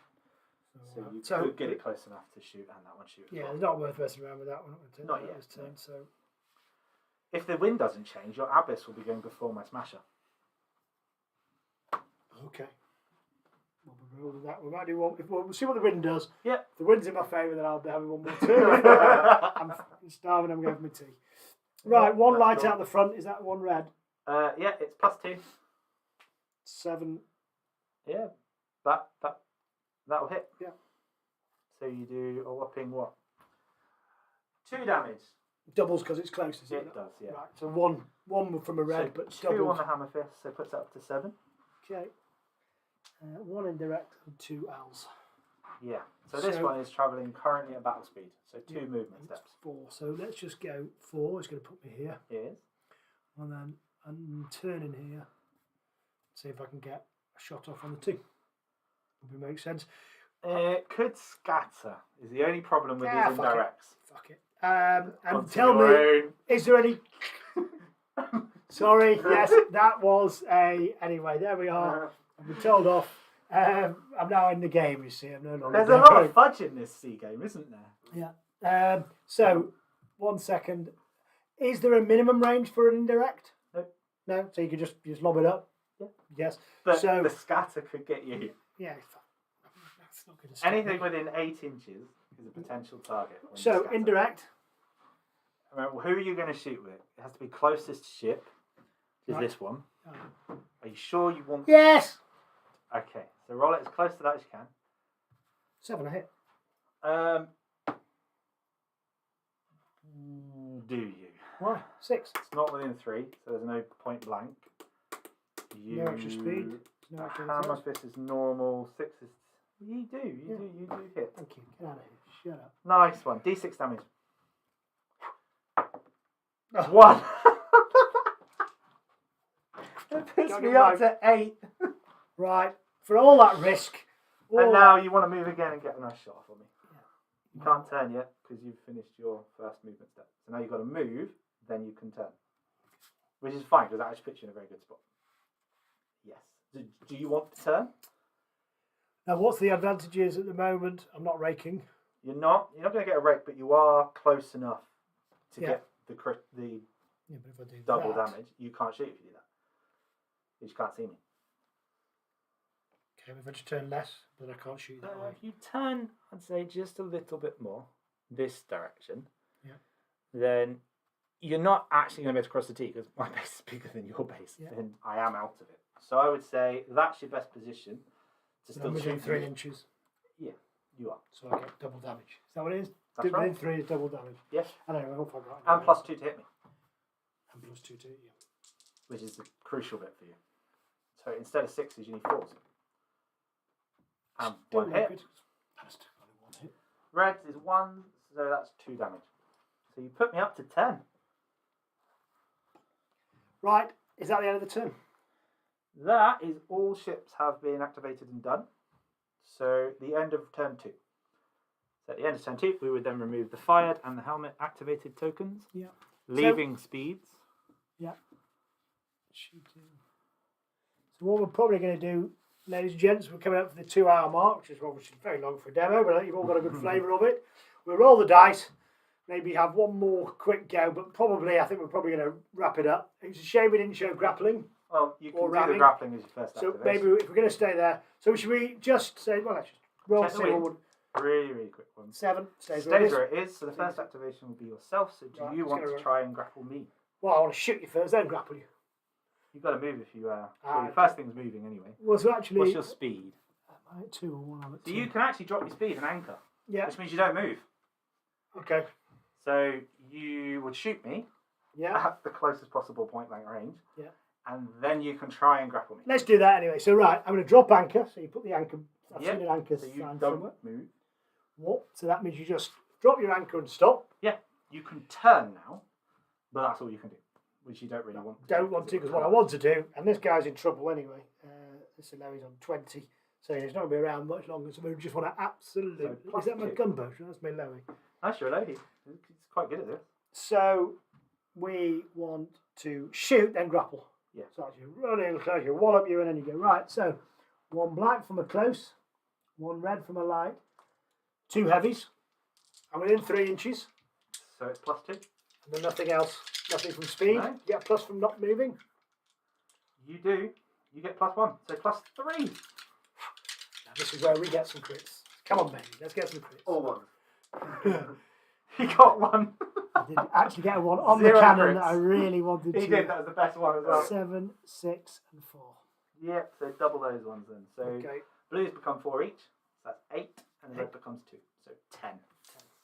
So, So you could get it close enough to shoot, and that one shoot. as Yeah, well. it's not worth messing around with that one. I'm going to take Not that yet, this turn. no. So If the wind doesn't change, your Abyss will be going before my Smasher. okay. Well, we'll roll with that. We might do one. We'll see what the wind does. Yep. If the wind's in my favour, then I'll be having one more turn. I'm fucking starving. I'm going for my tea. Right, one That's light cool. out the front. Is that one red? Yeah, it's +2. 7. Yeah, that'll hit. Yeah. So you do a whopping what? 2 damage. Doubles because it's close, is it? It does, yeah. Right, so one from a red, So but 2 on doubles. the hammer fist, so puts it up to 7. Okay. 1 indirect and 2 L's. Yeah. So this So- one is travelling currently at battle speed, so 2 Yeah, movement and it's steps. 4. So let's just go 4. It's going to put me here. It is. And then I'm turning here. See if I can get a shot off on the 2. Would make sense. It could scatter. Is the only problem with Ah, these fuck it. indirects. Fuck it. And Onto tell your me, own. is there any... Sorry, yes, that was a... Anyway, there we are. I've been told off. I'm now in the game, you see. I'm no longer There's a lot of fudge in this sea game, isn't there? Yeah. So, 1 second. Is there a minimum range for an indirect? No. No? So you could just lob it up? Yeah. Yes. But So- the scatter could get you. Yeah. That's not going to stop Anything me. within 8 inches is a potential target. when you So, scatter. indirect. Remember, who are you going to shoot with? It has to be closest ship. Is Right. this one? Oh. Are you sure you want? Yes! Okay, so roll it as close to that as you can. 7 a hit. Do you? Why? 6. It's not within 3, so there's no point blank. You, No extra speed. No extra hammer defense. fist is normal. 6 is. You do hit. Thank you. Get out of here. Shut up. Nice one. D6 damage. Oh. 1. That puts Don't me get up right. to 8. Right. For all that risk. And now you want to move again and get a nice shot off on me. You Yeah. can't turn yet because you've finished your first movement step. So now you've got to move, then you can turn. Which is fine because that actually puts you in a very good spot. Yes. Do you want to turn? Now, what's the advantages at the moment? I'm not raking. You're not going to get a rake, but you are close enough to Yeah. get the the Yeah, but if I do double that, damage. You can't shoot if you do that. You just can't see me. Okay, if I just turn less, then I can't shoot that way. If you turn, I'd say, just a little bit more this direction, Yeah. then you're not actually going to be able to cross the T because my base is bigger than your base. Yeah. Then I am out of it. So I would say that's your best position to So still I'm within shoot 3 me. inches, Yeah, you are. so I get double damage. Is that what it is? That's Within right. 3 is double damage. Yes. I don't know, I hope I got it. And +2 to hit me. And +2 to hit you. which is the crucial bit for you. So instead of 6s, you need 4s. And one hit. Just only one hit. Red is 1, so that's 2 damage. So you put me up to 10. Right, is that the end of the turn? That is all ships have been activated and done. So the end of turn 2. So at the end of turn 2, we would then remove the fired and the helmet activated tokens, Yeah. leaving speeds. Yeah. Shooting. So what we're probably going to do, ladies and gents, we're coming up for the 2-hour mark, which is obviously very long for a demo, but I think you've all got a good flavour of it. We'll roll the dice, maybe have one more quick go, but probably I think we're probably going to wrap it up. It's a shame we didn't show grappling. Well, you can Or do ramming. the grappling as your first So activation. maybe if we're going to stay there, so should we just say, well, let's just roll Check the say wind. one, Really quick one. 7, stays where it Stays is. where it is, so the first activation will be yourself. So do Right, you it's want gonna to run. try and grapple me? Well, I want to shoot you first, then grapple you. You've got to move if you well, Ah, your first thing's moving anyway. Well, so actually, What's your speed? am I at 2 or 1? I'm at So 2. you can actually drop your speed and anchor, Yeah. which means you don't move. Okay. So you would shoot me Yeah. at the closest possible point blank range. Yeah. And then you can try and grapple me. Let's do that anyway. So right, I'm going to drop anchor. So you put the anchor. I've Yep. seen an anchor So you sign don't somewhere. move. What? So that means you just drop your anchor and stop. Yeah, you can turn now, but that's all you can do, which you don't really want to. Don't want to because what I want to do, and this guy's in trouble anyway. This is now he's on 20, so he's not going to be around much longer. So we just want to absolutely. So plus is that my 2. gunboat? That's my lowy. Nice, you're a lady. He's quite good at this. So we want to shoot, then grapple. Yeah. So as you run in close, you wallop you, and then you go right. So 1 black from a close, 1 red from a light, 2 heavies. I'm within 3 inches, So it's plus 2. and then nothing else. Nothing from speed. No. You get a plus from not moving. You do. You get plus 1. So plus 3. Now this is where we get some crits. Come on, baby, let's get some crits. All ones. He got 1. I did actually get a 1 on 0 the cannon crits. that I really wanted to. He did. That was the best one as well. 7, 6, and 4. Yeah, so double those ones then. So Okay. blues become 4 each. So that's 8. And red becomes 2. So 10.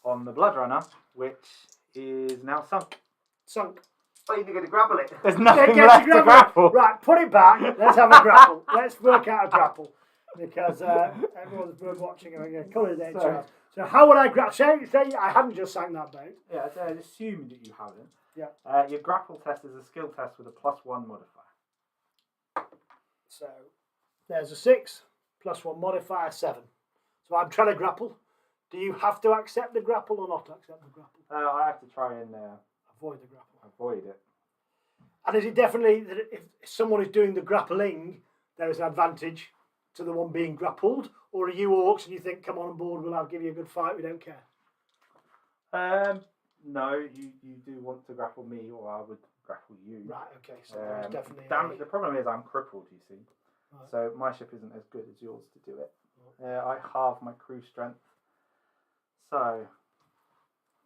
On the Blood Runner, which is now sunk. Sunk. Oh, you're going to grapple it. There's nothing Get left your to grapple. Right, put it back. Let's have a grapple. Let's work out a grapple. Because everyone's bird watching and we're going to colour their Sorry. child. So how would I grapple? Say I hadn't just sank that boat. Yeah, so I'd assume that you haven't. Yeah. Your grapple test is a skill test with a +1 modifier. So there's a 6 plus 1 modifier 7. So I'm trying to grapple. Do you have to accept the grapple or not accept the grapple? I have to try and Avoid the grapple. avoid it. And is it definitely that if someone is doing the grappling, there is an advantage to the one being grappled? Or are you orcs and you think, come on board, I'll give you a good fight, we don't care? No, you do want to grapple me, or I would grapple you. Right, okay, so there's definitely The problem is I'm crippled, you see. Right. So my ship isn't as good as yours to do it. I halve my crew strength. So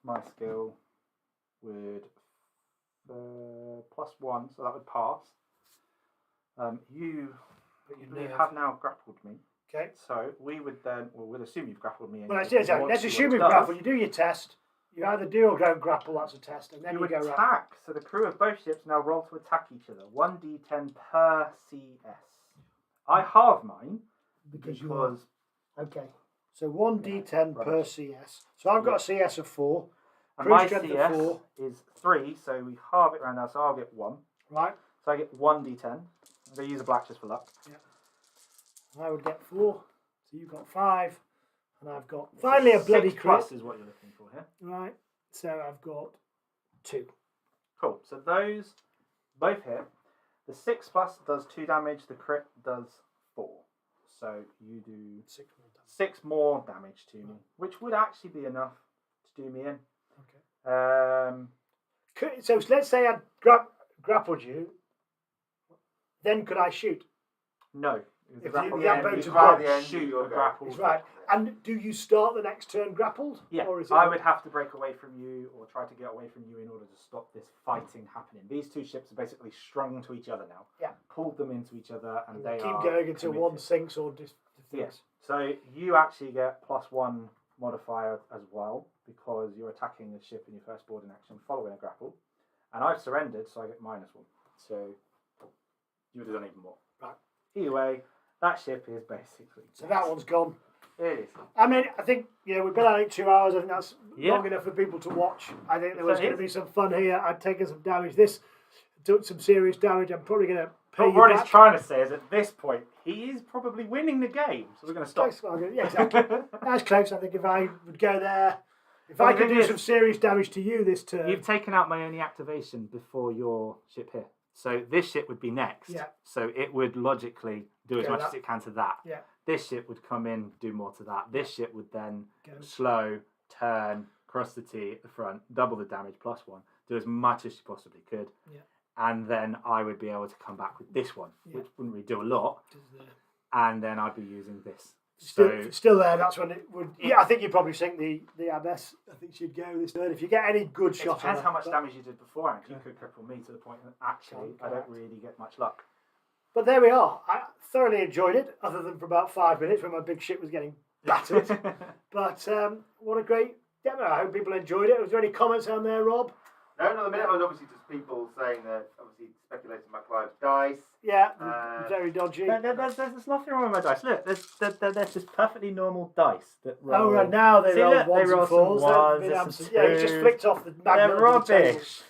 my skill would +1, so that would pass. You have now grappled me. Okay. So we would then, we'll assume you've grappled me. Well, anyway. let's assume What you've it does, grappled. You do your test. You either do or don't grapple, that's a test. And then you go right. attack. So the crew of both ships now roll to attack each other. 1d10 per CS. I halve mine Because you because Okay. So 1d10 per rubbish. CS. So I've got a CS of 4. and Crew my strength of CS 4. is 3, so we halve it around now, so I'll get 1. Right. So I get 1d10. I'm going to use a black just for luck. I would get 4. So you've got 5. And I've got finally a bloody 6 crit. plus is what you're looking for here. Right. So I've got 2. Cool. So those both hit. The 6 plus does 2 damage. The crit does 4. So you do 6 more damage. 6 more damage to me, which would actually be enough to do me in. Okay. So let's say I grappled you. Then could I shoot? No. If grapple the end, boat you is can't gone, shoot you're a grapple. Is right. And do you start the next turn grappled? Yeah, Or is it I would have to break away from you or try to get away from you in order to stop this fighting happening. These two ships are basically strung to each other now. Yeah. Pulled them into each other and they keep are going until committed. one sinks or just Yes. So you actually get +1 modifier as well because you're attacking the ship in your first boarding action following a grapple. And I've surrendered, so I get -1. So you would have done even more. Right. Either way, that ship is basically. So that one's gone. It is. I mean, I think, we've been at it 2 hours. I think that's Yeah. long enough for people to watch. I think there was So going it to be some fun here. I'd taken some damage. This took some serious damage. I'm probably going to pay What you Ronnie's back. trying to say is at this point, he is probably winning the game. So we're going to stop. Yeah, exactly. That's close. I think if I would go there, if Well, I the could thing do is- some serious damage to you this turn. You've taken out my only activation before your ship here. So this ship would be next. Yeah. So it would logically do as Go much that. as it can to that. Yeah. This ship would come in, do more to that. This ship would then Go. slow, turn, cross the T at the front, double the damage +1, do as much as you possibly could. Yeah. And then I would be able to come back with this one, Yeah. which wouldn't really do a lot. Just there. And then I'd be using this. Still there. That's when it would. Yeah, I think you'd probably sink the Abyss. I think she'd go this turn if you get any good It shot. depends on how her. much But- damage you did beforehand. You could cripple me to the point that actually I don't Correct. really get much luck. But there we are. I thoroughly enjoyed it, other than for about 5 minutes when my big ship was getting battered. But what a great demo. I hope people enjoyed it. Was there any comments on there, Rob? No, not a minute. I was obviously just people saying that, obviously speculating about Clive's dice. Yeah, Very dodgy. There's nothing wrong with my dice. Look, there's just perfectly normal dice that roll. Oh, right, now they See, roll look, ones they roll and some fours. ones, They've there's been some yeah, he just twos. flicked off the magnet. They're onto the table. rubbish.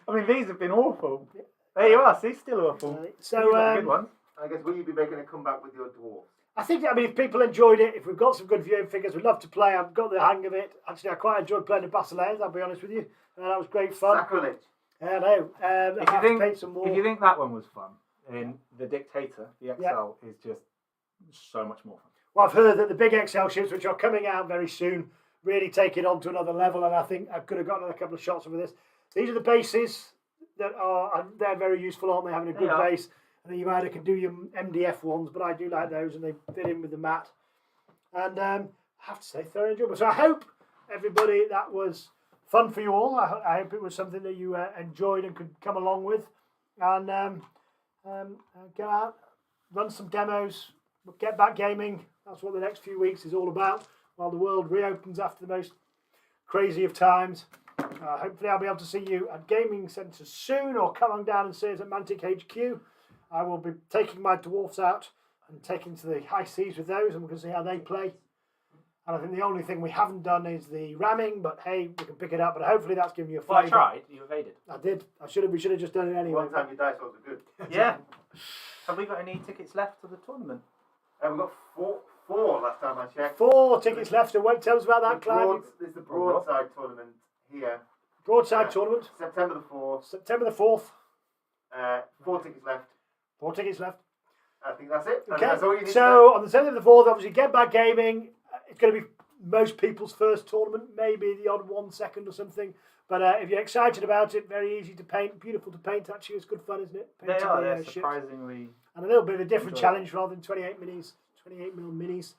I mean, these have been awful. There you are. See, still awful. So, These are the good ones. I guess, will you be making a comeback with your dwarves? I think, if people enjoyed it, if we've got some good viewing figures, we'd love to play. I've got the hang of it. Actually, I quite enjoyed playing the Basilians, I'll be honest with you. That was great fun. Sacrilege. I know. If Some more. you think that one was fun, then The Dictator, the XL, Yeah. is just so much more fun. Well, I've heard that the big XL ships, which are coming out very soon, really take it on to another level, and I think I could have got another couple of shots with this. These are the bases that they're very useful, aren't they? Having a good They are. base. And then you either can do your MDF ones, but I do like those, and they fit in with the mat. And I have to say, thoroughly enjoyable. So I hope, everybody, that was fun for you all. I hope it was something that you enjoyed and could come along with. And go out, run some demos, get back gaming. That's what the next few weeks is all about, while the world reopens after the most crazy of times. Hopefully I'll be able to see you at gaming centres soon, or come on down and see us at Mantic HQ. I will be taking my dwarfs out and taking to the high seas with those, and we can see how they play. And I think the only thing we haven't done is the ramming, but hey, we can pick it up. But hopefully that's giving you a Well, I flavour. tried. You evaded. I did. We should have just done it anyway. One time your dice rolls are good. Yeah. Have we got any tickets left for the tournament? We've got four last time I checked. 4 tickets left. So wait, tell us about that, Clive. There's the Broadside tournament here. Broadside tournament, September the 4th. September the 4th. 4 tickets left. 4 tickets left. I think that's it. Okay. That's all you need to So on the 7th of the 4th, obviously, Get Back Gaming. It's going to be most people's first tournament, maybe the odd 1 second or something. But if you're excited about it, very easy to paint, beautiful to paint. Actually, it's good fun, isn't it? They Painting are. the, They're ships. surprisingly. And a little bit of a different Enjoy it. challenge rather than 28 mil minis.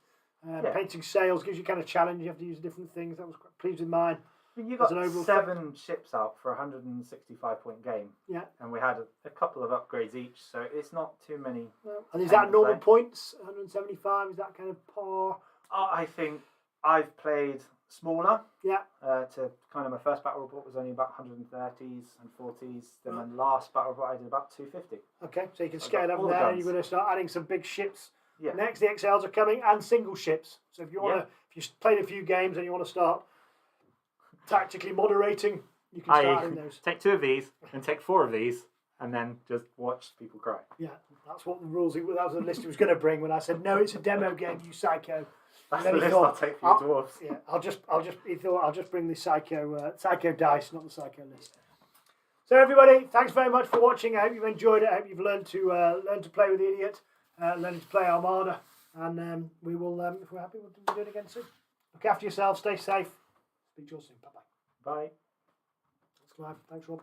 Yeah. Painting sails gives you kind of challenge. You have to use different things. I was quite pleased with mine. I mean, you As got an overall 7 ships out for a 165-point game. Yeah. And we had a couple of upgrades each, so it's not too many. And is that I'd normal say. points? 175? Is that kind of par? I think I've played smaller. Yeah. To kind of my first battle report was only about 130s and 40s. Then my last battle report I did about 250. Okay, so you can I've scale got up all the there, and guns. you're going to start adding some big ships. Yeah. Next, the XLs are coming, and single ships. So if you want to, if you've played a few games and you want to start tactically moderating, you can start in those. Take 2 of these and take 4 of these, and then just watch people cry. Yeah, that's what the rules. That was the list he was going to bring when I said no. It's a demo game, you psycho. That's And the then he list thought, I'll take for your dwarves. Yeah, He thought I'll just bring the psycho dice, not the psycho list. So everybody, thanks very much for watching. I hope you've enjoyed it. I hope you've learned to play with the idiot, learning to play Armada, and we will, if we're happy, we'll do it again soon. Look after yourself. Stay safe. Speak to you all soon. Bye bye. Bye. Thanks, Clive. Thanks, Rob.